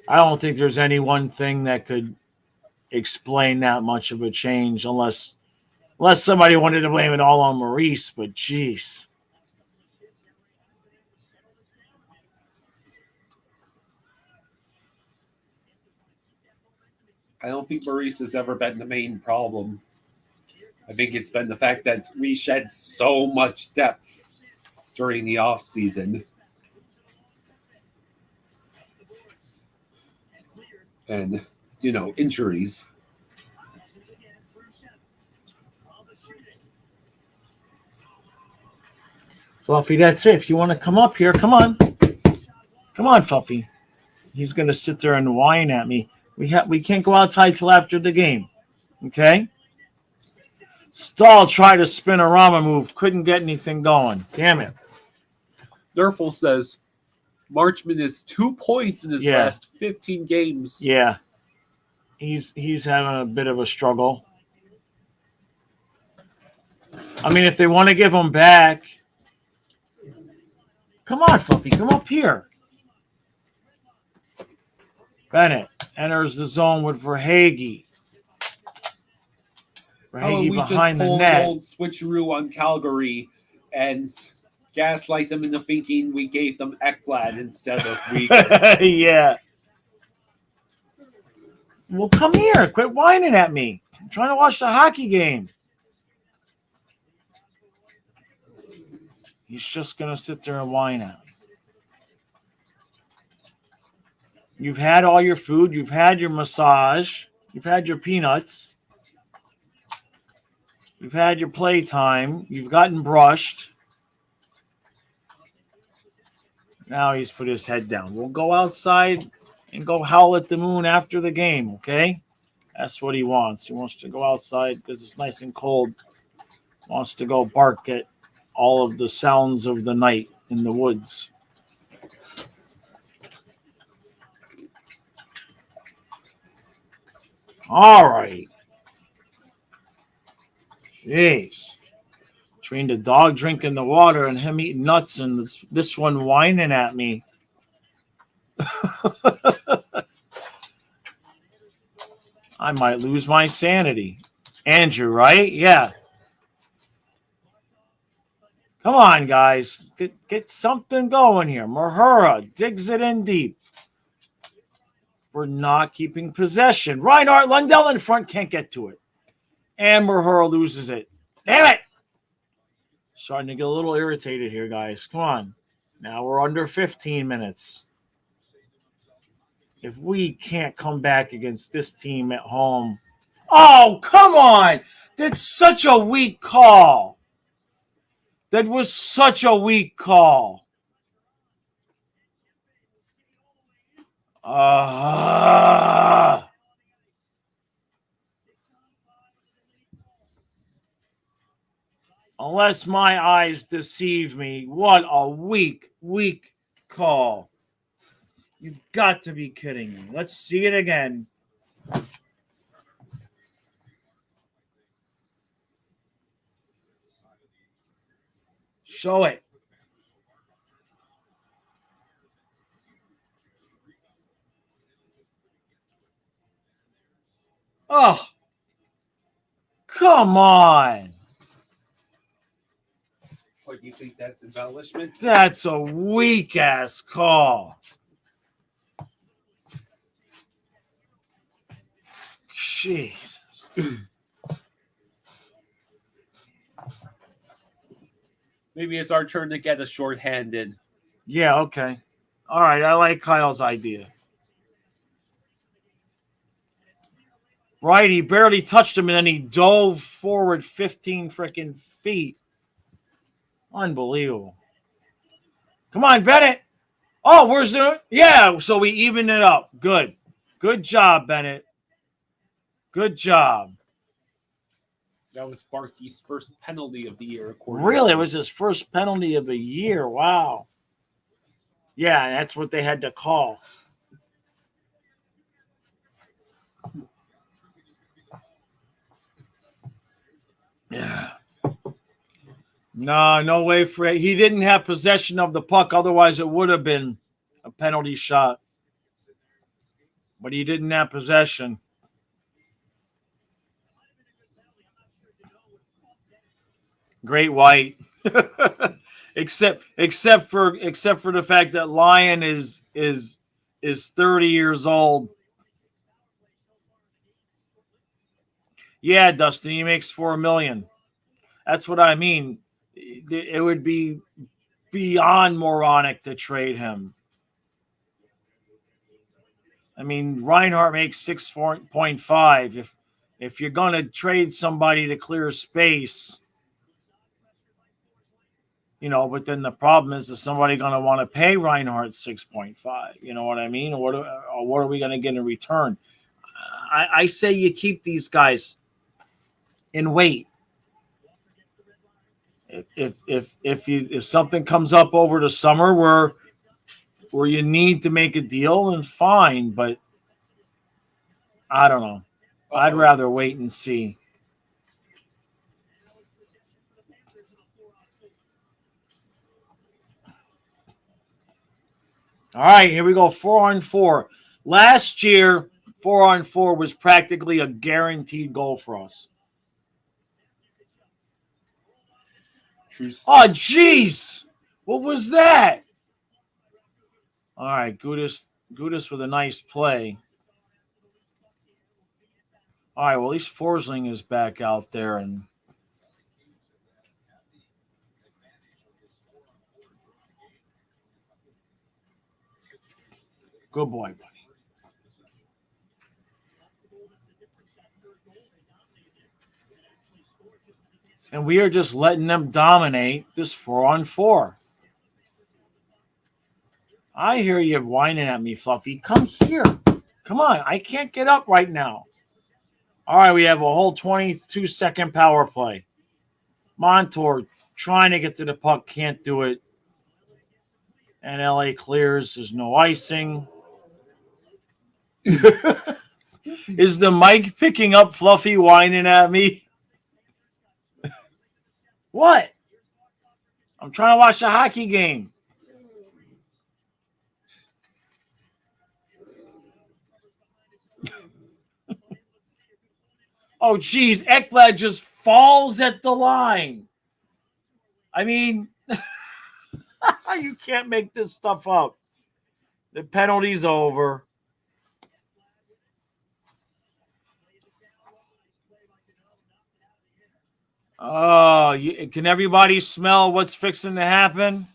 I don't think there's any one thing that could explain that much of a change unless somebody wanted to blame it all on Maurice, but jeez. I don't think Maurice has ever been the main problem. I think it's been the fact that we shed so much depth during the off season. And, injuries. Fluffy, that's it. If you want to come up here, come on. Come on, Fluffy. He's going to sit there and whine at me. We can't go outside till after the game. Okay? Stahl tried a spinorama move. Couldn't get anything going. Damn it. Nerfel says Marchman is 2 points in his Yeah. last 15 games. Yeah. He's having a bit of a struggle. I mean, if they want to give him back, come on, Fluffy, come up here. Bennett enters the zone with Verhage. Verhage we just behind the pulled net. the old switcheroo on Calgary and gaslight them into thinking we gave them Ekblad instead of Weaver. Yeah. Well, come here. Quit whining at me. I'm trying to watch the hockey game. He's just going to sit there and whine at me. You've had all your food. You've had your massage. You've had your peanuts. You've had your playtime. You've gotten brushed. Now he's put his head down. We'll go outside and go howl at the moon after the game, okay? That's what he wants. He wants to go outside because it's nice and cold. Wants to go bark at all of the sounds of the night in the woods. All right. Jeez. Between the dog drinking the water and him eating nuts and this one whining at me. I might lose my sanity. Andrew, right? Yeah. Come on, guys. Get something going here. Mahura digs it in deep. We're not keeping possession. Reinhart Lundell in front can't get to it. And Mahura loses it. Damn it! Starting to get a little irritated here, guys. Come on. Now we're under 15 minutes. If we can't come back against this team at home. Oh, come on. That's such a weak call. That was such a weak call. Unless my eyes deceive me, what a weak call. You've got to be kidding me. Let's see it again. Show it. Oh, come on. What do you think that's embellishment? That's a weak-ass call. Jesus. Maybe it's our turn to get us shorthanded. Yeah, okay. All right, I like Kyle's idea. Right, he barely touched him, and then he dove forward 15 freaking feet. Unbelievable. Come on, Bennett. Oh, where's the... Yeah, so we evened it up. Good. Good job, Bennett. Good job. That was Sparky's first penalty of the year. According Really? to It was his first penalty of the year. Wow. Yeah, that's what they had to call. Yeah. No way for it. He didn't have possession of the puck. Otherwise, it would have been a penalty shot. But he didn't have possession. Great White. except for the fact that Lyon is 30 years old. Yeah, Dustin, he makes $4 million. That's what I mean. It would be beyond moronic to trade him. I mean, Reinhart makes 6.5. If you're going to trade somebody to clear space, you know, but then the problem is somebody going to want to pay Reinhart 6.5? You know what I mean? Or what are we going to get in return? I say you keep these guys and wait. If something comes up over the summer where you need to make a deal, then fine. But I don't know. I'd rather wait and see. All right, here we go. 4-on-4. Last year, 4-on-4 was practically a guaranteed goal for us. Oh, jeez. What was that? All right, Gudis with a nice play. All right, well, at least Forsling is back out there. And good boy, buddy. And we are just letting them dominate this 4-on-4. I hear you whining at me, Fluffy. Come here. Come on. I can't get up right now. All right, we have a whole 22-second power play. Montour trying to get to the puck. Can't do it. And LA clears. There's no icing. Is the mic picking up Fluffy whining at me? What? I'm trying to watch a hockey game. Oh, geez. Ekblad just falls at the line. I mean, you can't make this stuff up. The penalty's over. Oh, can everybody smell what's fixing to happen?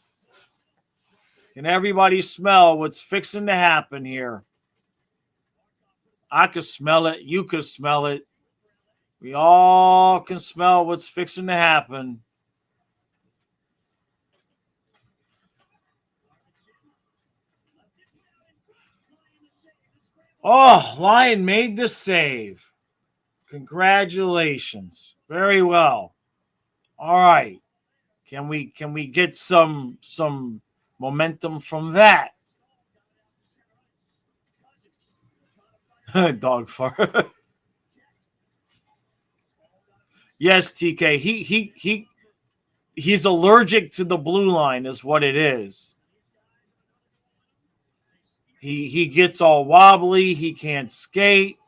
Can everybody smell what's fixing to happen here? I could smell it. You could smell it. We all can smell what's fixing to happen. Oh, Lion made the save. Congratulations. Very well. All right. Can we get some momentum from that? Dog fart. Yes, TK. He's allergic to the blue line is what it is. He gets all wobbly, he can't skate,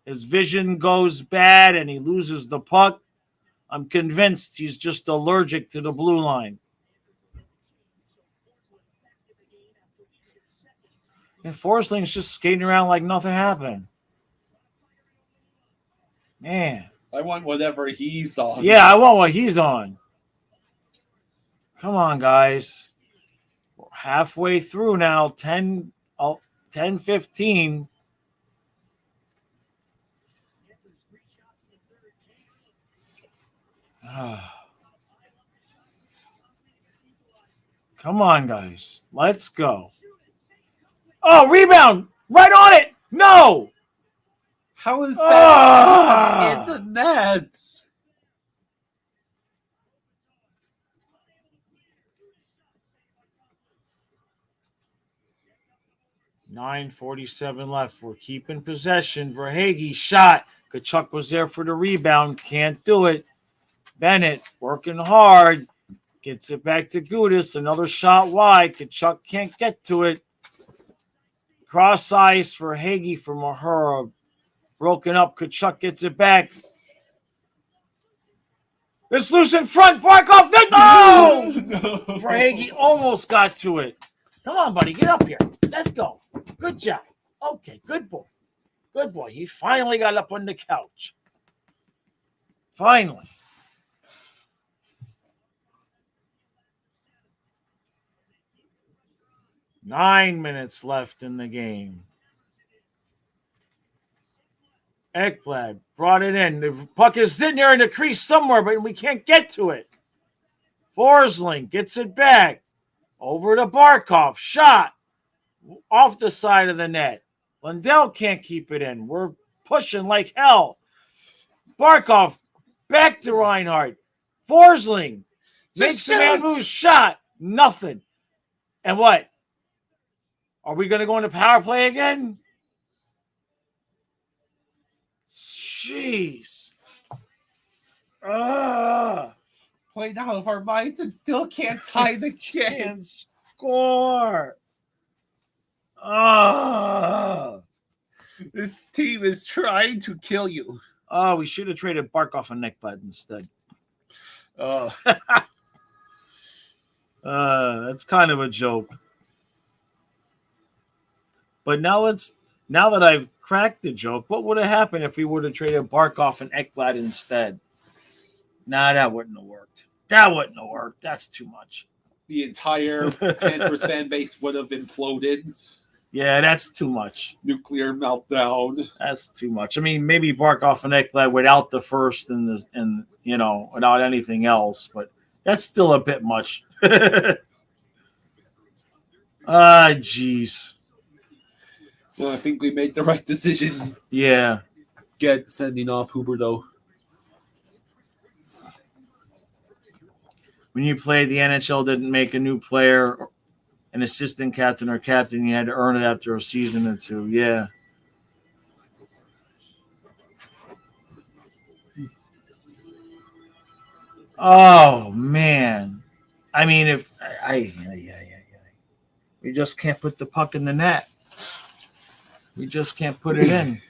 his vision goes bad and he loses the puck. I'm convinced he's just allergic to the blue line. And Forsling's just skating around like nothing happened. Man. I want whatever he's on. Yeah, I want what he's on. Come on, guys. We're halfway through now. 10-15. Come on, guys. Let's go. Oh, rebound. Right on it. No. How is that in the nets? $9:47 left. We're keeping possession. Verhaeghe shot. Kachuk was there for the rebound. Can't do it. Bennett working hard. Gets it back to Gudis. Another shot wide. Kachuk can't get to it. Cross ice for Hagee from Mahura. Broken up. Kachuk gets it back. It's loose in front. Barkov. No! Verhaeghe almost got to it. Come on, buddy. Get up here. Let's go. Good job. Okay, good boy. Good boy. He finally got up on the couch. Finally. Nine minutes left in the game. Ekblad brought it in. The puck is sitting there in the crease somewhere, but we can't get to it. Forsling gets it back. Over to Barkov. Shot. Off the side of the net. Lundell can't keep it in. We're pushing like hell. Barkov back to Reinhardt. Forsling Makes a shoot. man move. Shot. Nothing. And what? Are we going to go into power play again? Jeez. Played out of our minds and still can't tie the game. Can't score. This team is trying to kill you. Oh, we should have traded Barkov and Ekblad instead. That's kind of a joke. But now that I've cracked the joke, what would have happened if we would have traded Barkov and Ekblad instead? Nah, that wouldn't have worked. That's too much. The entire Panthers fan base would have imploded. Yeah, that's too much. Nuclear meltdown. That's too much. I mean, maybe Barkov and Ekblad without the first and without anything else, but that's still a bit much. Jeez. Well, I think we made the right decision. Yeah. Sending off Huberto. When you played, the NHL didn't make a new player an assistant captain or captain. You had to earn it after a season or two. Yeah. Oh, man. I mean, if we just can't put the puck in the net. We just can't put it in.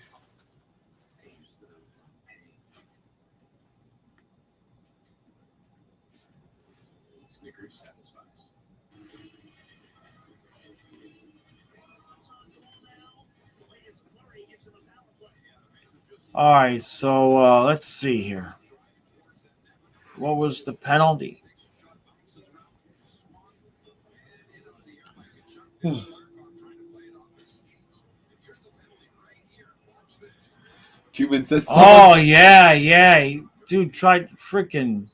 Snickers satisfies. All right, so let's see here. What was the penalty? Cuban says, Oh, yeah. Dude tried freaking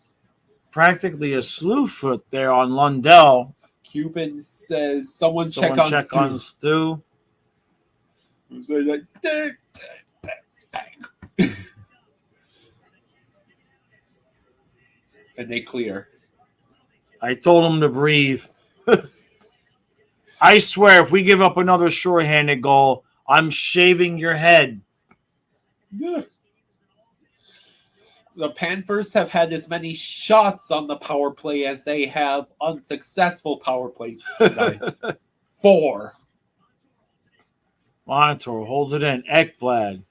practically a slew foot there on Lundell. Cuban says, someone check on Stu. Like, and they clear. I told him to breathe. I swear, if we give up another shorthanded goal, I'm shaving your head. Yeah. The Panthers have had as many shots on the power play as they have unsuccessful power plays tonight. 4. Montour holds it in. Ekblad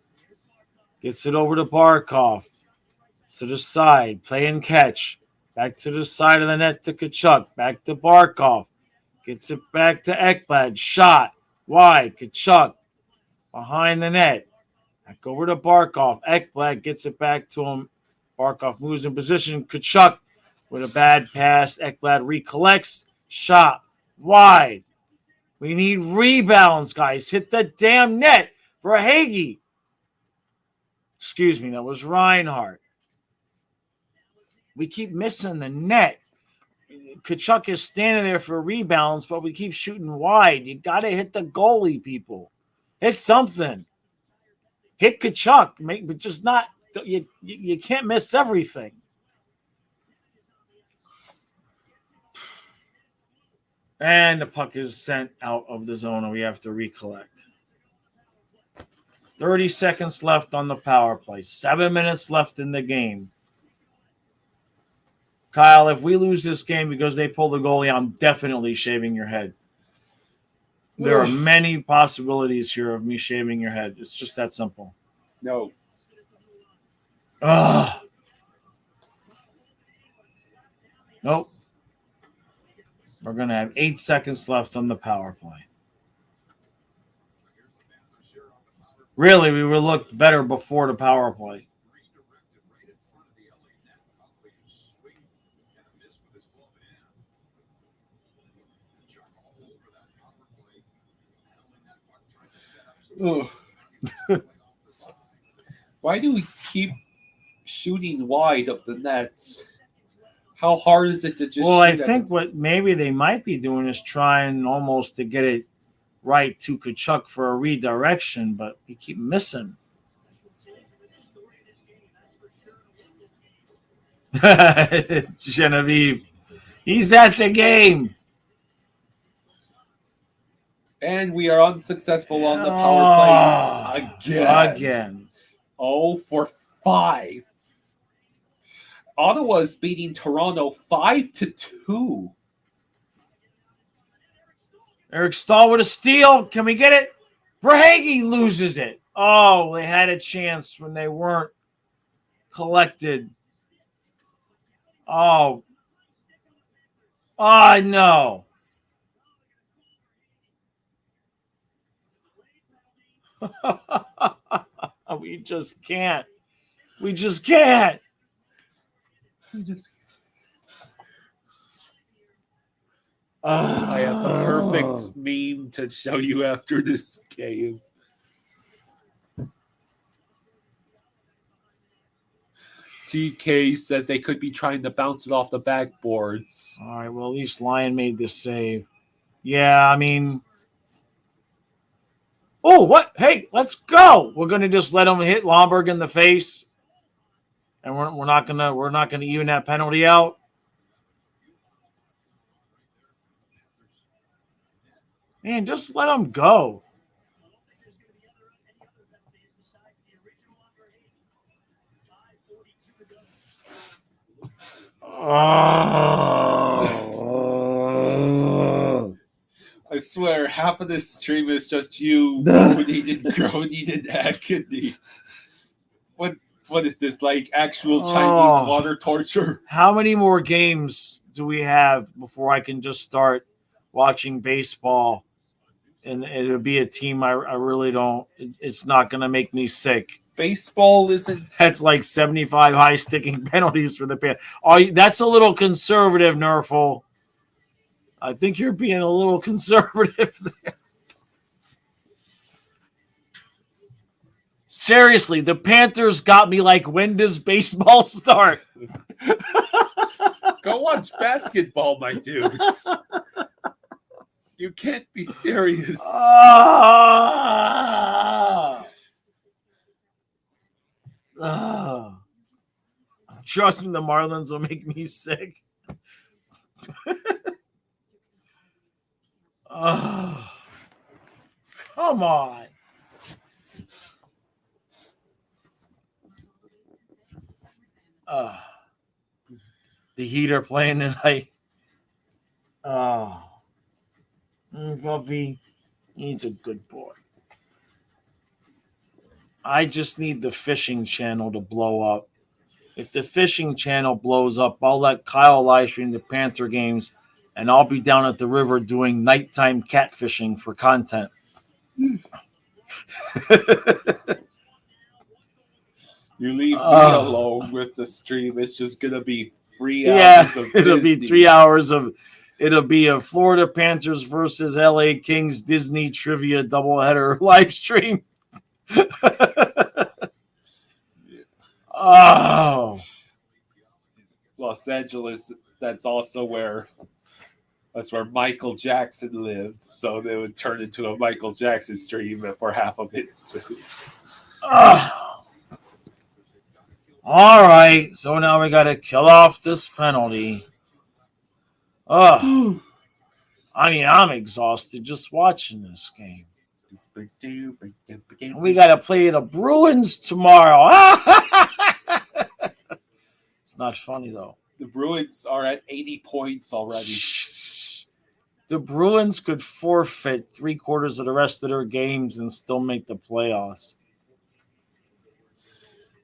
gets it over to Barkov. To the side. Play and catch. Back to the side of the net to Tkachuk. Back to Barkov. Gets it back to Ekblad. Shot. Wide. Tkachuk. Behind the net. Back over to Barkov. Ekblad gets it back to him. Barkov moves in position. Tkachuk with a bad pass. Ekblad recollects. Shot. Wide. We need rebounds, guys. Hit the damn net for Hagee. Excuse me, that was Reinhardt. We keep missing the net. Tkachuk is standing there for rebounds, but we keep shooting wide. You got to hit the goalie, people. Hit something. Hit Tkachuk, but just not. You can't miss everything. And the puck is sent out of the zone, and we have to recollect. 30 seconds left on the power play. 7 minutes left in the game. Kyle, if we lose this game because they pull the goalie, I'm definitely shaving your head. There are many possibilities here of me shaving your head. It's just that simple. No. Nope. We're going to have 8 seconds left on the power play. Really, we would look better before the power play. Why do we keep shooting wide of the nets? How hard is it to just Well, I shoot at think them? what maybe they might be doing is trying almost to get it right to Tkachuk for a redirection, but we keep missing. Genevieve. He's at the game. And we are unsuccessful on the power play again. Again. 0 for 5. Ottawa's beating Toronto 5-2. Eric Stahl with a steal. Can we get it? Verhaeghe loses it. Oh, they had a chance when they weren't collected. Oh. Oh, no. We just can't. We just can't. I have the perfect meme to show you after this game. TK says they could be trying to bounce it off the backboards. All right, well, at least Lyon made the save. Yeah, I mean... Oh, what? Hey, let's go. We're going to just let him hit Lomberg in the face. And we're not gonna even that penalty out. Man, just let him go. Oh. I swear, half of this stream is just you groaning in agony. What is this, like actual Chinese water torture? How many more games do we have before I can just start watching baseball? And it'll be a team I really don't. It's not going to make me sick. Baseball isn't. That's like 75 high sticking penalties for the Panthers. That's a little conservative, Nerful. I think you're being a little conservative there. Seriously, the Panthers got me like, when does baseball start? Go watch basketball, my dudes. You can't be serious. Trust me, the Marlins will make me sick. Come on. The Heat are playing tonight. Fluffy, he's a good boy. I just need the fishing channel to blow up. If the fishing channel blows up, I'll let Kyle live stream the Panther games, and I'll be down at the river doing nighttime catfishing for content. You leave me alone with the stream. It's just going to be 3 hours of it'll Disney. be 3 hours of it'll be a Florida Panthers versus LA Kings Disney trivia doubleheader live stream. Oh, Los Angeles, that's where Michael Jackson lived, so they would turn into a Michael Jackson stream for half of it too. All right, so now we got to kill off this penalty. I mean, I'm exhausted just watching this game. We got to play the Bruins tomorrow. It's not funny, though. The Bruins are at 80 points already. The Bruins could forfeit 3/4 of the rest of their games and still make the playoffs.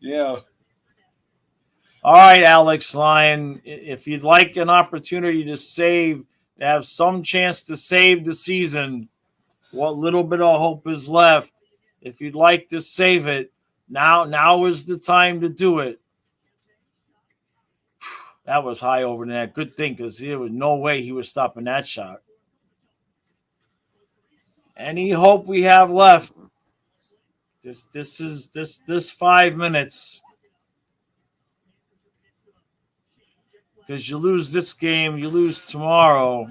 Yeah. All right, Alex Lyon, if you'd like an opportunity to have some chance to save the season, what little bit of hope is left, if you'd like to save it, now is the time to do it. That was high over the net. Good thing, because there was no way he was stopping that shot. Any hope we have left, this 5 minutes. Because you lose this game, you lose tomorrow.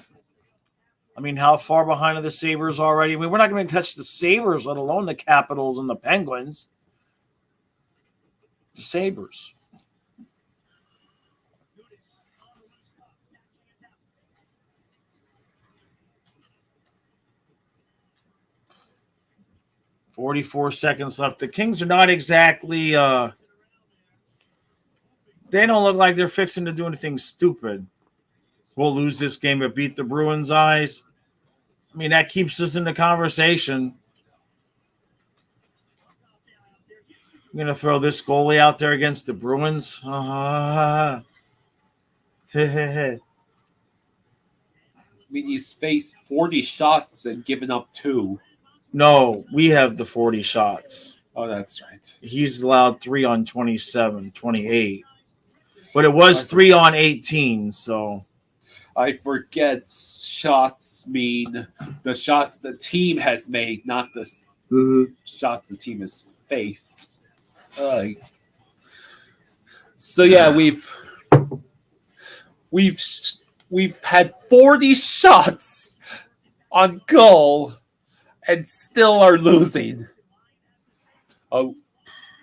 I mean, how far behind are the Sabres already? I mean, we're not going to touch the Sabres, let alone the Capitals and the Penguins. The Sabres. 44 seconds left. The Kings are not exactly they don't look like they're fixing to do anything stupid. We'll lose this game but beat the Bruins' eyes. I mean, that keeps us in the conversation. I'm going to throw this goalie out there against the Bruins. I mean, he's faced 40 shots and given up 2. No, we have the 40 shots. Oh, that's right. He's allowed 3 on 27, 28. But it was 3 on 18, so. I forget shots mean the shots the team has made, not the shots the team has faced. So yeah, we've had 40 shots on goal and still are losing. Oh,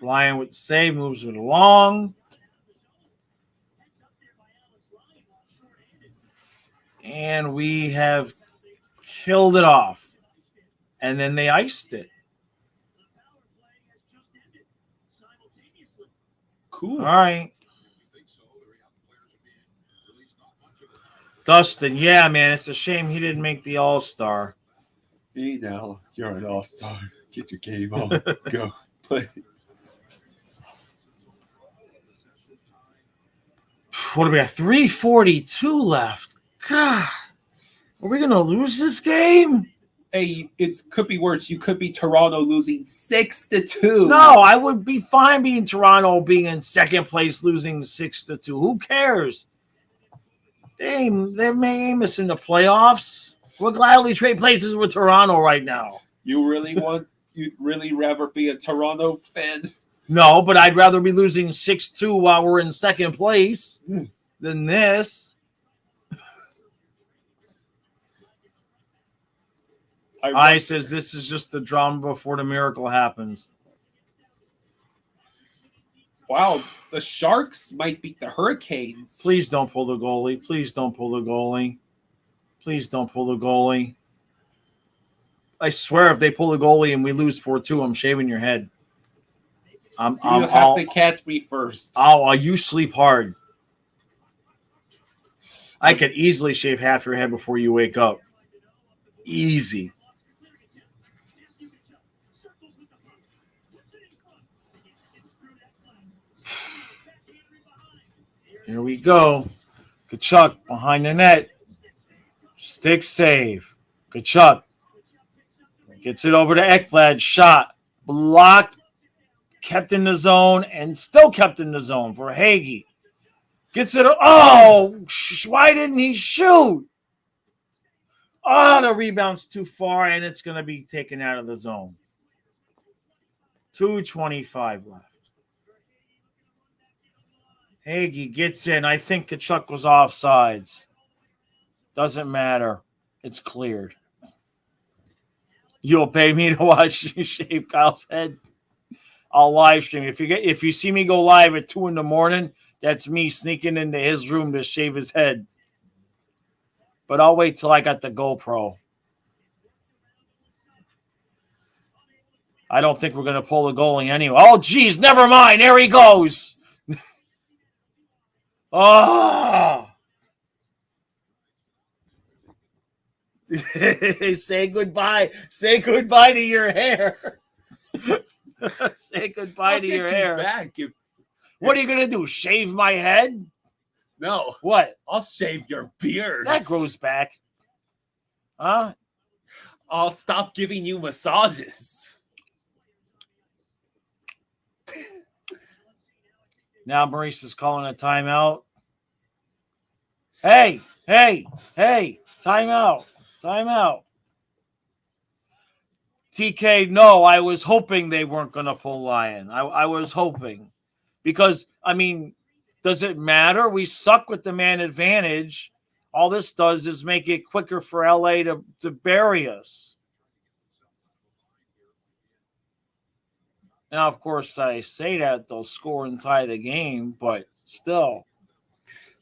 Lyon with save, moves it along. And we have killed it off. And then they iced it. cool. All right. Dustin, yeah, man, it's a shame he didn't make the All-Star. Hey, now you're an all-star. Get your game on. Go play. What do we got? 3:42 left. God, are we gonna lose this game? Hey, it could be worse. You could be Toronto losing 6-2. No, I would be fine being Toronto being in second place, losing 6-2. Who cares? They're missing the playoffs. We'll gladly trade places with Toronto right now. You'd really rather be a Toronto fan? No, but I'd rather be losing 6-2 while we're in second place than this. I says this is just the drama before the miracle happens. Wow, the Sharks might beat the Hurricanes. Please don't pull the goalie. Please don't pull the goalie. Please don't pull the goalie. I swear if they pull the goalie and we lose 4-2, I'm shaving your head. You have to catch me first. You sleep hard. I could easily shave half your head before you wake up. Easy. Here we go. Kachuk behind the net. Stick save. Kachuk gets it over to Ekblad. Shot. Blocked. Kept in the zone and still kept in the zone for Hagee. Gets it. Oh, why didn't he shoot? Oh, the rebound's too far and it's going to be taken out of the zone. 2:25 left. Hagee gets in. I think Kachuk was offsides. Doesn't matter. It's cleared. You'll pay me to watch you shave Kyle's head. I'll live stream. If you see me go live at 2 a.m, that's me sneaking into his room to shave his head. But I'll wait till I got the GoPro. I don't think we're going to pull the goalie anyway. Oh, geez, never mind. There he goes. Oh. Say goodbye. Say goodbye to your hair. Say goodbye to your hair. What are you going to do? Shave my head? No. What? I'll shave your beard. That grows back. Huh? I'll stop giving you massages. Now Maurice is calling a timeout. Hey, timeout. TK, no, I was hoping they weren't going to pull Lyon. I was hoping. Because, I mean, does it matter? We suck with the man advantage. All this does is make it quicker for LA to bury us. Now, of course, I say that they'll score and tie the game, but still.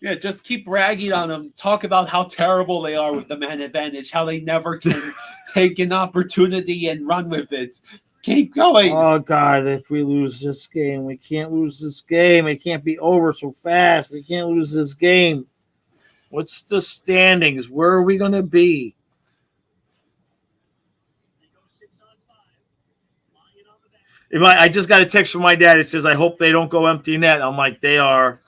Yeah, just keep ragging on them. Talk about how terrible they are with the man advantage, how they never can take an opportunity and run with it. keep going. Oh, God, if we lose this game, we can't lose this game. It can't be over so fast. We can't lose this game. What's the standings? Where are we going to be? I just got a text from my dad. It says, I hope they don't go empty net. I'm like, they are.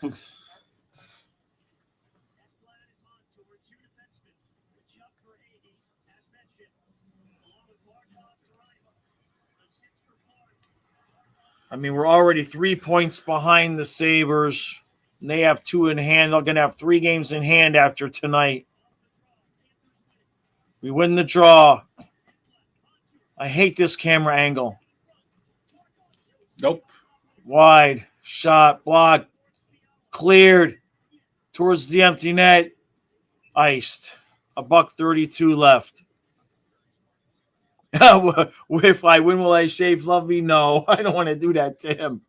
I mean, we're already 3 points behind the Sabres. And they have 2 in hand. They're going to have 3 games in hand after tonight. We win the draw. I hate this camera angle. Nope. Wide, shot, blocked, cleared towards the empty net, iced. $1:32 left. If I win, will I shave Lovey? No, I don't want to do that to him.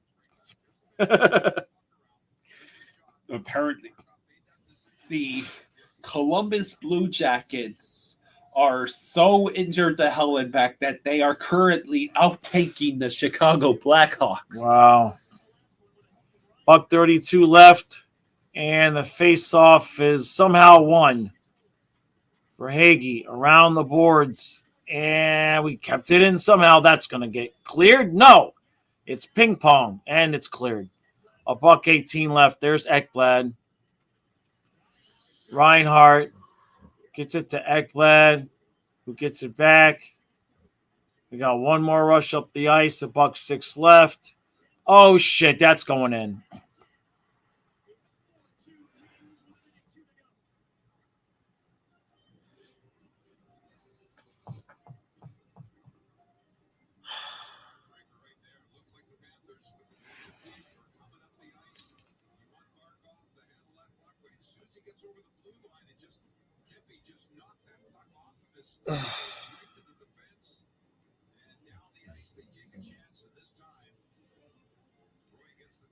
Apparently, the Columbus Blue Jackets are so injured to hell and back that they are currently outtaking the Chicago Blackhawks. Wow. $1:32 left, and the face-off is somehow won for Hagee around the boards, and we kept it in somehow. That's going to get cleared? No. It's ping pong, and it's cleared. $1:18 left. There's Ekblad. Reinhart gets it to Ekblad, who gets it back. We got one more rush up the ice. $1:06 left. Oh, shit. That's going in.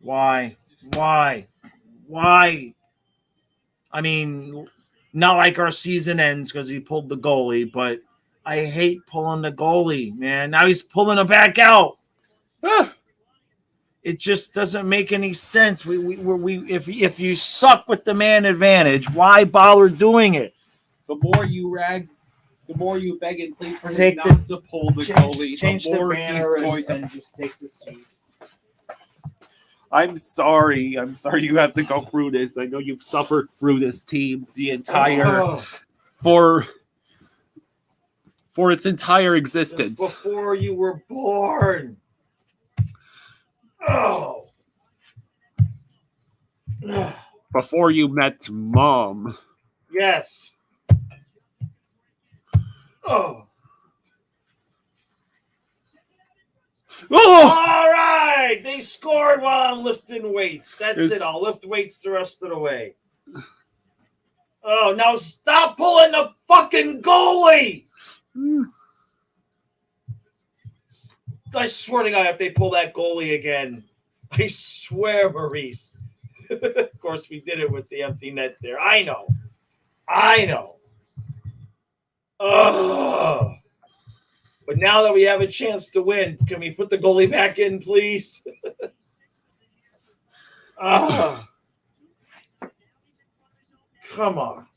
Why? I mean, not like our season ends because he pulled the goalie, but I hate pulling the goalie, man. Now he's pulling him back out. It just doesn't make any sense. If you suck with the man advantage, why bother doing it? The more you the more you beg and plead for Take him not to pull the goalie, Change the the more banner he's going to. and just take the seat. I'm sorry you have to go through this. I know you've suffered through this team the entire for its entire existence. Since before you were born. Oh. Before you met Mom. Yes. Oh. Oh! All right. They scored while I'm lifting weights. That's it. I'll lift weights the rest of the way. Oh, now stop pulling the fucking goalie. I swear to God, if they pull that goalie again, I swear, Maurice. Of course, we did it with the empty net there. I know. Ugh. But now that we have a chance to win, can we put the goalie back in, please? Come on.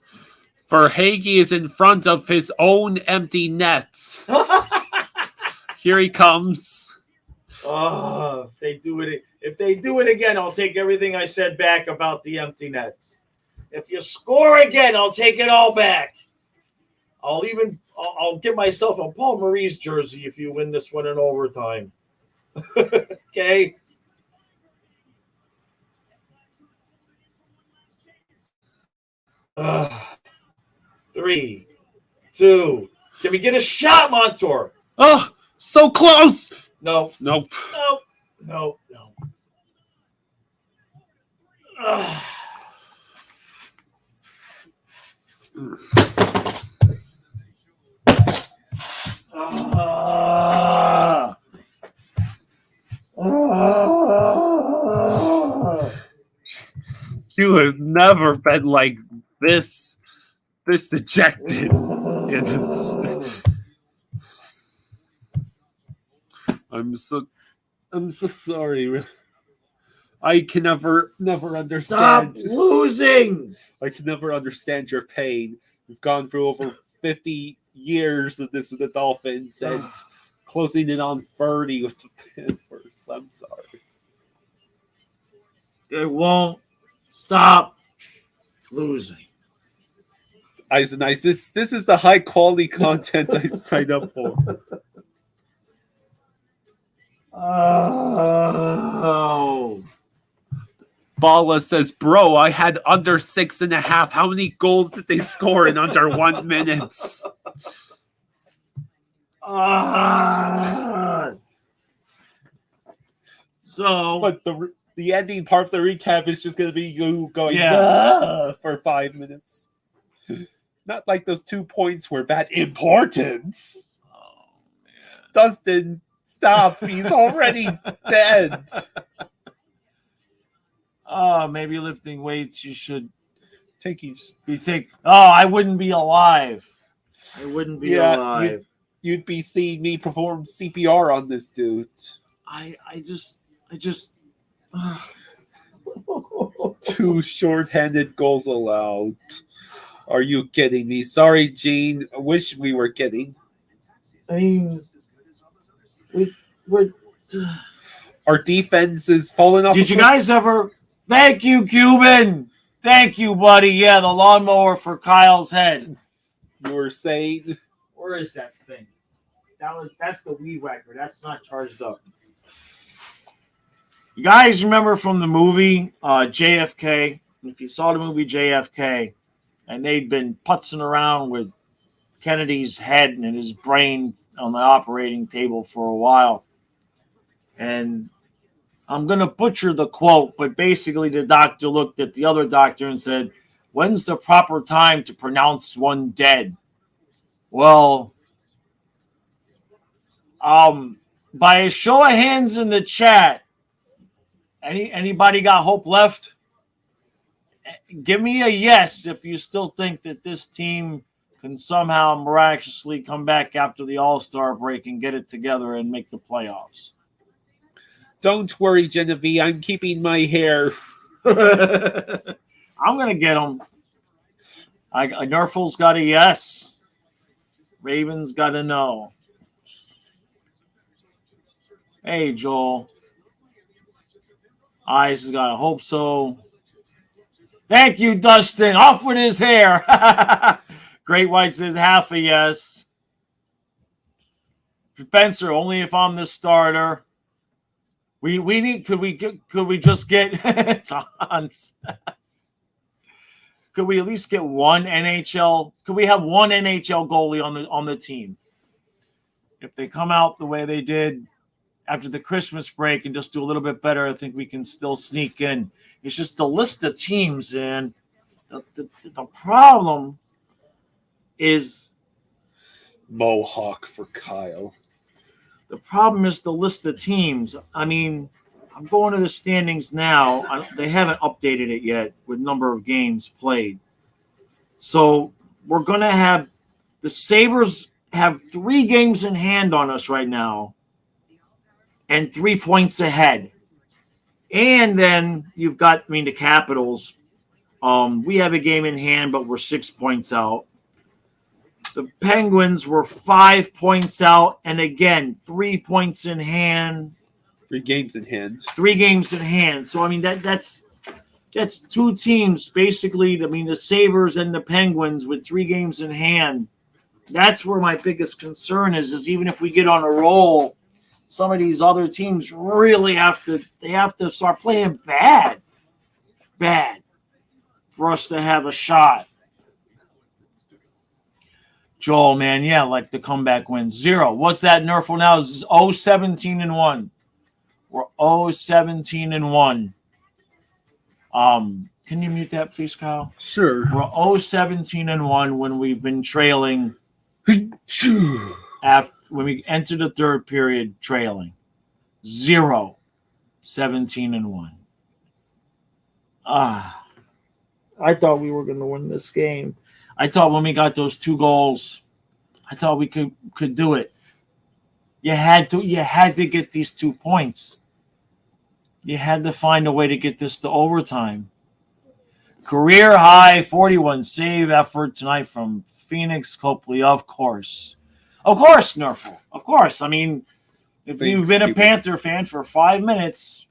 For Hagee is in front of his own empty net. Here he comes. Oh, if they do it again, I'll take everything I said back about the empty nets. If you score again, I'll take it all back. I'll give myself a Paul Maurice jersey if you win this one in overtime. Okay. Uh, 3, 2. Can we get a shot, Montour? Oh, so close. No. Nope. No. You have never been like this dejected. I'm so sorry. I can never Stop understand. losing. I can never understand your pain. We've gone through over 50 years of this with the Dolphins and closing in on 30 with the Panthers. I'm sorry. They won't stop losing. Ice and Ice, this is the high quality content I signed up for. Oh. Bala says, bro, I had under 6.5. How many goals did they score in under 1 minute? So, But the ending part of the recap is just going to be you going for 5 minutes. Not like those 2 points were that important. oh, man. Dustin, stop. He's already dead. Maybe lifting weights, you should Take I wouldn't be alive. I wouldn't be alive. You'd be seeing me perform CPR on this dude. I just 2 short-handed goals allowed. Are you kidding me? Sorry, Gene. I wish we were kidding. I mean, we're Our defense is falling off. Did you guys ever? Thank you, Cuban. Thank you, buddy. Yeah, the lawnmower for Kyle's head. You were saying? Where is that thing? That's the weed whacker. That's not charged up. You guys remember from the movie JFK? If you saw the movie JFK, and they'd been putzing around with Kennedy's head and his brain on the operating table for a while. And I'm going to butcher the quote, but basically the doctor looked at the other doctor and said, when's the proper time to pronounce one dead? Well, by a show of hands in the chat, anybody got hope left? Give me a yes if you still think that this team can somehow miraculously come back after the All-Star break and get it together and make the playoffs. Don't worry, Genevieve. I'm keeping my hair. I'm going to get them. Nerful's got a yes. Ravens got a no. Hey, Joel. Ice has got a hope so. Thank you, Dustin. Off with his hair. Great White says half a yes. Spencer, only if I'm the starter. We need. Could we just get tons? Could we at least get one NHL? Could we have one NHL goalie on the team? If they come out the way they did after the Christmas break and just do a little bit better, I think we can still sneak in. It's just the list of teams, and the problem is Mohawk for Kyle. The problem is the list of teams. I mean, I'm going to the standings now. They haven't updated it yet with number of games played. So we're going to have the Sabres have 3 games in hand on us right now and 3 points ahead. And then you've got, the Capitals. We have a game in hand, but we're 6 points out. The Penguins were 5 points out, and again, 3 points in hand. 3 games in hand. 3 games in hand. So that's 2 teams basically. The Sabres and the Penguins with 3 games in hand. That's where my biggest concern is even if we get on a roll, some of these other teams really have to start playing bad for us to have a shot. Joel, man, yeah, like the comeback wins. 0. What's that Nerful now? Is 0-17-1. We're 0-17-1. Can you mute that, please, Kyle? Sure. We're 0-17-1 when we've been trailing. When we enter the third period, trailing. 0-17-1. I thought we were going to win this game. I thought when we got those 2 goals, I thought we could do it. You had to get these 2 points. You had to find a way to get this to overtime. Career high 41 save effort tonight from Phoenix Copley, of course. Of course, Nerful. Of course. I mean, if you've been a Panther fan for 5 minutes,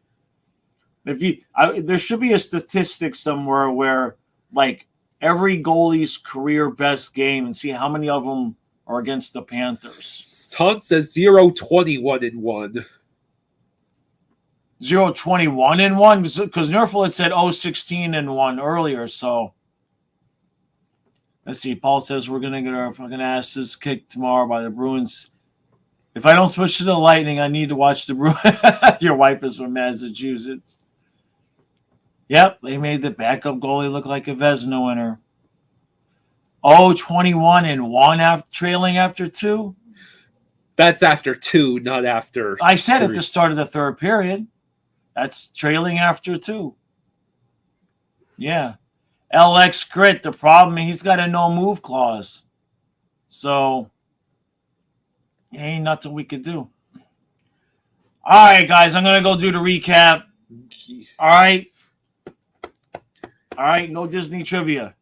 there should be a statistic somewhere where, like, every goalie's career best game and see how many of them are against the Panthers. Ton says 0-21-1. 0-21-1 because Nerful had said 0-16-1 earlier. So let's see. Paul says we're gonna get our fucking asses kicked tomorrow by the Bruins. If I don't switch to the Lightning, I need to watch the Bruins. Your wife is from Massachusetts. Yep, they made the backup goalie look like a Vezina winner. 0-21-1 trailing after 2. That's after 2, not after. I said 3. at the start of the third period. That's trailing after 2. Yeah. LX Grit, the problem, he's got a no-move clause. So, ain't nothing we could do. All right, guys, I'm going to go do the recap. All right. All right, no Disney trivia.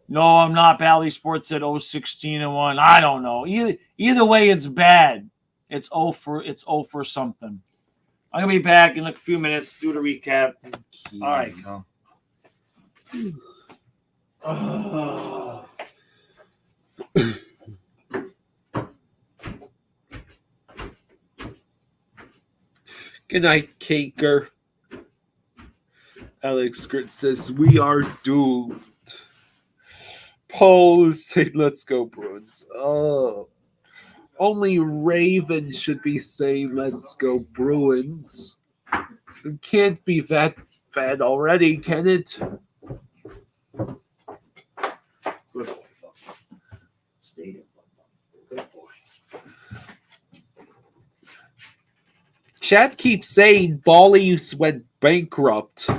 No, I'm not. Bally Sports said 0-16-1. I don't know. Either way, it's bad. It's 0 for something. I'm gonna be back in a few minutes to do the recap. All right, go. Good night, Caker. Alex Grit says we are doomed. Paul is saying let's go Bruins. Oh. Only Raven should be saying let's go Bruins. It can't be that bad already, can it? Chad keeps saying Bally's went bankrupt.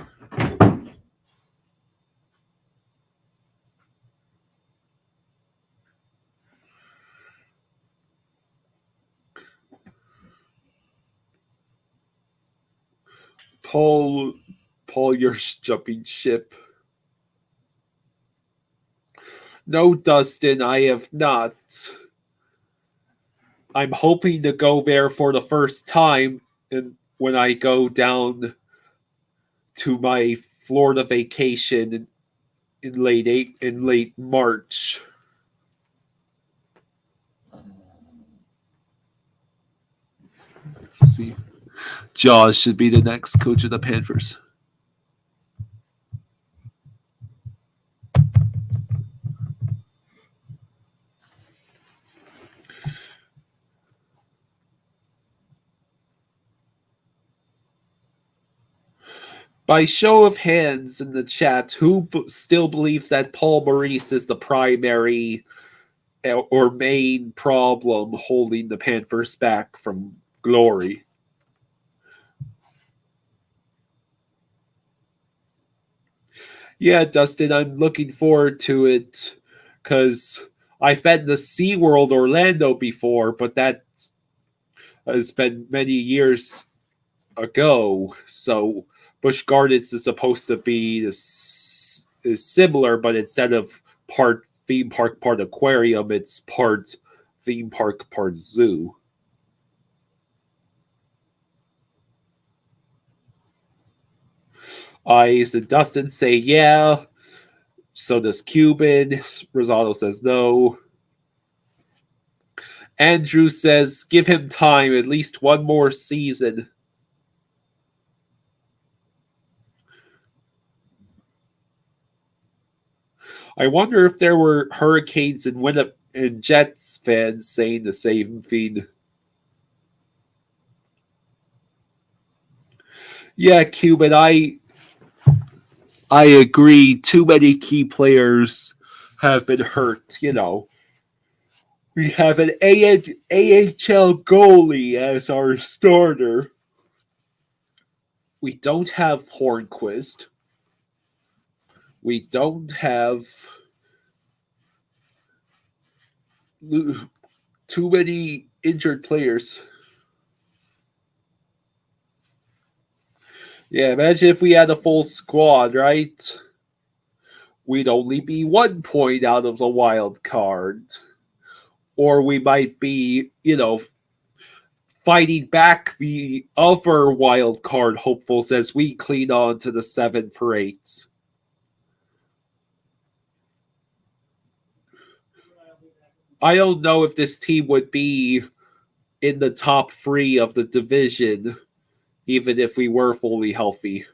Paul, you're jumping ship. No, Dustin, I have not. I'm hoping to go there for the first time and when I go down to my Florida vacation in late March. Let's see. Jaws should be the next coach of the Panthers. By show of hands in the chat, who still believes that Paul Maurice is the primary or main problem holding the Panthers back from glory? Yeah, Dustin, I'm looking forward to it because I've been to SeaWorld Orlando before, but that has been many years ago. So Busch Gardens is supposed to be is similar, but instead of part theme park, part aquarium, it's part theme park, part zoo. Eyes and Dustin say yeah. So does Cuban. Rosado says no. Andrew says give him time, at least one more season. I wonder if there were Hurricanes and Jets fans saying the same thing. Yeah, Cuban, I agree. Too many key players have been hurt, you know. We have an AHL goalie as our starter. We don't have Hornquist. We don't have too many injured players. Yeah, imagine if we had a full squad, right? We'd only be 1 point out of the wild card. Or we might be, fighting back the other wild card hopefuls as we clean on to the 7 for 8. I don't know if this team would be in the top 3 of the division, even if we were fully healthy.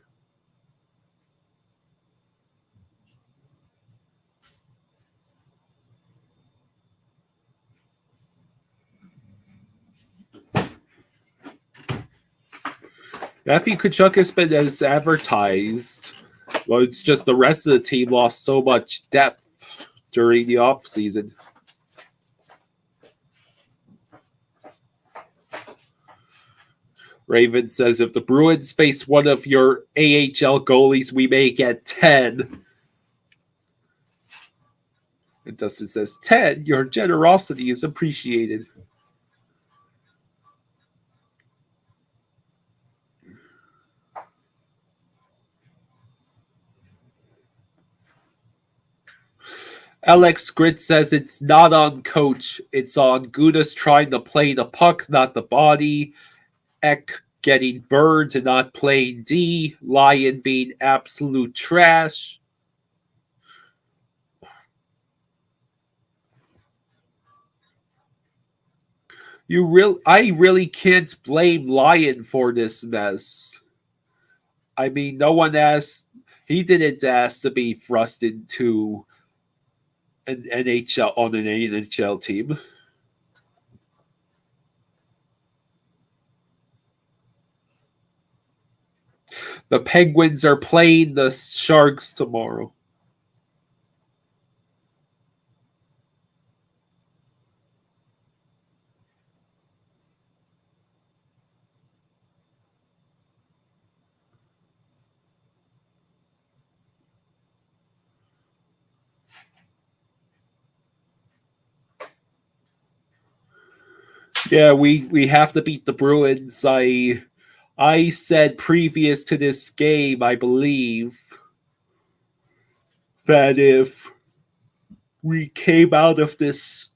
Matthew Tkachuk has been as advertised. Well, it's just the rest of the team lost so much depth during the offseason. Raven says, if the Bruins face one of your AHL goalies, we may get 10. And Dustin says, 10, your generosity is appreciated. Alex Grit says it's not on coach. It's on Gudas trying to play the puck, not the body. Eck getting burned and not playing D. Lyon being absolute trash. I really can't blame Lyon for this mess. I mean, no one asked. He didn't ask to be thrust into an NHL team. The Penguins are playing the Sharks tomorrow. Yeah, we have to beat the Bruins. I said previous to this game, I believe, that if we came out of these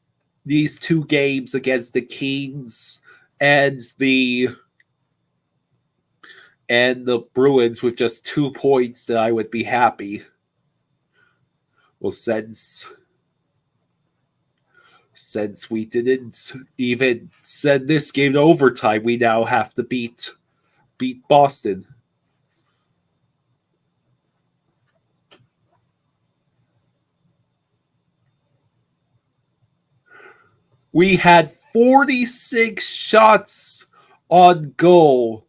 2 games against the Kings and the Bruins with just 2 points, that I would be happy. Well, since we didn't even send this game to overtime, we now have to beat Boston. We had 46 shots on goal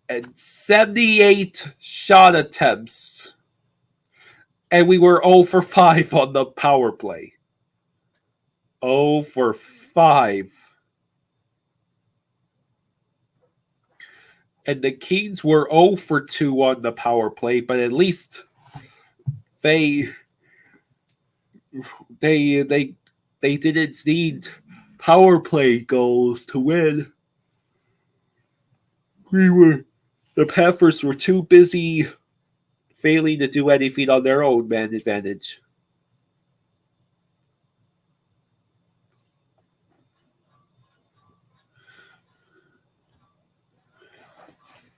and 78 shot attempts. And we were 0 for 5 on the power play. 0 for 5. And the Kings were 0 for 2 on the power play, but at least they didn't need power play goals to win. The Panthers were too busy failing to do anything on their own man advantage.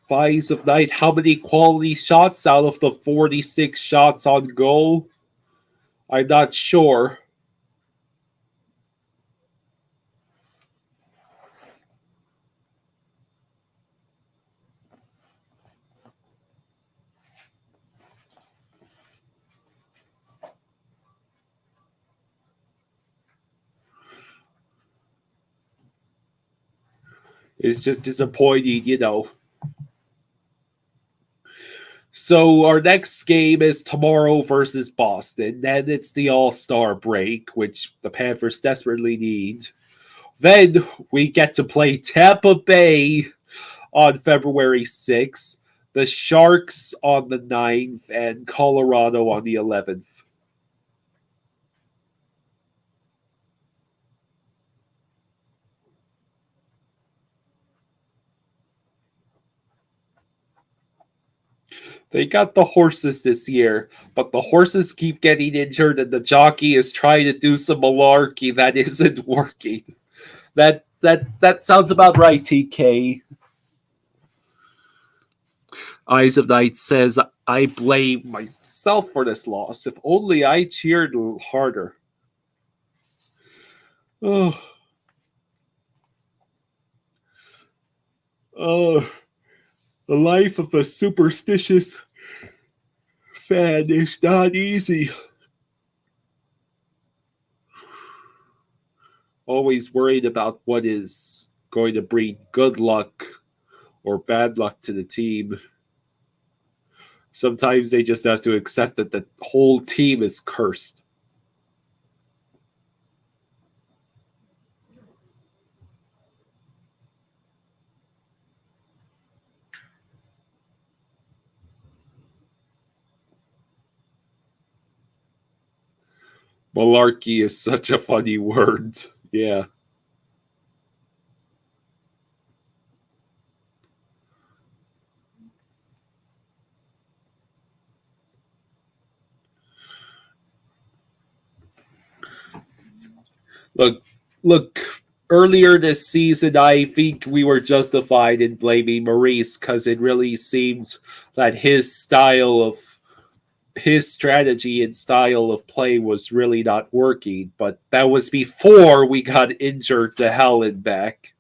Fives of night, how many quality shots out of the 46 shots on goal? I'm not sure. It's just disappointing, So our next game is tomorrow versus Boston. Then it's the All-Star break, which the Panthers desperately need. Then we get to play Tampa Bay on February 6th, the Sharks on the 9th, and Colorado on the 11th. They got the horses this year, but the horses keep getting injured, and the jockey is trying to do some malarkey that isn't working. That sounds about right, TK. Eyes of Night says, I blame myself for this loss. If only I cheered a little harder. Oh. Oh. The life of a superstitious fan is not easy. Always worried about what is going to bring good luck or bad luck to the team. Sometimes they just have to accept that the whole team is cursed. Malarkey is such a funny word. Yeah. Look, earlier this season, I think we were justified in blaming Maurice because it really seems that his strategy and style of play was really not working. But that was before we got injured to hell and back.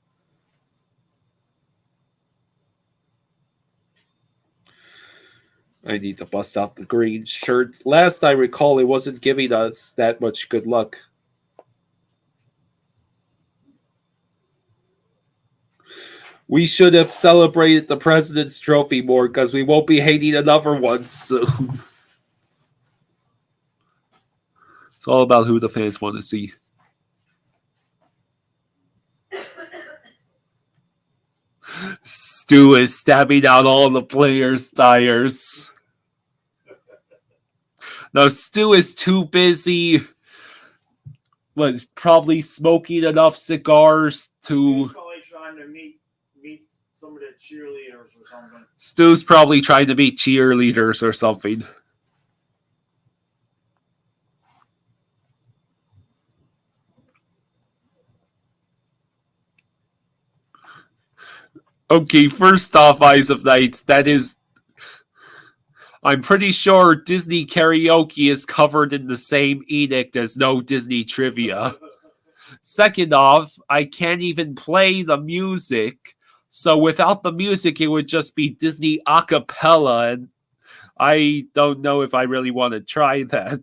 I need to bust out the green shirt. Last I recall, it wasn't giving us that much good luck. We should have celebrated the President's Trophy more because we won't be hating another one soon. It's all about who the fans want to see. Stu is stabbing out all the players' tires. No, Stu is too busy, probably smoking enough cigars to... He's probably trying to meet some of the cheerleaders or something. Stu's probably trying to meet cheerleaders or something. Okay, first off, Eyes of Night, I'm pretty sure Disney karaoke is covered in the same edict as no Disney trivia. Second off, I can't even play the music. So without the music, it would just be Disney a cappella, and I don't know if I really want to try that.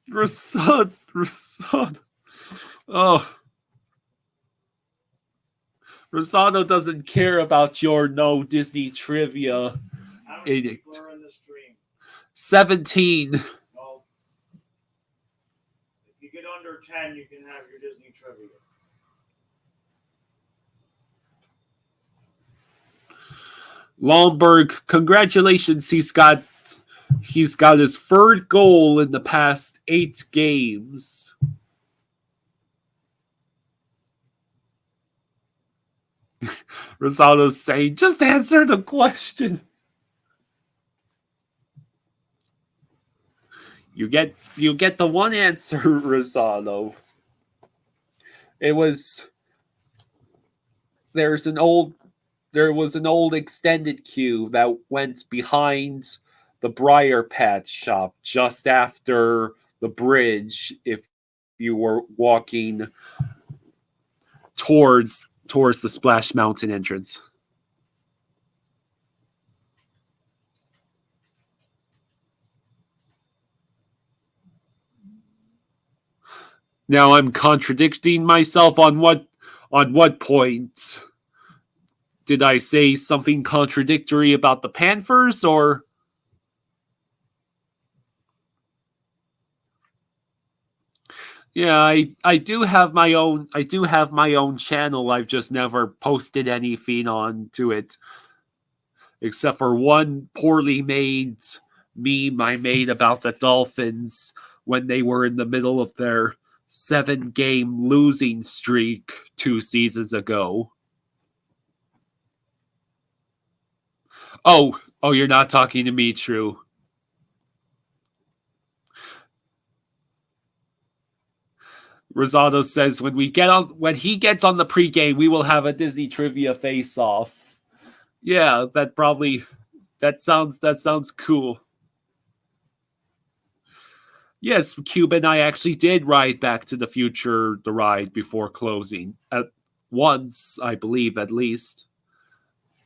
Rasad. Oh. Rosado doesn't care about your no Disney trivia edict. 17. Well, if you get under 10, you can have your Disney trivia. Lomberg, congratulations. He's got his third goal in the past 8 games. Rosado's saying, just answer the question. You get the one answer, Rosado. There was an old extended queue that went behind the Briar Patch shop just after the bridge if you were walking towards the Splash Mountain entrance. Now I'm contradicting myself on what point? Did I say something contradictory about the Panthers or? Yeah, I do have my own channel. I've just never posted anything onto it. Except for one poorly made meme I made about the Dolphins when they were in the middle of their 7-game losing streak 2 seasons ago. Oh, you're not talking to me, True. Rosado says when he gets on the pregame, we will have a Disney trivia face-off. Yeah, that sounds cool. Yes, Cuba and I actually did ride Back to the Future, the ride before closing. Once, I believe, at least.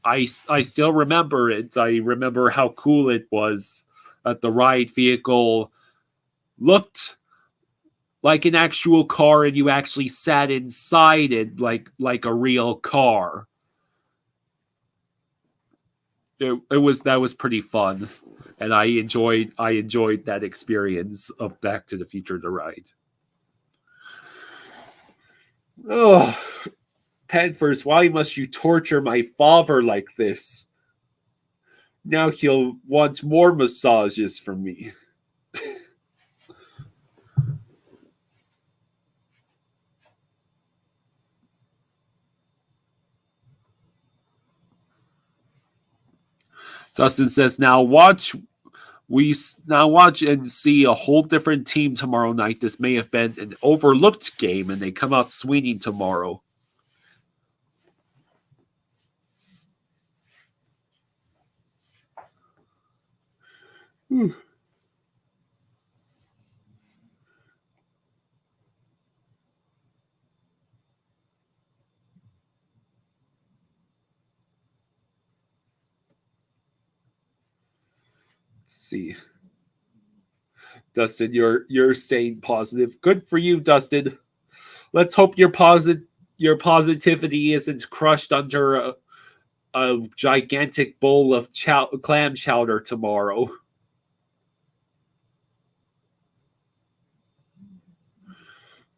I still remember it. I remember how cool it was. That the ride vehicle looked like an actual car, and you actually sat inside it like a real car. That was pretty fun, and I enjoyed that experience of Back to the Future, the ride. Oh, Panthers, why must you torture my father like this? Now he'll want more massages from me. Dustin says, now watch and see a whole different team tomorrow night. This may have been an overlooked game, and they come out swinging tomorrow. Let's see. Dustin, you're staying positive. Good for you, Dustin. Let's hope your positivity isn't crushed under a gigantic bowl of clam chowder tomorrow.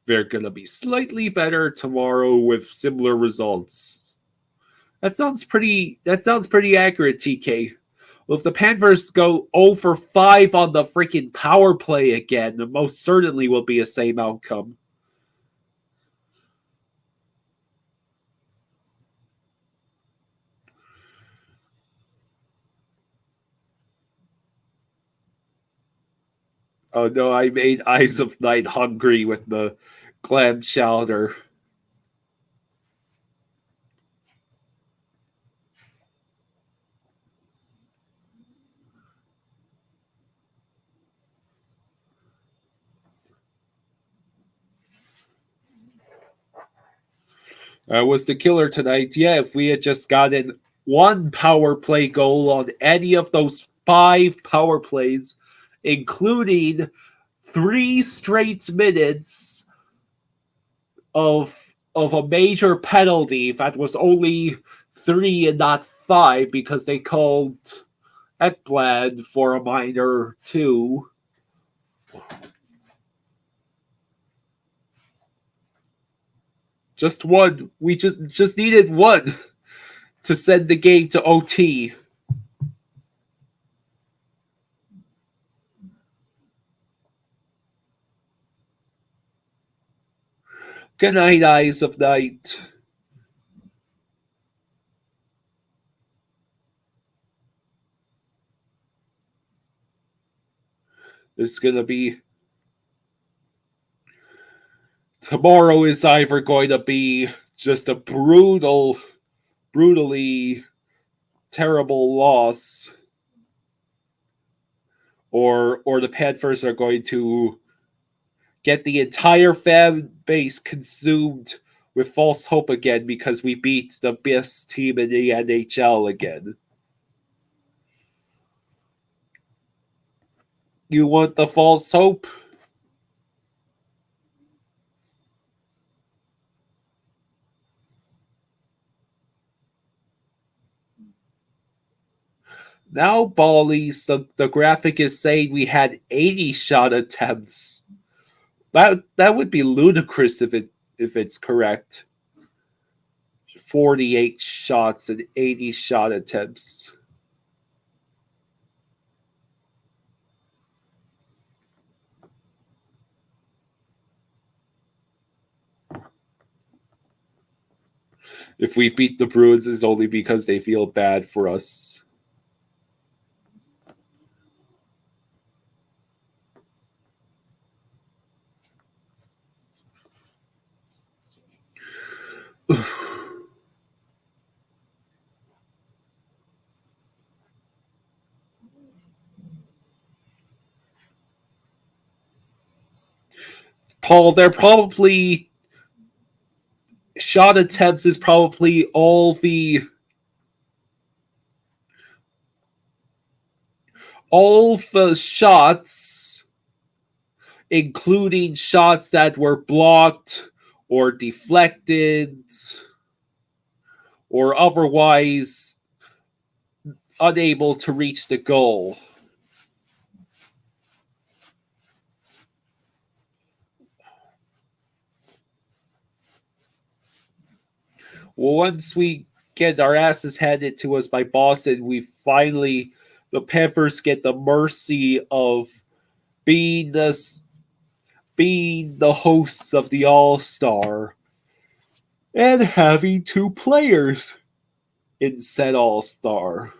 They're gonna be slightly better tomorrow with similar results. That sounds pretty accurate, TK. Well, if the Panthers go 0 for 5 on the freaking power play again, it most certainly will be a same outcome. Oh no, I made Eyes of Night hungry with the clam chowder. Was the killer tonight. Yeah, if we had just gotten one power play goal on any of those 5 power plays, including 3 straight minutes of a major penalty, that was only 3 and not 5 because they called Ekblad for a minor too. Just one. We just needed one to send the game to OT. Good night, Eyes of Night. It's gonna be tomorrow is either going to be just a brutally terrible loss, or the Panthers are going to get the entire fan base consumed with false hope again because we beat the best team in the NHL again. You want the false hope? Now, Ballies, the graphic is saying we had 80 shot attempts. That would be ludicrous if it's correct. 48 shots and 80 shot attempts. If we beat the Bruins, it's only because they feel bad for us. Paul, they're probably shot attempts is probably all the shots, including shots that were blocked or deflected or otherwise unable to reach the goal. Well, once we get our asses handed to us by Boston, the Panthers get the mercy of being the hosts of the All-Star and having two players in said All-Star.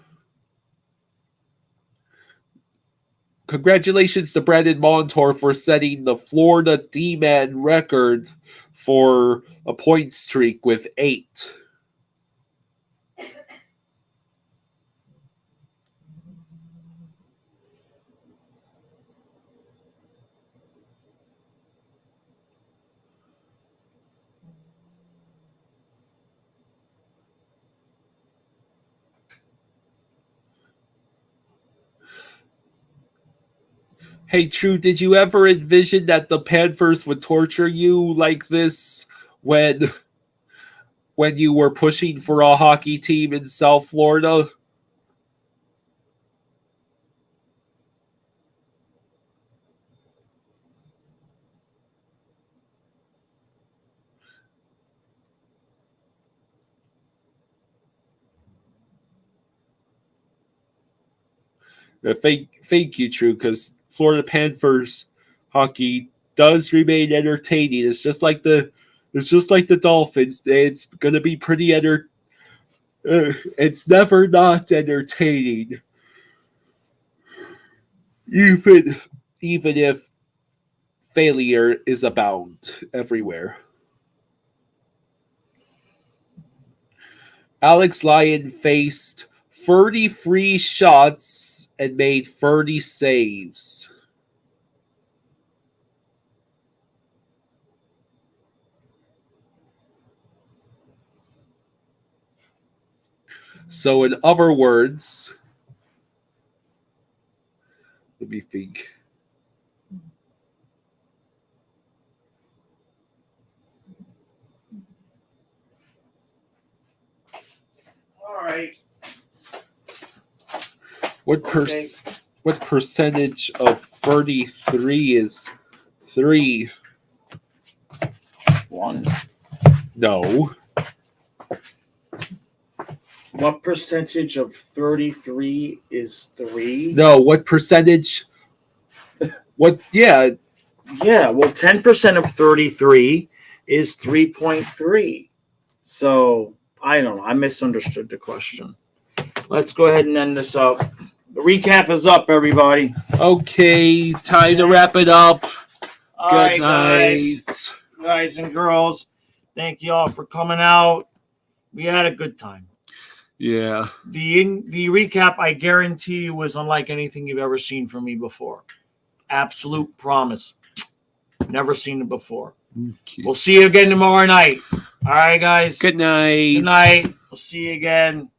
Congratulations to Brandon Montour for setting the Florida D-Man record for a point streak with 8. Hey, True, did you ever envision that the Panthers would torture you like this when you were pushing for a hockey team in South Florida? Thank you, True, because Florida Panthers hockey does remain entertaining. It's just like the Dolphins. It's going to be pretty it's never not entertaining, even if failure is abound everywhere. Alex Lyon faced 33 shots and made 30 saves. So in other words, let me think. All right. What percentage of 33 is 3? 1. No. What percentage of 33 is 3? No, what percentage? What? Yeah. Yeah, well, 10% of 33 is 3.3. So, I don't know. I misunderstood the question. Let's go ahead and end this up. The recap is up, everybody. Okay, time to wrap it up. All Good right, night. guys and girls. Thank you all for coming out. We had a good time. Yeah. The recap, I guarantee you, was unlike anything you've ever seen from me before. Absolute promise. Never seen it before. Okay. We'll see you again tomorrow night. All right, guys. Good night. Good night. We'll see you again.